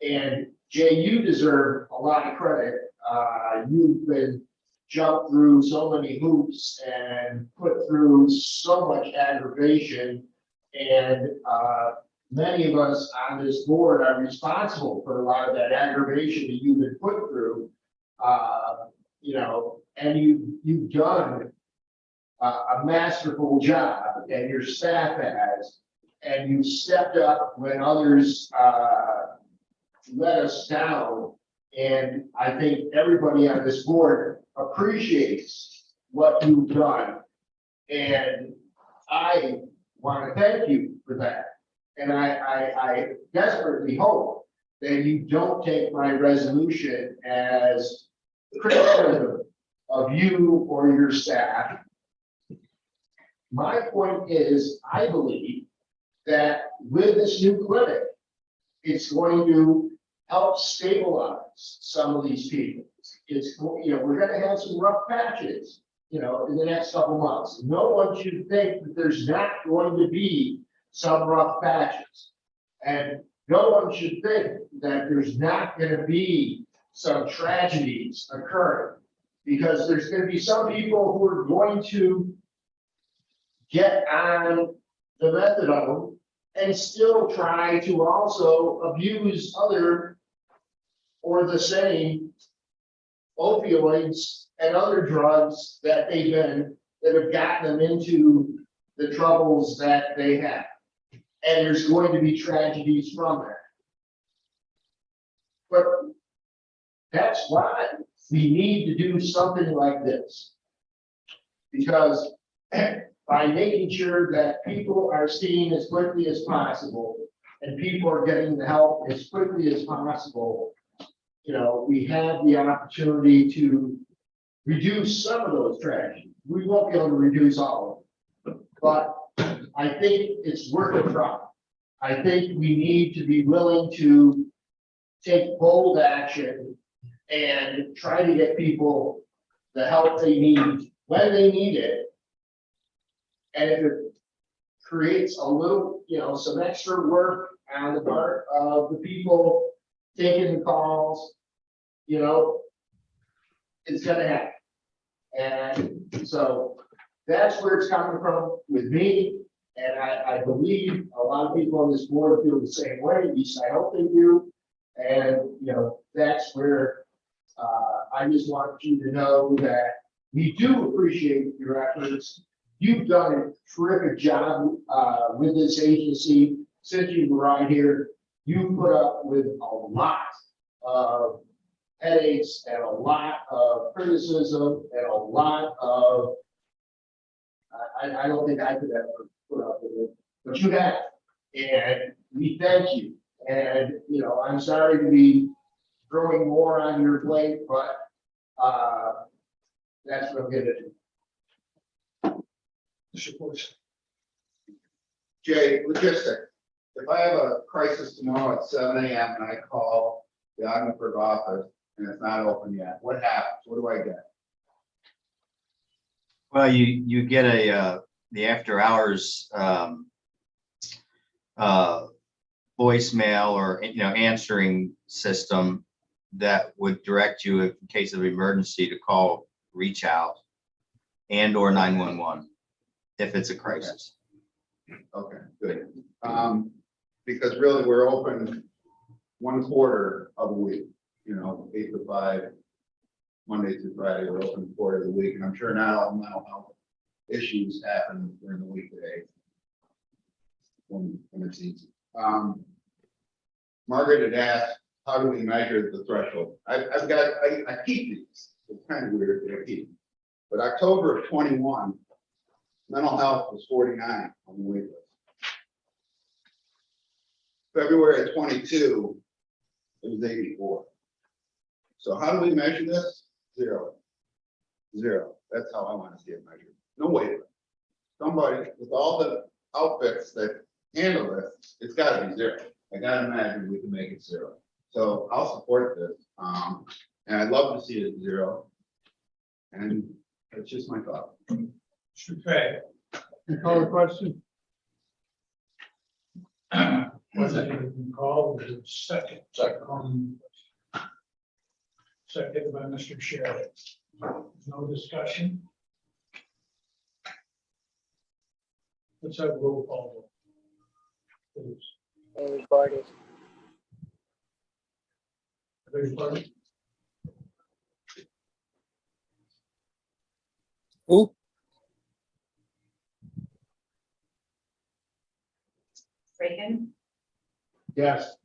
And Jay, you deserve a lot of credit. You've been jumped through so many hoops and put through so much aggravation, and many of us on this board are responsible for a lot of that aggravation that you've been put through. And you've done a masterful job, and your staff has, and you stepped up when others let us down. And I think everybody on this board appreciates what you've done. And I want to thank you for that. And I desperately hope that you don't take my resolution as criticism of you or your staff. My point is, I believe that with this new clinic, it's going to help stabilize some of these people. We're going to have some rough patches, in the next couple months. No one should think that there's not going to be some rough patches. And no one should think that there's not going to be some tragedies occurring, because there's going to be some people who are going to get on the methadone and still try to also abuse other or the same opioids and other drugs that that have gotten them into the troubles that they have. And there's going to be tragedies from that. But that's why we need to do something like this. Because by making sure that people are seen as quickly as possible and people are getting the help as quickly as possible, you know, we have the opportunity to reduce some of those tragedies. We won't be able to reduce all of them, but I think it's worth a try. I think we need to be willing to take bold action and try to get people the help they need when they need it. And if it creates a little, you know, some extra work on the part of the people taking the calls, you know, it's gonna happen. And so that's where it's coming from with me. And I believe a lot of people on this board feel the same way, at least I hope they do. And, you know, that's where I just want you to know that we do appreciate your efforts. You've done a terrific job with this agency since you arrived here. You put up with a lot of headaches and a lot of criticism and a lot of, I don't think I could ever put up with it, but you have. And we thank you. And, you know, I'm sorry to be throwing more on your plate, but that's what I'm gonna do. Mr. Boyce. Jay, logistic. If I have a crisis tomorrow at 7 AM and I call the Ogdenford office and it's not open yet, what happens? What do I get? Well, you get the after hours voicemail or, you know, answering system that would direct you in case of emergency to call Reach Out and or 911 if it's a crisis. Okay, good. Because really we're open 1/4 of a week, you know, 8 to 5, Monday through Friday, we're open 1/4 of the week. And I'm sure not all mental health issues happen during the weekday when it's easy. Margaret had asked, how do we measure the threshold? I keep these. It's kind of weird that I keep them. But October of 21, mental health was 49 on the wait list. February of 22, it was 84. So how do we measure this? 0. 0. That's how I want to see it measured. No wait list. Somebody with all the outfits that handle this, it's got to be 0. I gotta imagine we can make it 0. So I'll support this. And I'd love to see it 0. And it's just my thought. Okay. You call the question? Was it even called? Was it second? Second by Mr. Sheridan. No discussion? Let's have a roll call. Please. Everybody. Everybody? Who? Reagan, Yes.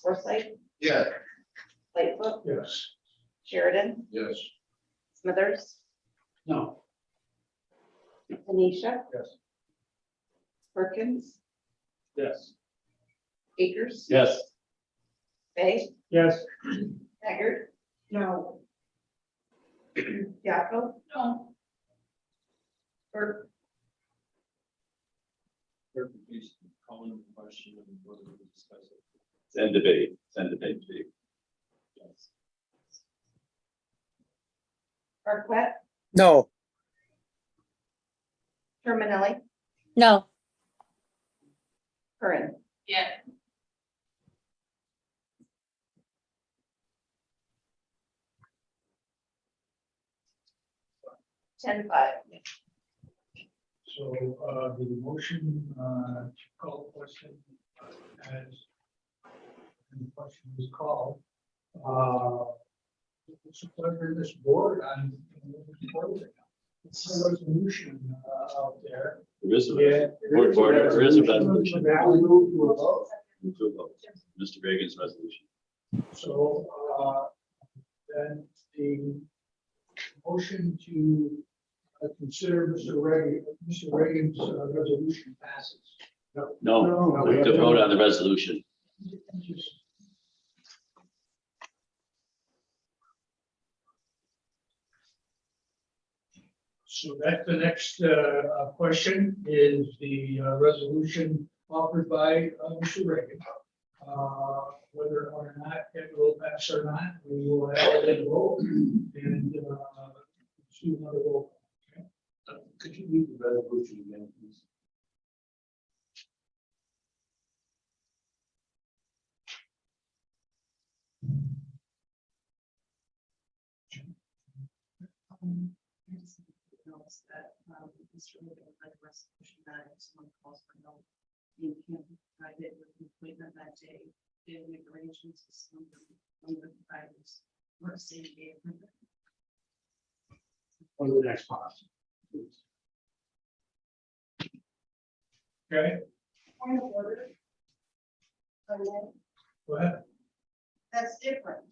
Forsythe, Yeah. Lightfoot, Yes. Sheridan, Yes. Smithers, No. Tanisha. Yes. Perkins, Yes. Akers. Yes. Bay, Yes. Haggard. No. Yaco, No, or Please call in the question and whether we discuss it. It's end debate. It's end debate. Yes. Barquette, No. Terminelli, No. Curran. yeah, 10-5. So, the motion, to call the question, as and the question was called, what's the pleasure of this board on moving forward? It's a resolution, out there. There is a, Yeah. board, there is a resolution. Now we move to a vote. Mr. Reagan's resolution. So, then the motion to consider Mr. Reagan's resolution passes. No, we have to vote on the resolution. So that's the next question is the resolution offered by Mr. Reagan. Whether or not it will pass or not, we will have a vote and see another vote. Could you read the resolution again, please? That Mr. Reagan read the resolution that if someone calls for help, you can provide it with an appointment that day. They make arrangements with somebody, one of the providers, or same day. On to the next part. Okay, Point of order. And then go ahead. that's different.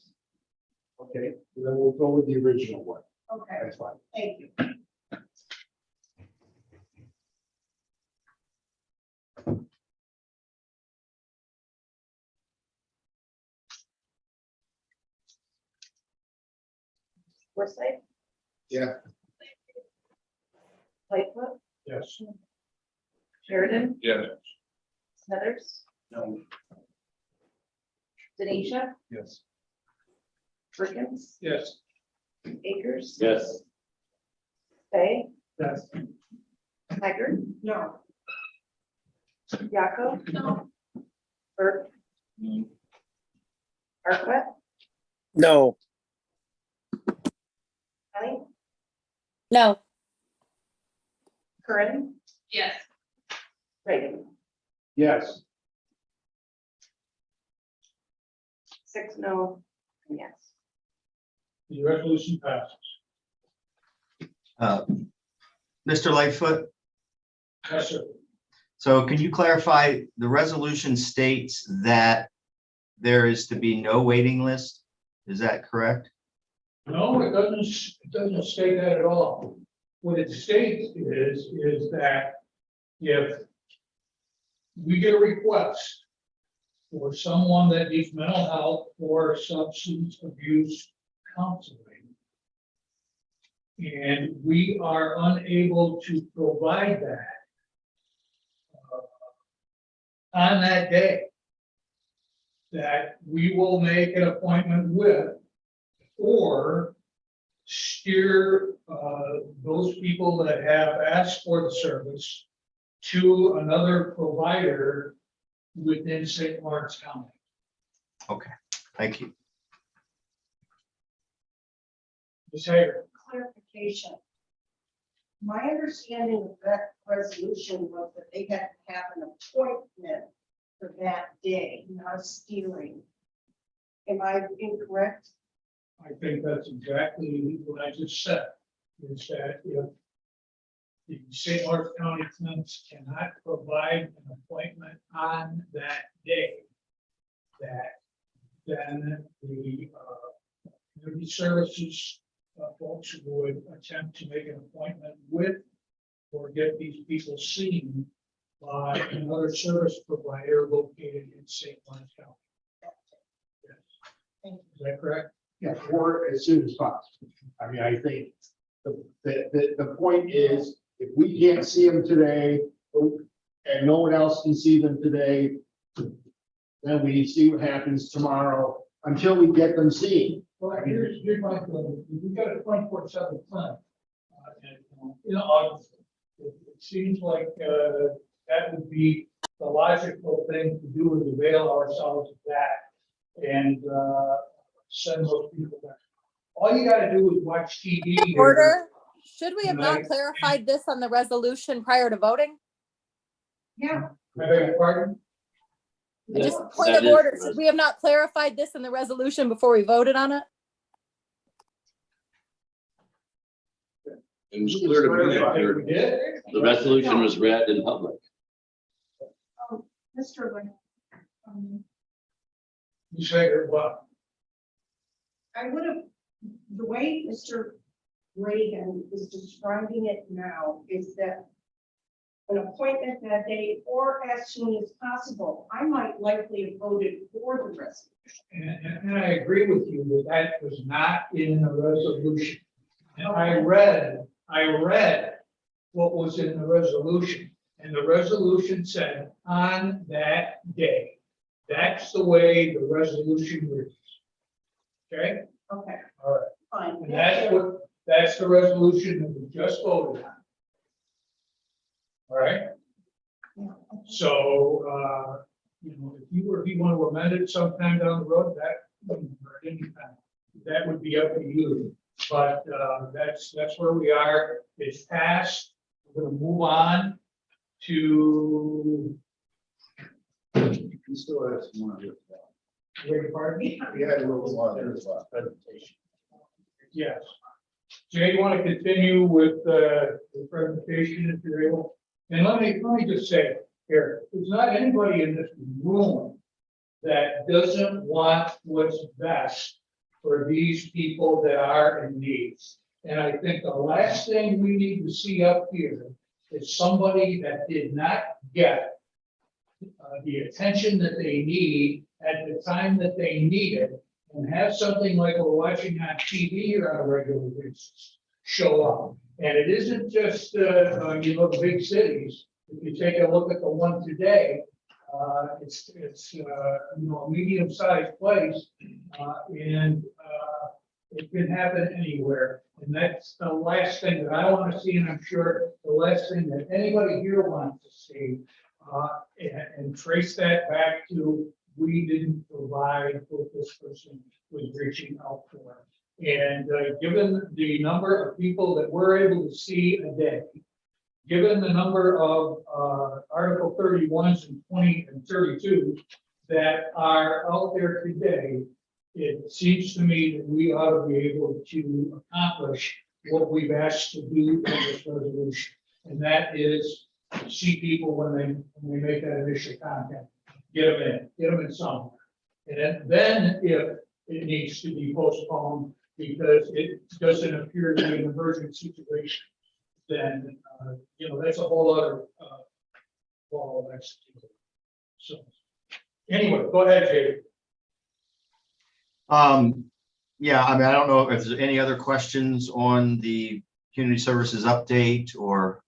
Okay, then we'll go with the original one. Okay, That's fine. thank you. Forsythe? Yeah. Lightfoot? Yes. Sheridan? Yeah. Smithers? No. Denisha? Yes. Perkins? Yes. Akers? Yes. Fay? Yes. Haggard? No. Yaco? No. Burke? No. Arquette? No, Honey? No, Curran? Yes. Reagan? Yes, 6 no, and yes. The resolution passes. Mr. Lightfoot, Yes, sir. so can you clarify, the resolution states that there is to be no waiting list? Is that correct? No, it doesn't state that at all. What it states is that if we get a request for someone that needs mental health or substance abuse counseling, and we are unable to provide that on that day, that we will make an appointment with or steer those people that have asked for the service to another provider within St. Lawrence County. Okay, thank you. Ms. Hager, Clarification. My understanding of that resolution was that they had to have an appointment for that day, not a steering. Am I incorrect? I think that's exactly what I just said, is that if the St. Lawrence County clinics cannot provide an appointment on that day, that then the community services folks would attempt to make an appointment with or get these people seen by another service provider located in St. Lawrence County. Yes. Thank Is that correct? yeah, or as soon as possible. I mean, I think the point is, if we can't see them today, and no one else can see them today, then we see what happens tomorrow until we get them seen. Well, here's my feeling. We've got a 24/7 clinic. In August, it seems like that would be the logical thing to do, is avail ourselves of that and send those people back. All you gotta do is watch TV. here. order. Should we have not clarified this on the resolution prior to voting? Yeah, I beg your pardon? Just That- point that of is order, the should we have not clarified this in the resolution before we voted on it? It was clear to me that We did? the resolution was read in public. Mr. Lynn. You say what? I would have, the way Mr. Reagan is describing it now is that an appointment that day or as soon as possible, I might likely have voted for the resolution. And I agree with you that that was not in the resolution. And I read what was in the resolution, and the resolution said on that day. That's the way the resolution reads. Okay, Okay, all right. fine. And that's the resolution that we just voted on. All right, so, if you want to amend it sometime down the road, that would be up to you. But, that's where we are. It's passed. We're gonna move on to, You still have some more. here. wait, pardon me? We had a little more there as well. Presentation. Yes. Jay, you want to continue with the presentation if you're able? And let me just say here, there's not anybody in this room that doesn't want what's best for these people that are in need. And I think the last thing we need to see up here is somebody that did not get the attention that they need at the time that they need it, and have something like we're watching on TV here on a regular basis show up. And it isn't just, the big cities. If you take a look at the one today, it's a medium-sized place, and it can happen anywhere. And that's the last thing that I want to see, and I'm sure the last thing that anybody here wants to see. And trace that back to, we didn't provide what this person was reaching out for. And given the number of people that we're able to see a day, given the number of Article 31s and 20 and 32 that are out there today, it seems to me that we ought to be able to accomplish what we've asked to do in this resolution. And that is see people when they make that initial contact, get them in somewhere. And then if it needs to be postponed because it doesn't appear to be an emergent situation, then, that's a whole other ball of wax. So, anyway, go ahead, Jay. Yeah, I mean, I don't know if there's any other questions on the community services update or.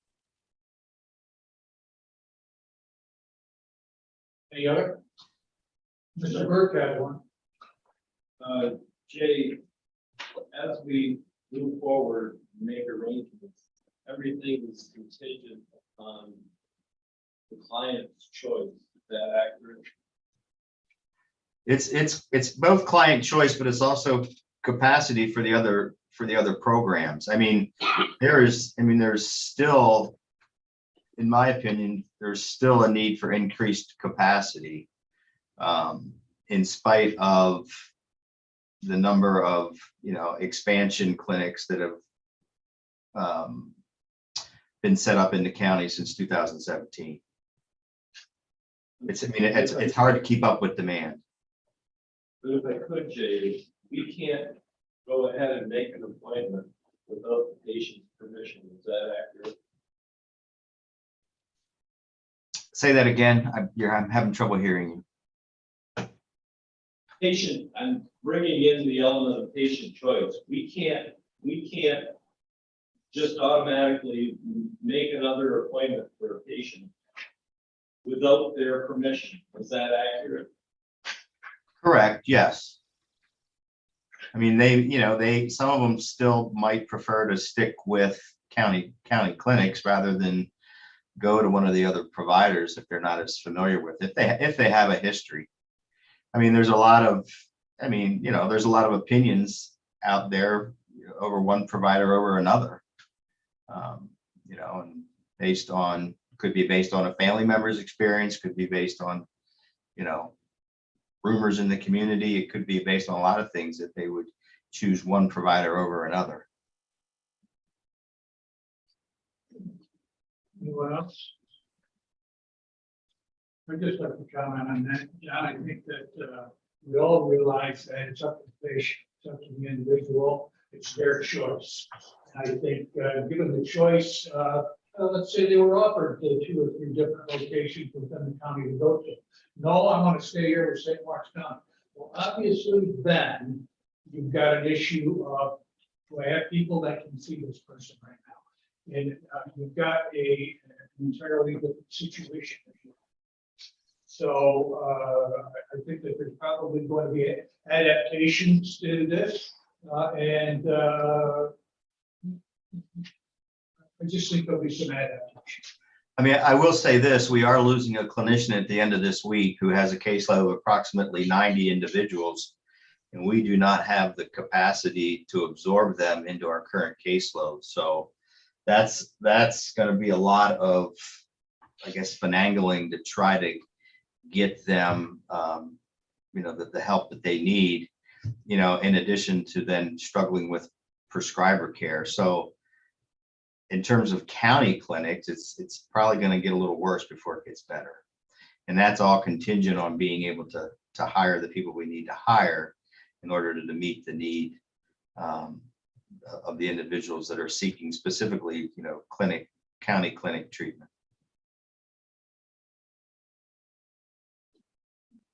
Any other? Mr. Burke had one. Jay, as we move forward, make arrangements, everything is contingent on the client's choice. Is that accurate? It's both client choice, but it's also capacity for the other programs. I mean, there's still, in my opinion, there's still a need for increased capacity, in spite of the number of expansion clinics that have been set up in the county since 2017. It's hard to keep up with demand. But if I could, Jay, we can't go ahead and make an appointment without the patient's permission. Is that accurate? Say that again. I'm having trouble hearing you. Patient, I'm bringing in the element of patient choice. We can't just automatically make another appointment for a patient without their permission. Is that accurate? Correct, yes. I mean, some of them still might prefer to stick with county clinics rather than go to one of the other providers if they're not as familiar with it, if they have a history. I mean, there's a lot of opinions out there over one provider over another. You know, and could be based on a family member's experience, could be based on, you know, rumors in the community. It could be based on a lot of things that they would choose one provider over another. Anyone else? I'd just like to comment on that. John, I think that we all realize that it's up to the patient, it's up to the individual, it's their choice. I think given the choice, let's say they were offered 2 or 3 different locations within the county to go to. No, I want to stay here with St. Mark's County. Well, obviously then you've got an issue of, do I have people that can see this person right now? And you've got an entirely different situation. So I think that there's probably going to be adaptations to this. And I just think there'll be some adaptation. I mean, I will say this, we are losing a clinician at the end of this week who has a caseload of approximately 90 individuals. And we do not have the capacity to absorb them into our current caseload. So that's going to be a lot of, I guess, finagling to try to get them, you know, the help that they need, you know, in addition to then struggling with prescriber care. So in terms of county clinics, it's probably going to get a little worse before it gets better. And that's all contingent on being able to hire the people we need to hire in order to meet the need of the individuals that are seeking specifically, you know, county clinic treatment.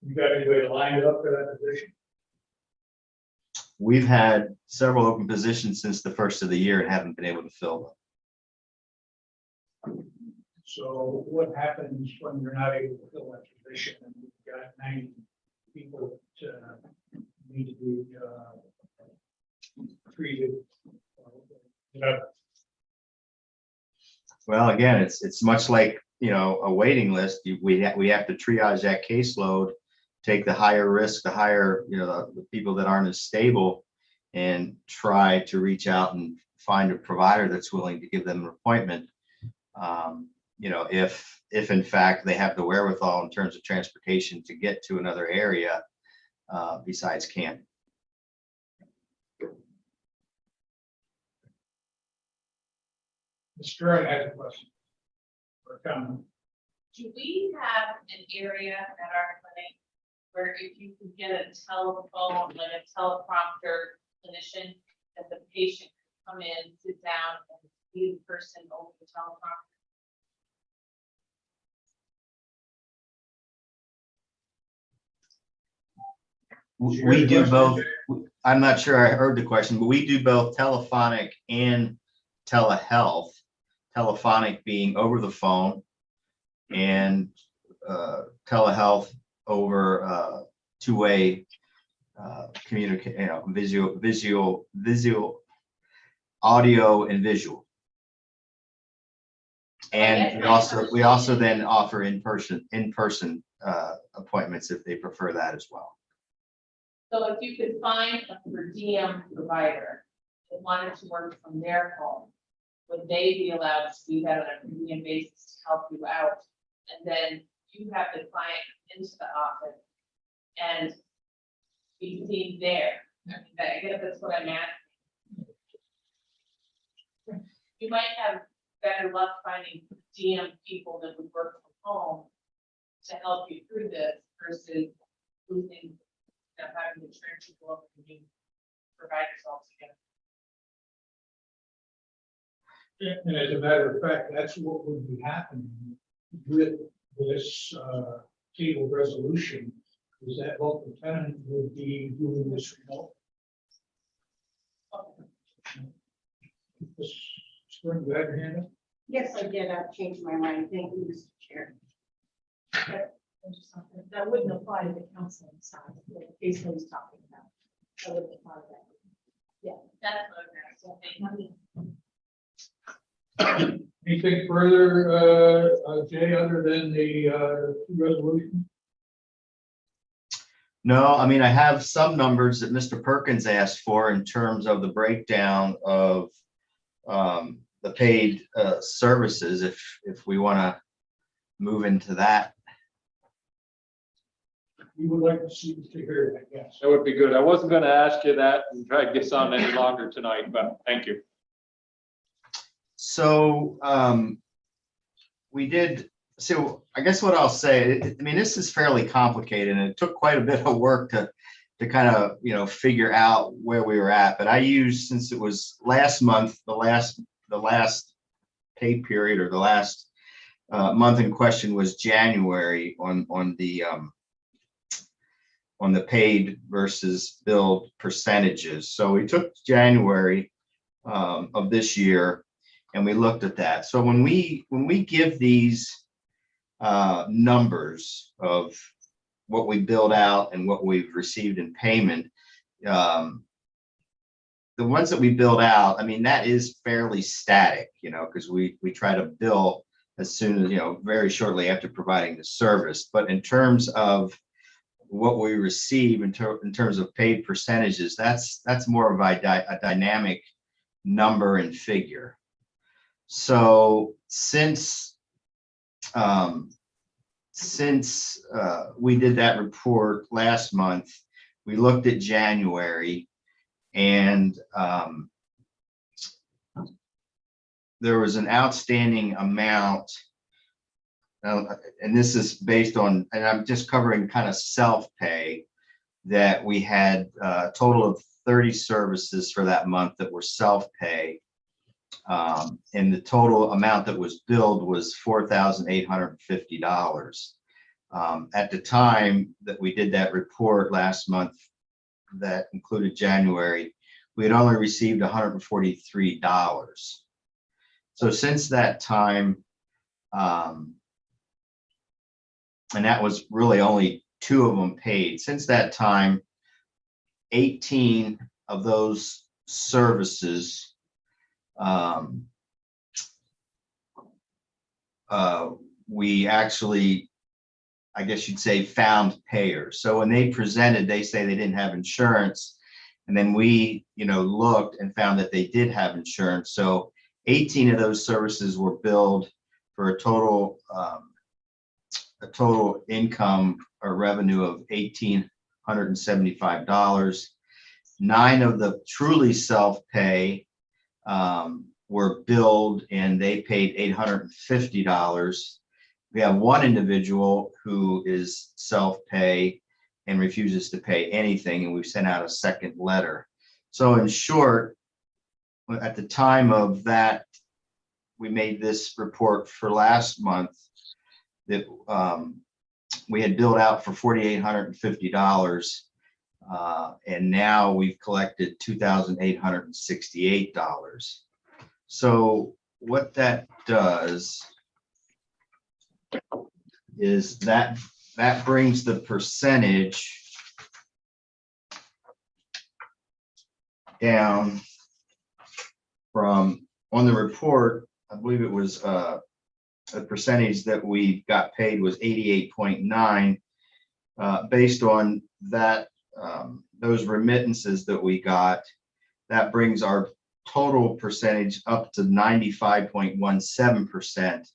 You got anybody lined up for that position? We've had several open positions since the first of the year and haven't been able to fill them. So what happens when you're not able to fill that position and you've got 90 people that need to be treated? Well, again, it's much like, you know, a waiting list. We have to triage that caseload, take the higher risk, the higher, you know, the people that aren't as stable, and try to reach out and find a provider that's willing to give them an appointment. You know, if in fact they have the wherewithal in terms of transportation to get to another area besides Canton. Mr. Stern has a question or a comment. Do we have an area at our clinic where if you could get a telephone, like a teleprompter clinician, that the patient could come in, sit down, and see the person over the teleprompter? We do both. I'm not sure I heard the question, but we do both telephonic and telehealth. Telephonic being over the phone, and telehealth over two-way communication, you know, visual, audio and visual. And we also then offer in-person appointments if they prefer that as well. So if you could find a per diem provider that wanted to work from their home, would they be allowed to do that on a per diem basis to help you out? And then you have the client into the office and be seen there. I mean, I guess that's what I'm asking. You might have better luck finding DM people that would work from home to help you through this versus losing, having to turn people over to new providers altogether. And as a matter of fact, that's what would be happening with this table resolution, is that local tenant would be doing this remote. Spring, go ahead, Hannah. Yes, I did. I've changed my mind. Thank you, Mr. Chair. That wouldn't apply to the counseling side, the case I was talking about. That wouldn't apply to that. Yeah, that's what I'm asking. Anything further, Jay, other than the resolution? No, I mean, I have some numbers that Mr. Perkins asked for in terms of the breakdown of the paid services, if we want to move into that. We would like to see, to hear that, yes. That would be good. I wasn't gonna ask you that and try to get on any longer tonight, but thank you. So we did, so I guess what I'll say, I mean, this is fairly complicated and it took quite a bit of work to kind of, you know, figure out where we were at. But I used, since it was last month, the last pay period, or the last month in question was January on the paid versus billed percentages. So we took January of this year and we looked at that. So when we give these numbers of what we billed out and what we've received in payment, the ones that we billed out, I mean, that is fairly static, you know, because we try to bill as soon as, you know, very shortly after providing the service. But in terms of what we receive in terms of paid percentages, that's more of a dynamic number and figure. So since we did that report last month, we looked at January, and there was an outstanding amount. And this is based on, and I'm just covering kind of self-pay, that we had a total of 30 services for that month that were self-pay. And the total amount that was billed was $4,850. At the time that we did that report last month, that included January, we had only received $143. So since that time, and that was really only 2 of them paid. Since that time, 18 of those services we actually, I guess you'd say, found payers. So when they presented, they say they didn't have insurance. And then we, you know, looked and found that they did have insurance. So 18 of those services were billed for a total income or revenue of $1,875. 9 of the truly self-pay were billed and they paid $850. We have 1 individual who is self-pay and refuses to pay anything, and we've sent out a second letter. So in short, at the time of that, we made this report for last month, that we had billed out for $4,850, and now we've collected $2,868. So what that does is that brings the percentage down from, on the report, I believe it was the percentage that we got paid was 88.9. Based on that, those remittances that we got, that brings our total percentage up to 95.17%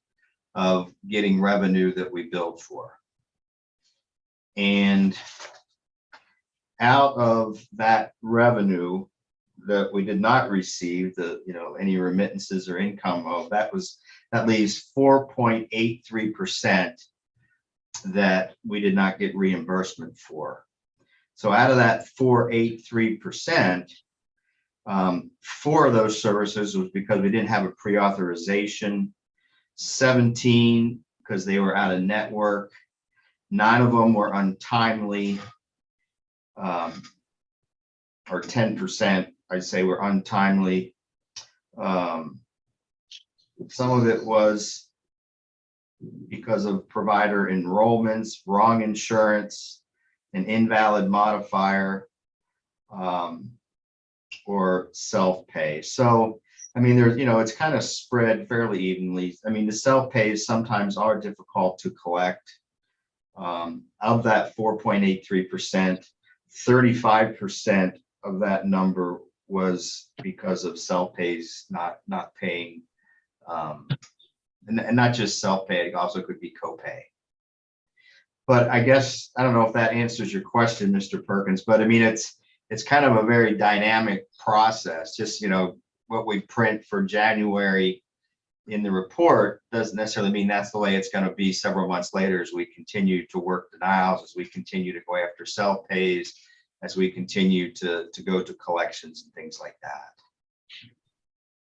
of getting revenue that we billed for. And out of that revenue that we did not receive, any remittances or income of, that leaves 4.83% that we did not get reimbursement for. So out of that 4.83%, 4 of those services was because we didn't have a pre-authorization, 17 because they were out of network, 9 of them were untimely, or 10%, I'd say, were untimely. Some of it was because of provider enrollments, wrong insurance, an invalid modifier, or self-pay. So, I mean, there's, it's kind of spread fairly evenly. I mean, the self-pays sometimes are difficult to collect. Of that 4.83%, 35% of that number was because of self-pays not paying And not just self-pay, it also could be copay. But I guess, I don't know if that answers your question, Mr. Perkins, but I mean, it's kind of a very dynamic process. Just, you know, what we print for January in the report doesn't necessarily mean that's the way it's going to be several months later as we continue to work denials, as we continue to go after self-pays, as we continue to go to collections and things like that.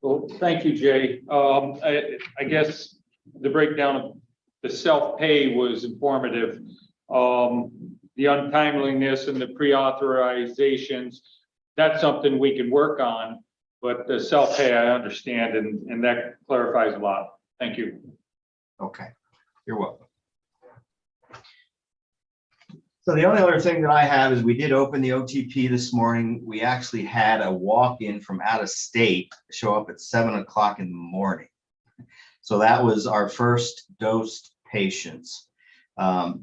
Well, thank you, Jay. I guess the breakdown of the self-pay was informative. The untimeliness and the pre-authorizations, that's something we can work on, but the self-pay I understand, and that clarifies a lot. Thank you. Okay, you're welcome. So the only other thing that I have is we did open the OTP this morning. We actually had a walk-in from out of state show up at 7 o'clock in the morning. So that was our first dosed patients.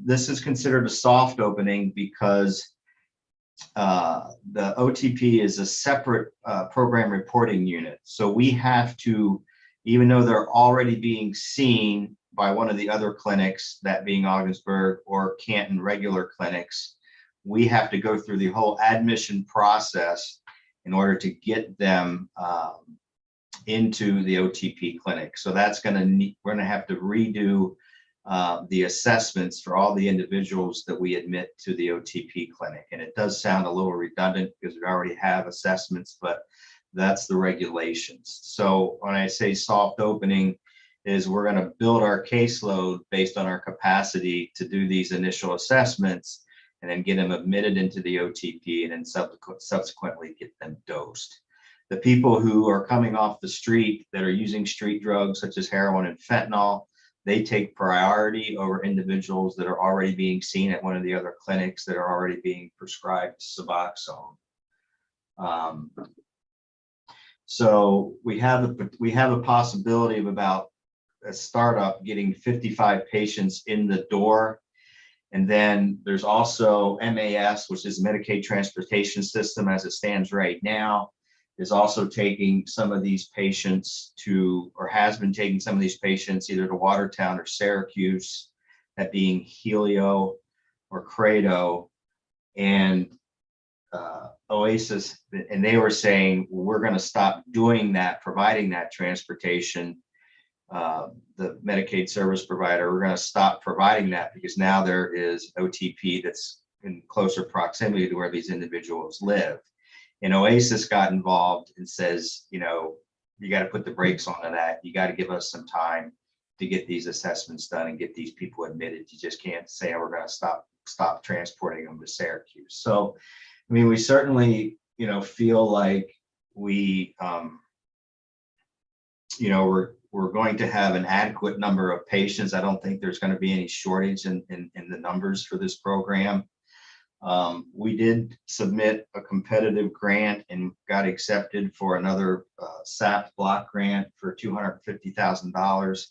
This is considered a soft opening because the OTP is a separate program reporting unit. So we have to, even though they're already being seen by one of the other clinics, that being Ogdensburg or Canton regular clinics, we have to go through the whole admission process in order to get them into the OTP clinic. So that's we're going to have to redo the assessments for all the individuals that we admit to the OTP clinic. And it does sound a little redundant because we already have assessments, but that's the regulations. So when I say soft opening, is we're going to build our caseload based on our capacity to do these initial assessments and then get them admitted into the OTP and then subsequently get them dosed. The people who are coming off the street that are using street drugs such as heroin and fentanyl, they take priority over individuals that are already being seen at one of the other clinics that are already being prescribed Suboxone. So we have a possibility of about a startup getting 55 patients in the door. And then there's also MAS, which is Medicaid Transportation System as it stands right now, is also taking some of these patients to, or has been taking some of these patients either to Watertown or Syracuse, that being Helio or Credo, and Oasis. And they were saying, we're going to stop doing that, providing that transportation. The Medicaid service provider, we're going to stop providing that because now there is OTP that's in closer proximity to where these individuals live. And Oasis got involved and says, you know, you got to put the brakes on that. You got to give us some time to get these assessments done and get these people admitted. You just can't say, oh, we're going to stop transporting them to Syracuse. So, I mean, we certainly, you know, feel like we, you know, we're going to have an adequate number of patients. I don't think there's going to be any shortage in the numbers for this program. We did submit a competitive grant and got accepted for another SAP block grant for $250,000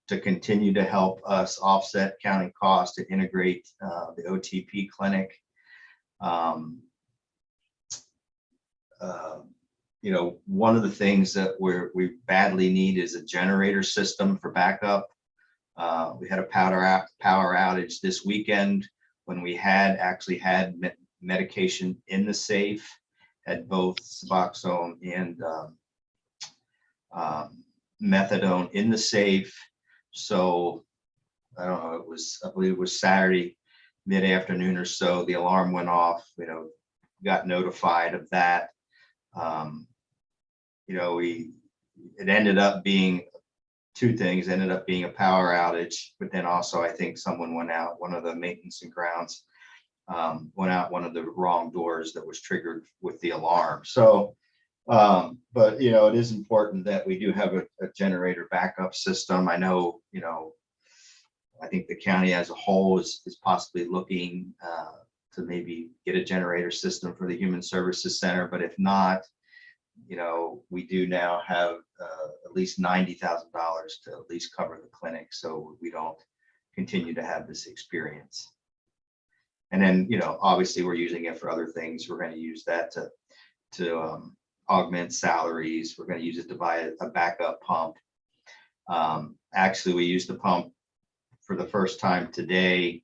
to continue to help us offset county costs to integrate the OTP clinic. You know, one of the things that we badly need is a generator system for backup. We had a power outage this weekend when we actually had medication in the safe, had both Suboxone and methadone in the safe. So I don't know, I believe it was Saturday mid-afternoon or so, the alarm went off, you know, got notified of that. You know, it ended up being two things. It ended up being a power outage, but then also I think someone went out, one of the maintenance and grounds went out one of the wrong doors that was triggered with the alarm. So, but you know, it is important that we do have a generator backup system. I know, you know, I think the county as a whole is possibly looking to maybe get a generator system for the Human Services Center, but if not, you know, we do now have at least $90,000 to at least cover the clinic, so we don't continue to have this experience. And then, you know, obviously we're using it for other things. We're going to use that to augment salaries. We're going to use it to buy a backup pump. Actually, we used the pump for the first time today.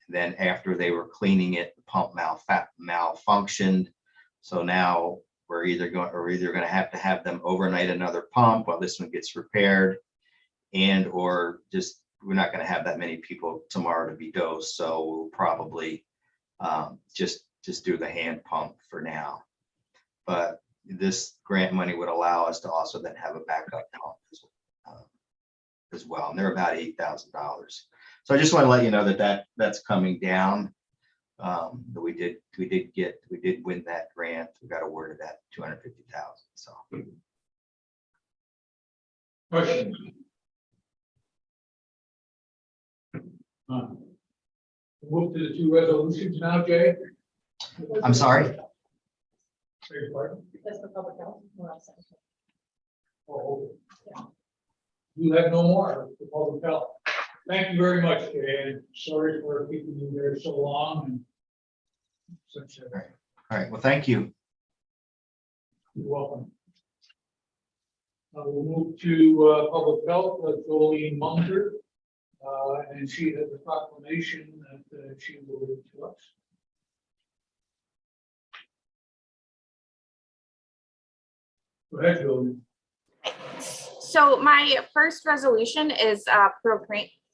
Then after they were cleaning it, the pump malfunctioned. So now we're either going to have them overnight another pump while this one gets repaired, and or just we're not going to have that many people tomorrow to be dosed. So we'll probably just do the hand pump for now. But this grant money would allow us to also then have a backup pump as well. And they're about $8,000. So I just want to let you know that's coming down. But we did win that grant. We got awarded that $250,000. So. Questions? Move to the two resolutions now, Jay. I'm sorry. Beg your pardon? That's the public health. We're all set. Oh, you have no more for public health. Thank you very much, Jay, and sorry for keeping you there so long and such. All right. Well, thank you. You're welcome. We'll move to public health, Jolene Munger, and she has a proclamation that she will read to us. Go ahead, Jolene. So my first resolution is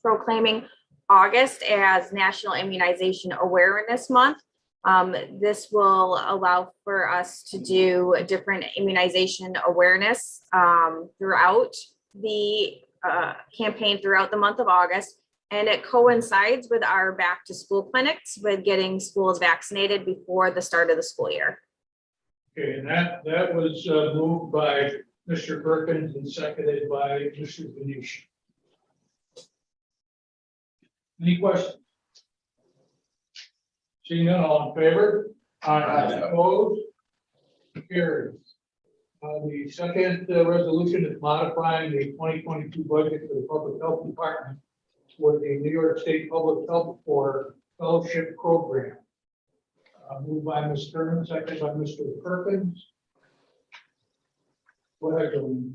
proclaiming August as National Immunization Awareness Month. This will allow for us to do different immunization awareness throughout the campaign throughout the month of August. And it coincides with our back to school clinics with getting schools vaccinated before the start of the school year. Okay, and that was moved by Mr. Perkins and seconded by Mr. Venetian. Any questions? Seeing none, all in favor? Aye. Opposed? Carried. The second resolution is modifying the 2022 budget for the Public Health Department for the New York State Public Health for Fellowship Program. Moved by Ms. Stern, seconded by Mr. Perkins. Go ahead, Jolene.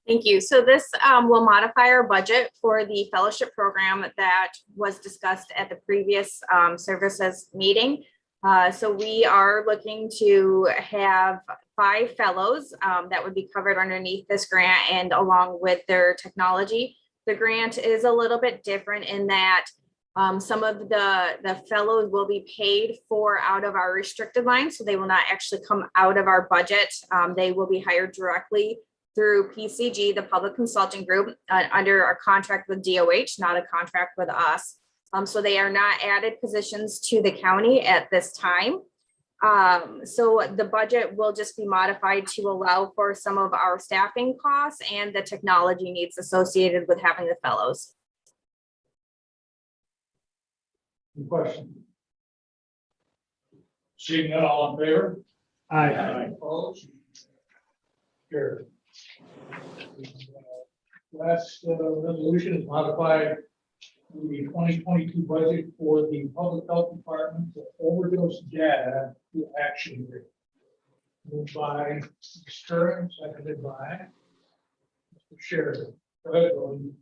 Thank you. So this will modify our budget for the fellowship program that was discussed at the previous services meeting. So we are looking to have 5 fellows that would be covered underneath this grant and along with their technology. The grant is a little bit different in that some of the fellows will be paid for out of our restricted line. So they will not actually come out of our budget. They will be hired directly through PCG, the Public Consulting Group, under our contract with DOH, not a contract with us. So they are not added positions to the county at this time. So the budget will just be modified to allow for some of our staffing costs and the technology needs associated with having the fellows. Any questions? Seeing none, all in favor? Aye. Opposed? Carried. Last resolution is modified the 2022 budget for the Public Health Department for overdose data to action rate. Moved by Stern, seconded by Mr. Sheridan. Go ahead, Jolene.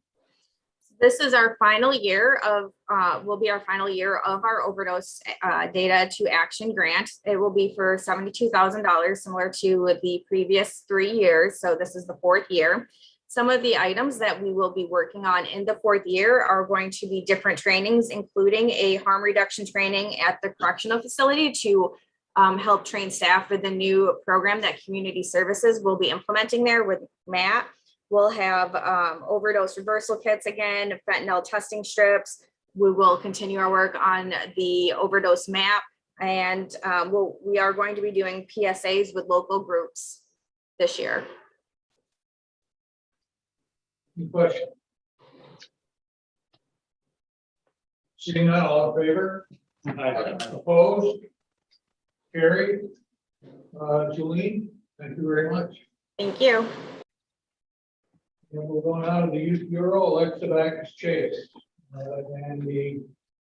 This is our final year of, will be our final year of our overdose data to action grant. It will be for $72,000, similar to the previous 3 years. So this is the 4th year. Some of the items that we will be working on in the 4th year are going to be different trainings, including a harm reduction training at the correctional facility to help train staff with the new program that Community Services will be implementing there with Matt. We'll have overdose reversal kits again, fentanyl testing strips. We will continue our work on the overdose map, and we are going to be doing PSAs with local groups this year. Any questions? Seeing none, all in favor? Aye. Opposed? Carried. Jolene, thank you very much. Thank you. And we're going on to the Youth Bureau, Alexa Backus Chase. And the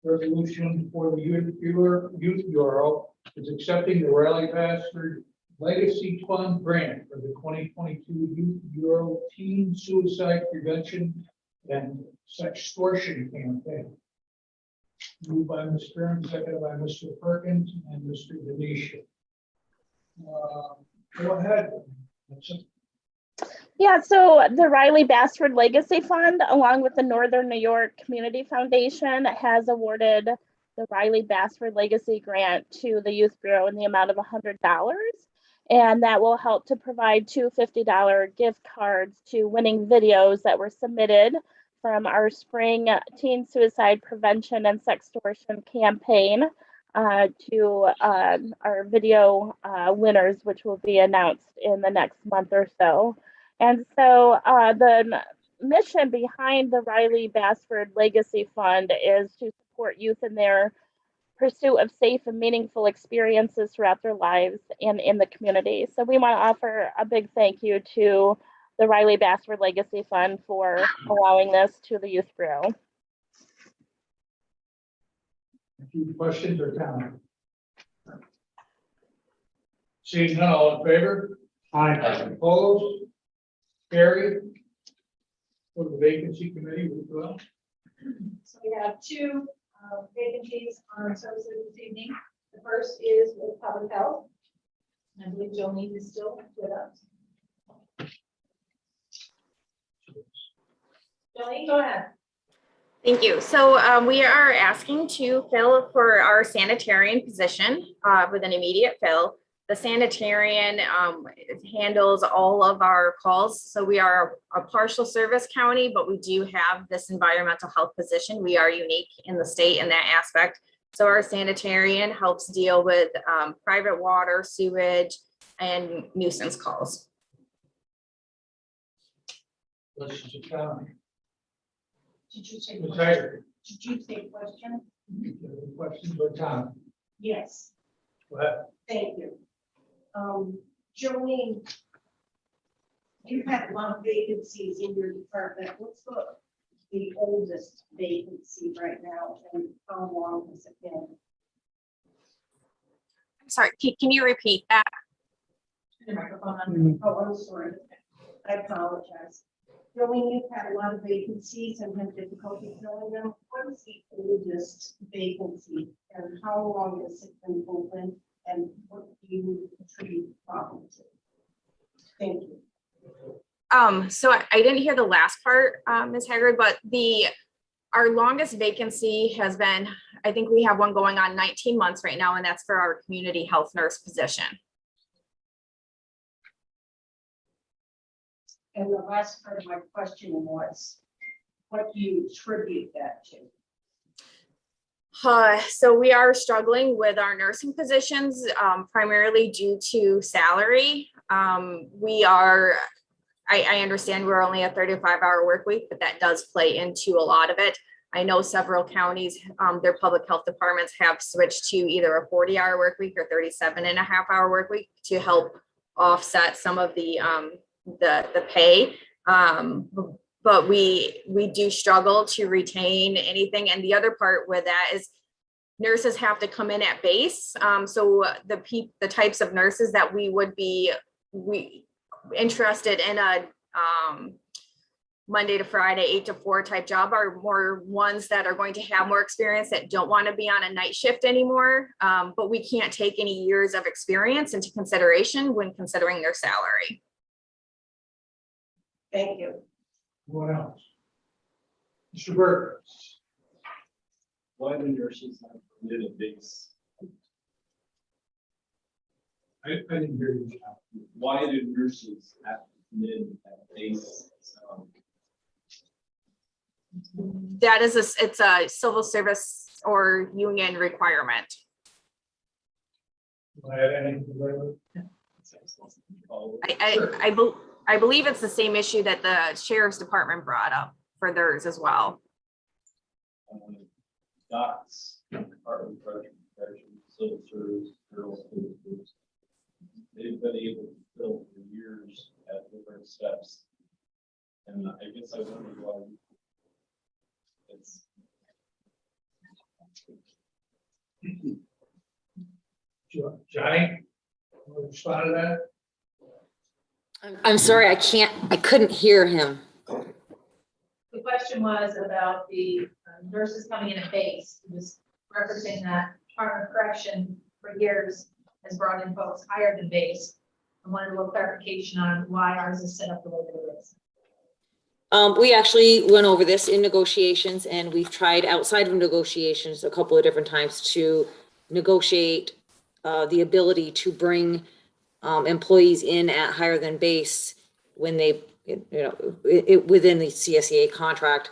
resolution for the Youth Bureau is accepting the Rally Pass for Legacy Fund Grant for the 2022 Youth Bureau Teen Suicide Prevention and Sextortion Campaign. Moved by Ms. Kern, seconded by Mr. Perkins and Mr. Denisha. Go ahead. That's it. Yeah, so the Riley Bassford Legacy Fund, along with the Northern New York Community Foundation, has awarded the Riley Bassford Legacy Grant to the Youth Bureau in the amount of $100. And that will help to provide two $50 gift cards to winning videos that were submitted from our spring teen suicide prevention and sextortion campaign to our video winners, which will be announced in the next month or so. And so the mission behind the Riley Bassford Legacy Fund is to support youth in their pursuit of safe and meaningful experiences throughout their lives and in the community. So we want to offer a big thank you to the Riley Bassford Legacy Fund for allowing this to the Youth Bureau. A few questions or comments? Seeing none, all in favor? Aye. Opposed? Carried. Go to the vacancy committee, Ruth Will. So we have two vacancies on our services this evening. The first is with public health. I believe Jolene is still with us. Jolene, go ahead. Thank you. So we are asking to fill for our sanitarian position with an immediate fill. The sanitarian handles all of our calls. So we are a partial service county, but we do have this environmental health position. We are unique in the state in that aspect. So our sanitarian helps deal with private water, sewage, and nuisance calls. Questions or comments? Did you say, Ms. Hager, did you say question? questions or comments? Yes, Go ahead. thank you. Jolene, you've had a lot of vacancies in your department. What's the oldest vacancy right now, and how long has it been? Sorry, can you repeat that? Your microphone on. Oh, I'm sorry. I apologize. Jolene, you've had a lot of vacancies and have difficulty filling them. What is the oldest vacancy, and how long has it been open, and what do you attribute the problem to? Thank you. So I didn't hear the last part, Ms. Haggard, but our longest vacancy has been, I think we have one going on 19 months right now, and that's for our community health nurse position. And the last part of my question was, what do you attribute that to? So we are struggling with our nursing positions, primarily due to salary. I understand we're only a 35-hour work week, but that does play into a lot of it. I know several counties, their public health departments have switched to either a 40-hour work week or 37.5-hour work week to help offset some of the pay. But we do struggle to retain anything. And the other part with that is nurses have to come in at base. So the types of nurses that we would be interested in a Monday to Friday, 8 to 4 type job are more ones that are going to have more experience that don't want to be on a night shift anymore. But we can't take any years of experience into consideration when considering their salary. Thank you. What else? Mr. Burke. Why do nurses have permitted base? I didn't hear you. Why do nurses have permitted at base? That is it's a civil service or union requirement. Do I have anything to learn? I believe it's the same issue that the sheriff's department brought up for theirs as well. Docs, Department of Corrections, Civil Service, girls, they've been able to fill for years at different steps. And I guess I wonder why it's. Johnny? Respond to that? I'm sorry, I couldn't hear him. The question was about the nurses coming in at base, he was referencing that Department of Correction for years has brought in folks higher than base. I wanted a little clarification on why ours is set up the way that it is. We actually went over this in negotiations, and we've tried outside of negotiations a couple of different times to negotiate the ability to bring employees in at higher than base when they, within the CSEA contract.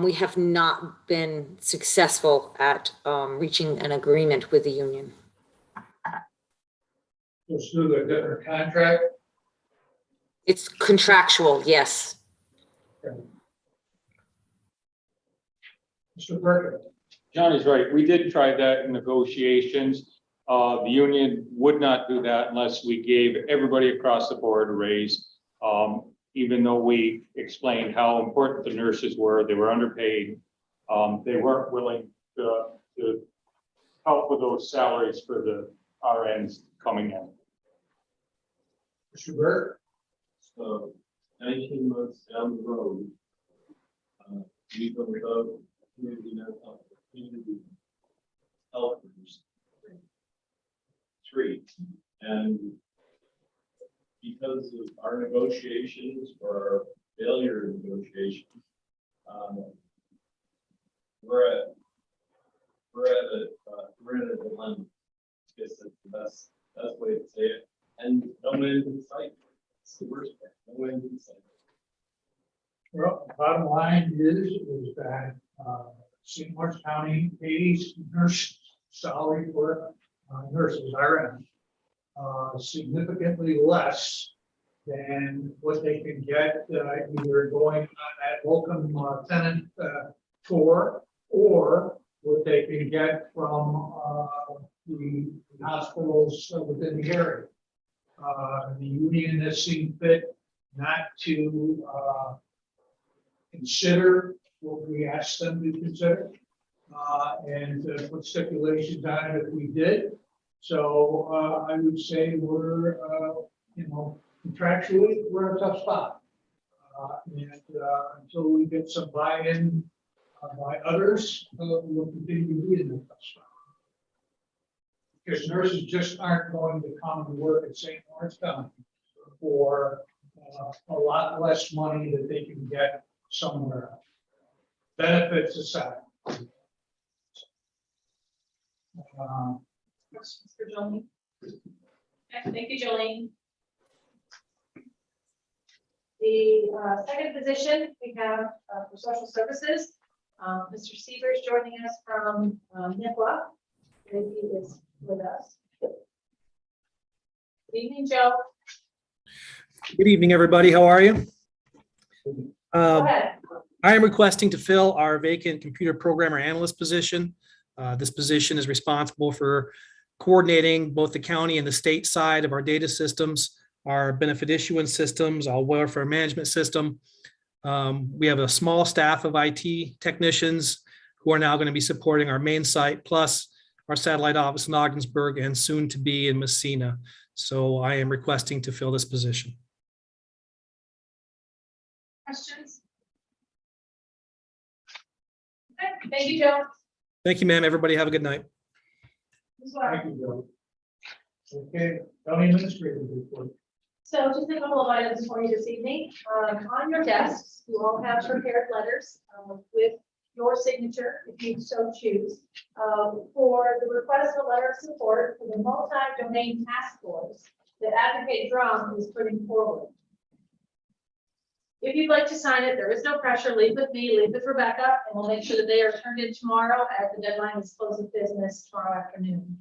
We have not been successful at reaching an agreement with the union. Let's do a different contract. It's contractual, yes. Mr. Burkett. Johnny's right. We did try that in negotiations. The union would not do that unless we gave everybody across the board a raise. Even though we explained how important the nurses were, they were underpaid. They weren't willing to help with those salaries for the RNs coming in. Mr. Burke. So 19 months down the road, we go without community mental health, community helpers. 3. And because of our negotiations or our failure in negotiations, we're in a dilemma. I guess that's the best way to say it. And no end in sight. It's the worst part. No end in sight. Well, bottom line is that St. Lawrence County pays nurse salary for nurses, RN, significantly less than what they can get either going at locum tenant tour or what they can get from the hospitals within the area. The union has seen fit not to consider what we asked them to consider and put stipulations on it if we did. So I would say we're, contractually, we're in a tough spot. And until we get some buy-in by others, we'll continue to be in a tough spot. Because nurses just aren't going to come to work at St. Lawrence County for a lot less money that they can get somewhere else. Benefits aside. Mr. Jolene. Thank you, Jolene. The second position we have for social services, Mr. Sievers joining us from NIPWA. He is with us. Good evening, Joe. Good evening, everybody. How are you? Go ahead. I am requesting to fill our vacant computer programmer analyst position. This position is responsible for coordinating both the county and the state side of our data systems, our benefit issuance systems, our welfare management system. We have a small staff of IT technicians who are now going to be supporting our main site, plus our satellite office in Ogdensburg and soon to be in Messina. So I am requesting to fill this position. Questions? Okay, thank you, Joe. Thank you, ma'am. Everybody have a good night. As well. Thank you, Joe. Okay, county administrator report. So just a couple of items for you this evening. On your desks, you all have prepared letters with your signature, if you so choose, for the request for letter of support for the multi-domain task force that Advocate Drum is putting forward. If you'd like to sign it, there is no pressure. Leave with me, leave with Rebecca, and we'll make sure that they are turned in tomorrow as the deadline is close of business tomorrow afternoon.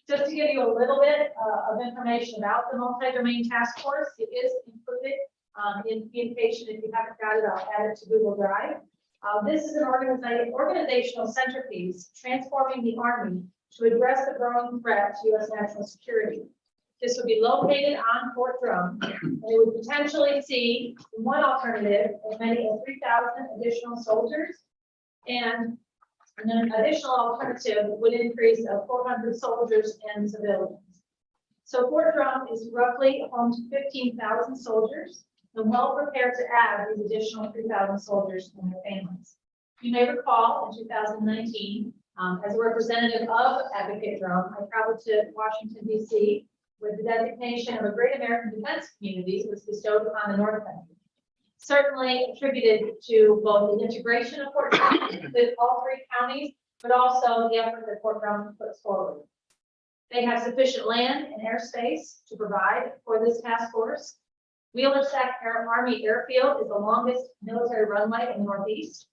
Just to give you a little bit of information about the multi-domain task force, it is included in invitation. If you haven't got it, I'll add it to Google Drive. This is an organizational centerpiece transforming the Army to address the growing threat to U.S. national security. This would be located on Fort Drum, and it would potentially see one alternative as many as 3,000 additional soldiers, and an additional alternative would increase of 400 soldiers and civilians. So Fort Drum is roughly home to 15,000 soldiers and well prepared to add these additional 3,000 soldiers and their families. You may recall in 2019, as a representative of Advocate Drum, I traveled to Washington, D.C., where the designation of a Great American Defense Communities was bestowed upon the North Country. Certainly attributed to both the integration of Fort Drum with all three counties, but also the effort that Fort Drum puts forward. They have sufficient land and airspace to provide for this task force. Wheeler Sac Army Airfield is the longest military runway in the Northeast.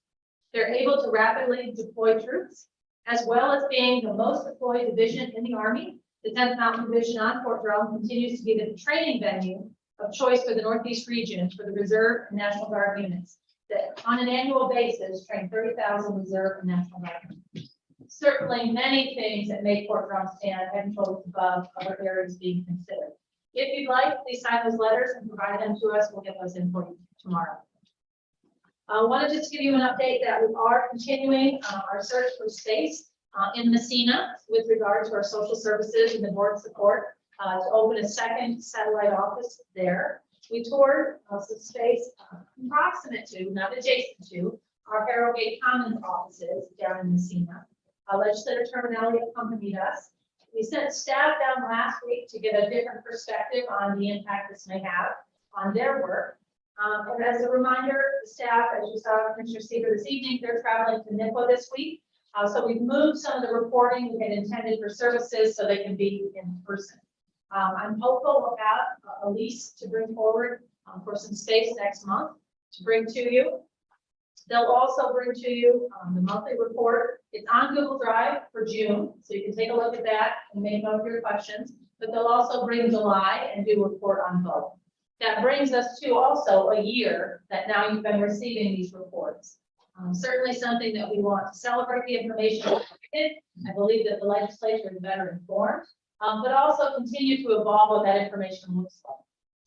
They're able to rapidly deploy troops, as well as being the most deployed division in the Army. The 10th Mountain Division on Fort Drum continues to be the training venue of choice for the Northeast region for the Reserve and National Guard units that on an annual basis train 30,000 Reserve and National Guard units. Certainly many things that make Fort Drum stand head and shoulders above other areas being considered. If you'd like, please sign those letters and provide them to us. We'll get those in for you tomorrow. I want to just give you an update that we are continuing our search for space in Messina with regard to our social services and the board support to open a second satellite office there. We toured some space approximate to, not adjacent to, our Harrogate Commons offices down in Messina. Legislator Terminelli accompanied us. We sent staff down last week to get a different perspective on the impact this may have on their work. And as a reminder, the staff, as you saw Commissioner Seeger this evening, they're traveling to NIPO this week. So we've moved some of the reporting we had intended for services so they can be in person. I'm hopeful we'll have a lease to bring forward for some space next month to bring to you. They'll also bring to you the monthly report. It's on Google Drive for June, so you can take a look at that and make note of your questions. But they'll also bring July and do a report on both. That brings us to also a year that now you've been receiving these reports. Certainly something that we want to celebrate the information. I believe that the legislature is better informed, but also continue to evolve what that information looks like.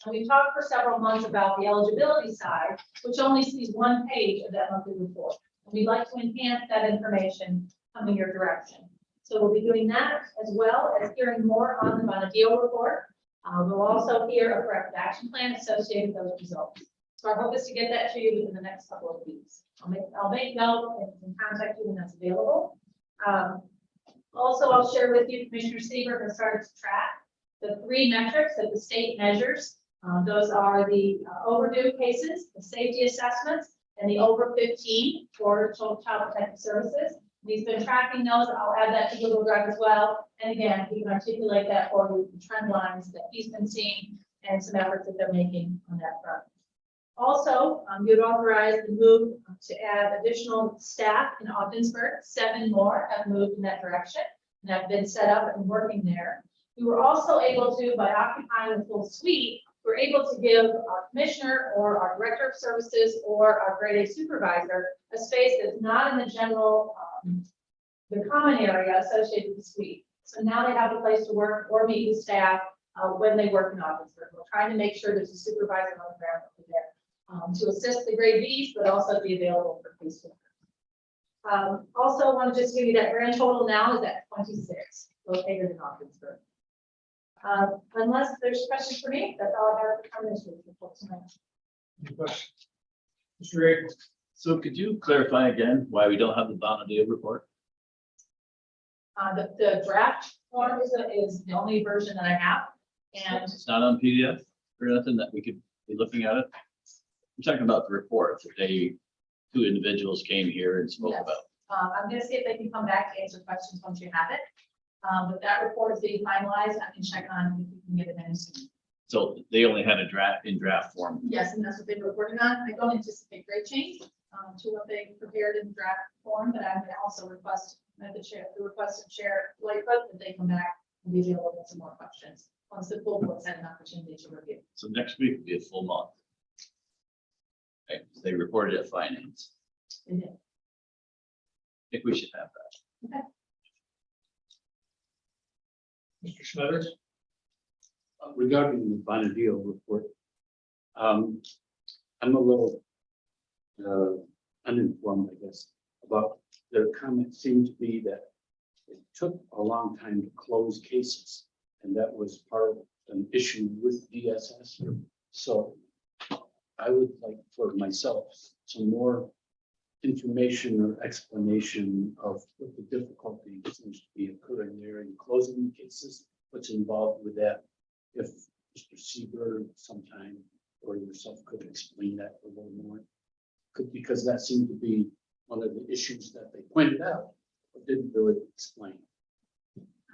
And we talked for several months about the eligibility side, which only sees one page of that monthly report. And we'd like to enhance that information coming your direction. So we'll be doing that as well as hearing more on the Bonadil report. We'll also hear a corrective action plan associated with those results. So our hope is to get that to you within the next couple of weeks. I'll make note and contact you when that's available. Also, I'll share with you, Commissioner Seeger has started to track the 3 metrics that the state measures. Those are the overdue cases, the safety assessments, and the over 15 for child protective services. He's been tracking those. I'll add that to Google Drive as well. And again, we can articulate that for you, the trend lines that he's been seeing and some efforts that they're making on that front. Also, you'd authorize the move to add additional staff in Ogdensburg. 7 more have moved in that direction and have been set up and working there. We were also able to, by occupying the full suite, we're able to give our commissioner or our director of services or our grade A supervisor a space that's not in the general, the common area associated with the suite. So now they have a place to work or meet with staff when they work in Ogdensburg. We're trying to make sure there's a supervisor on the ground there to assist the grade Bs, but also be available for police workers. Also want to just give you that grand total now is at 26 located in Ogdensburg. Unless there's questions for me, that's all I have for administrative report tonight. Any questions? Mr. Ray? So could you clarify again why we don't have the Bonadil report? The draft form is the only version that I have, and It's not on PDF or nothing that we could be looking at it? I'm talking about the report that 2 individuals came here and spoke Yes. about. I'm going to see if they can come back to answer questions once you have it. But that report is being finalized. I can check on if we can get it in soon. So they only had a draft form. Yes, and that's what they were working on. I don't anticipate great change to what they prepared in draft form, but I'm going to also request the requested chair Lightfoot that they come back and be able to get some more questions once the full board had an opportunity to review. So next week will be a full month. Okay, they reported at finance. They did. I think we should have that. Okay. Mr. Schnetters? Regarding the Bonadil report, I'm a little uninformed, I guess, about their comment seemed to be that it took a long time to close cases. And that was part of an issue with DSS. So I would like for myself some more information or explanation of what the difficulty seems to be occurring there in closing the cases, what's involved with that. If Mr. Seaberg sometime or yourself could explain that a little more. Because that seemed to be one of the issues that they pointed out, but didn't really explain.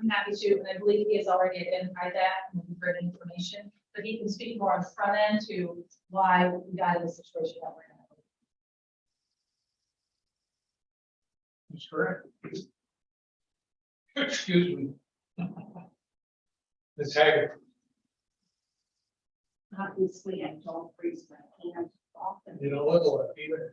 I'm happy to, and I believe he has already identified that and we've heard information, but he can speak more on the front end to why we got in the situation that we're in. That's correct. Excuse me. Ms. Haggard. Obviously, I don't raise my hand often. You don't look like either.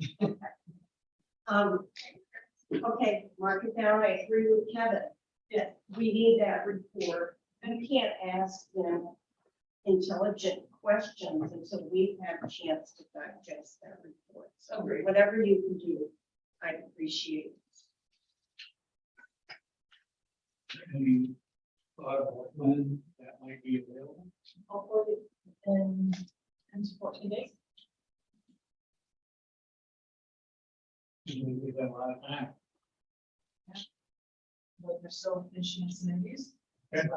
Okay, mark it down. I agree with Kevin. Yeah, we need that report. You can't ask them intelligent questions until we've had a chance to digest that report. So whatever you can do, I'd appreciate it. Any thought of when that might be available? Hopefully in 10 to 14 days. We've got a lot of time. But we're still finishing some interviews. Okay.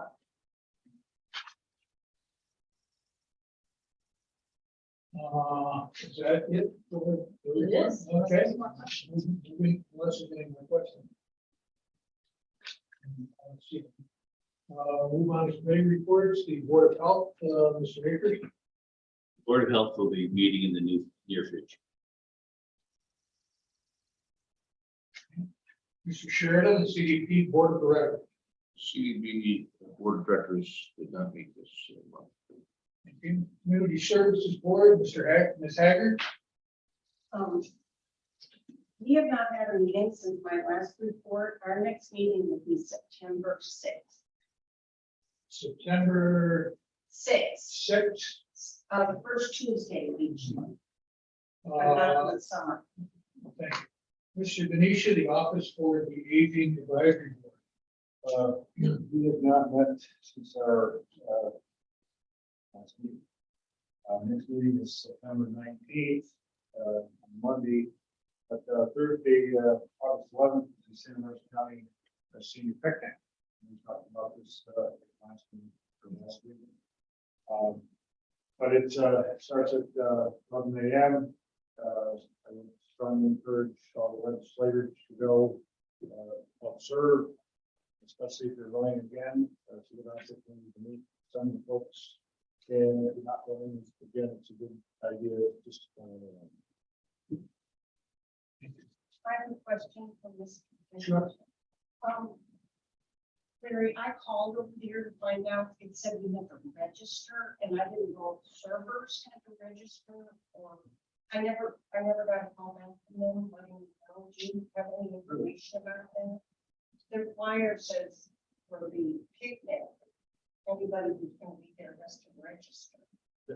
Is that it? It is. Okay. Unless there's any more questions. Let's see. Move on to committee reports, the Board of Health, Mr. Akers. Board of Health will be meeting in the near future. Mr. Sheridan, the CDP Board of Directors. CDB Board of Directors did not meet this month. Thank you. Community Services Board, Ms. Haggard. We have not had a meeting since my last report. Our next meeting will be September 6th. September 6th, 6th. the first Tuesday of each month, but not in the summer. Thank you. Mr. Denisha, the Office for the Aging Advisory Board. We have not met since our last meeting. Next meeting is September 19th, on Monday, but Thursday, August 11th, is the San Luis County Senior Picnic. We talked about this last week. But it starts at 11 a.m. I would strongly encourage all the legislators to go help serve, especially if you're going again. It's a good opportunity to meet some of the folks. And if you're not going, again, it's a good idea just to go in. I have a question from this. Sure. Larry, I called over there to find out, it said we had to register, and I didn't know if servers had to register, or I never got a call back from them, letting me know. Do you have any information about that? The flyer says for the picnic, anybody who's going to be there has to register.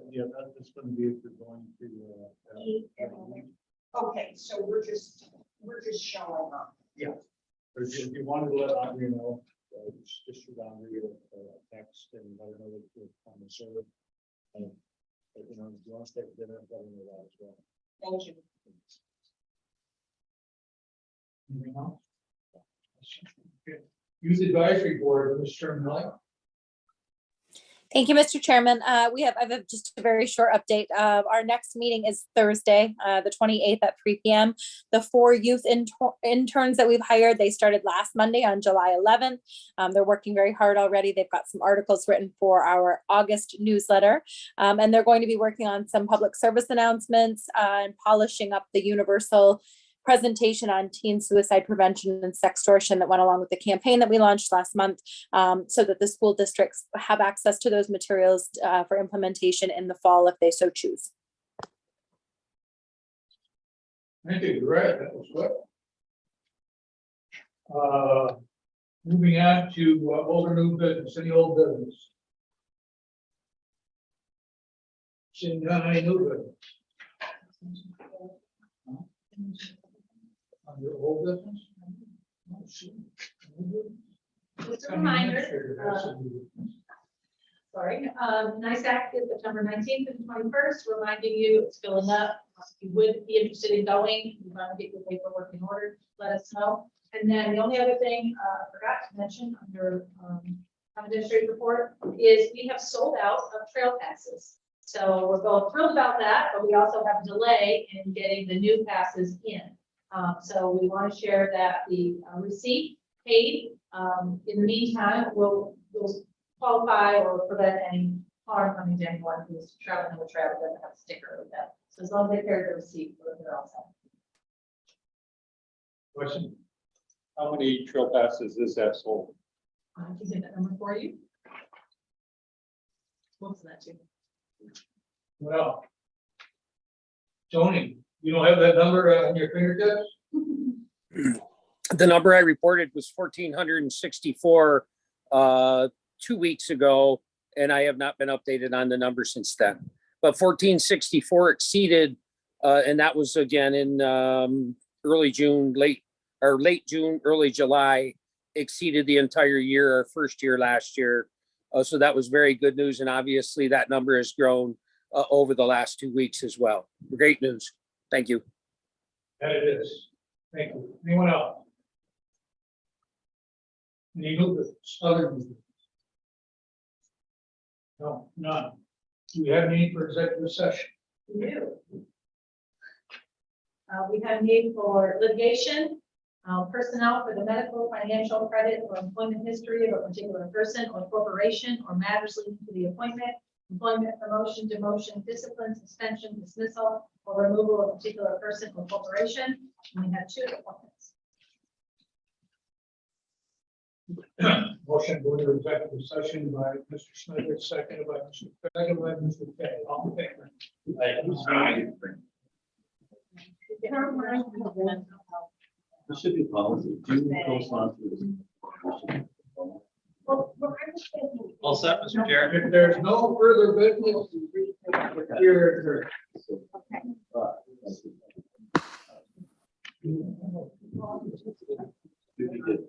Yeah, that's going to be if you're going to. Okay, so we're just showing up. Yeah. But if you wanted to let Andrea know, just shoot Andrea a text and let her know that you're on the server. But, you know, if you want to stay for dinner, let her know that as well. Thank you. Anything else? Okay. Youth Advisory Board, Mr. Miller. Thank you, Mr. Chairman. I have just a very short update. Our next meeting is Thursday, the 28th at 3 p.m. The 4 youth interns that we've hired, they started last Monday on July 11th. They're working very hard already. They've got some articles written for our August newsletter, and they're going to be working on some public service announcements and polishing up the universal presentation on teen suicide prevention and sextortion that went along with the campaign that we launched last month, so that the school districts have access to those materials for implementation in the fall if they so choose. Thank you, Greg. That was good. Moving on to older new business, any old business? Seeing none, any new business? Under old business? Just a reminder, sorry, NISAC is September 19th and 21st, reminding you it's filling up. If you would be interested in going, you want to get your paperwork in order, let us know. And then the only other thing I forgot to mention under administrative report is we have sold out of trail passes. So we're both thrilled about that, but we also have a delay in getting the new passes in. So we want to share that the receipt paid in the meantime will qualify or prevent any harm coming to anyone who's traveling with travel that doesn't have a sticker with them. So as long as they carry the receipt, they're all set. Question? How many trail passes is that sold? I can get that number for you. What's that too? Well, Tony, you don't have that number on your fingertips? The number I reported was 1,464 2 weeks ago, and I have not been updated on the number since then. But 1,464 exceeded, and that was again in early June, late June, early July, exceeded the entire year, our first year last year. So that was very good news, and obviously that number has grown over the last 2 weeks as well. Great news. Thank you. That it is. Thank you. Anyone else? Any other? No, none. Do we have a need for executive session? We do. We have need for litigation, personnel for the medical, financial, credit, or employment history of a particular person or corporation or matters leading to the appointment, employment, promotion, demotion, discipline, suspension, dismissal, or removal of a particular person or corporation. And we have 2 appointments. Motion going to executive session by Mr. Snyder, seconded by Mr. Kay. All in favor? This should be policy. Do you co-sponsor this? All set, Mr. Chair. If there's no further business, here. Should be good.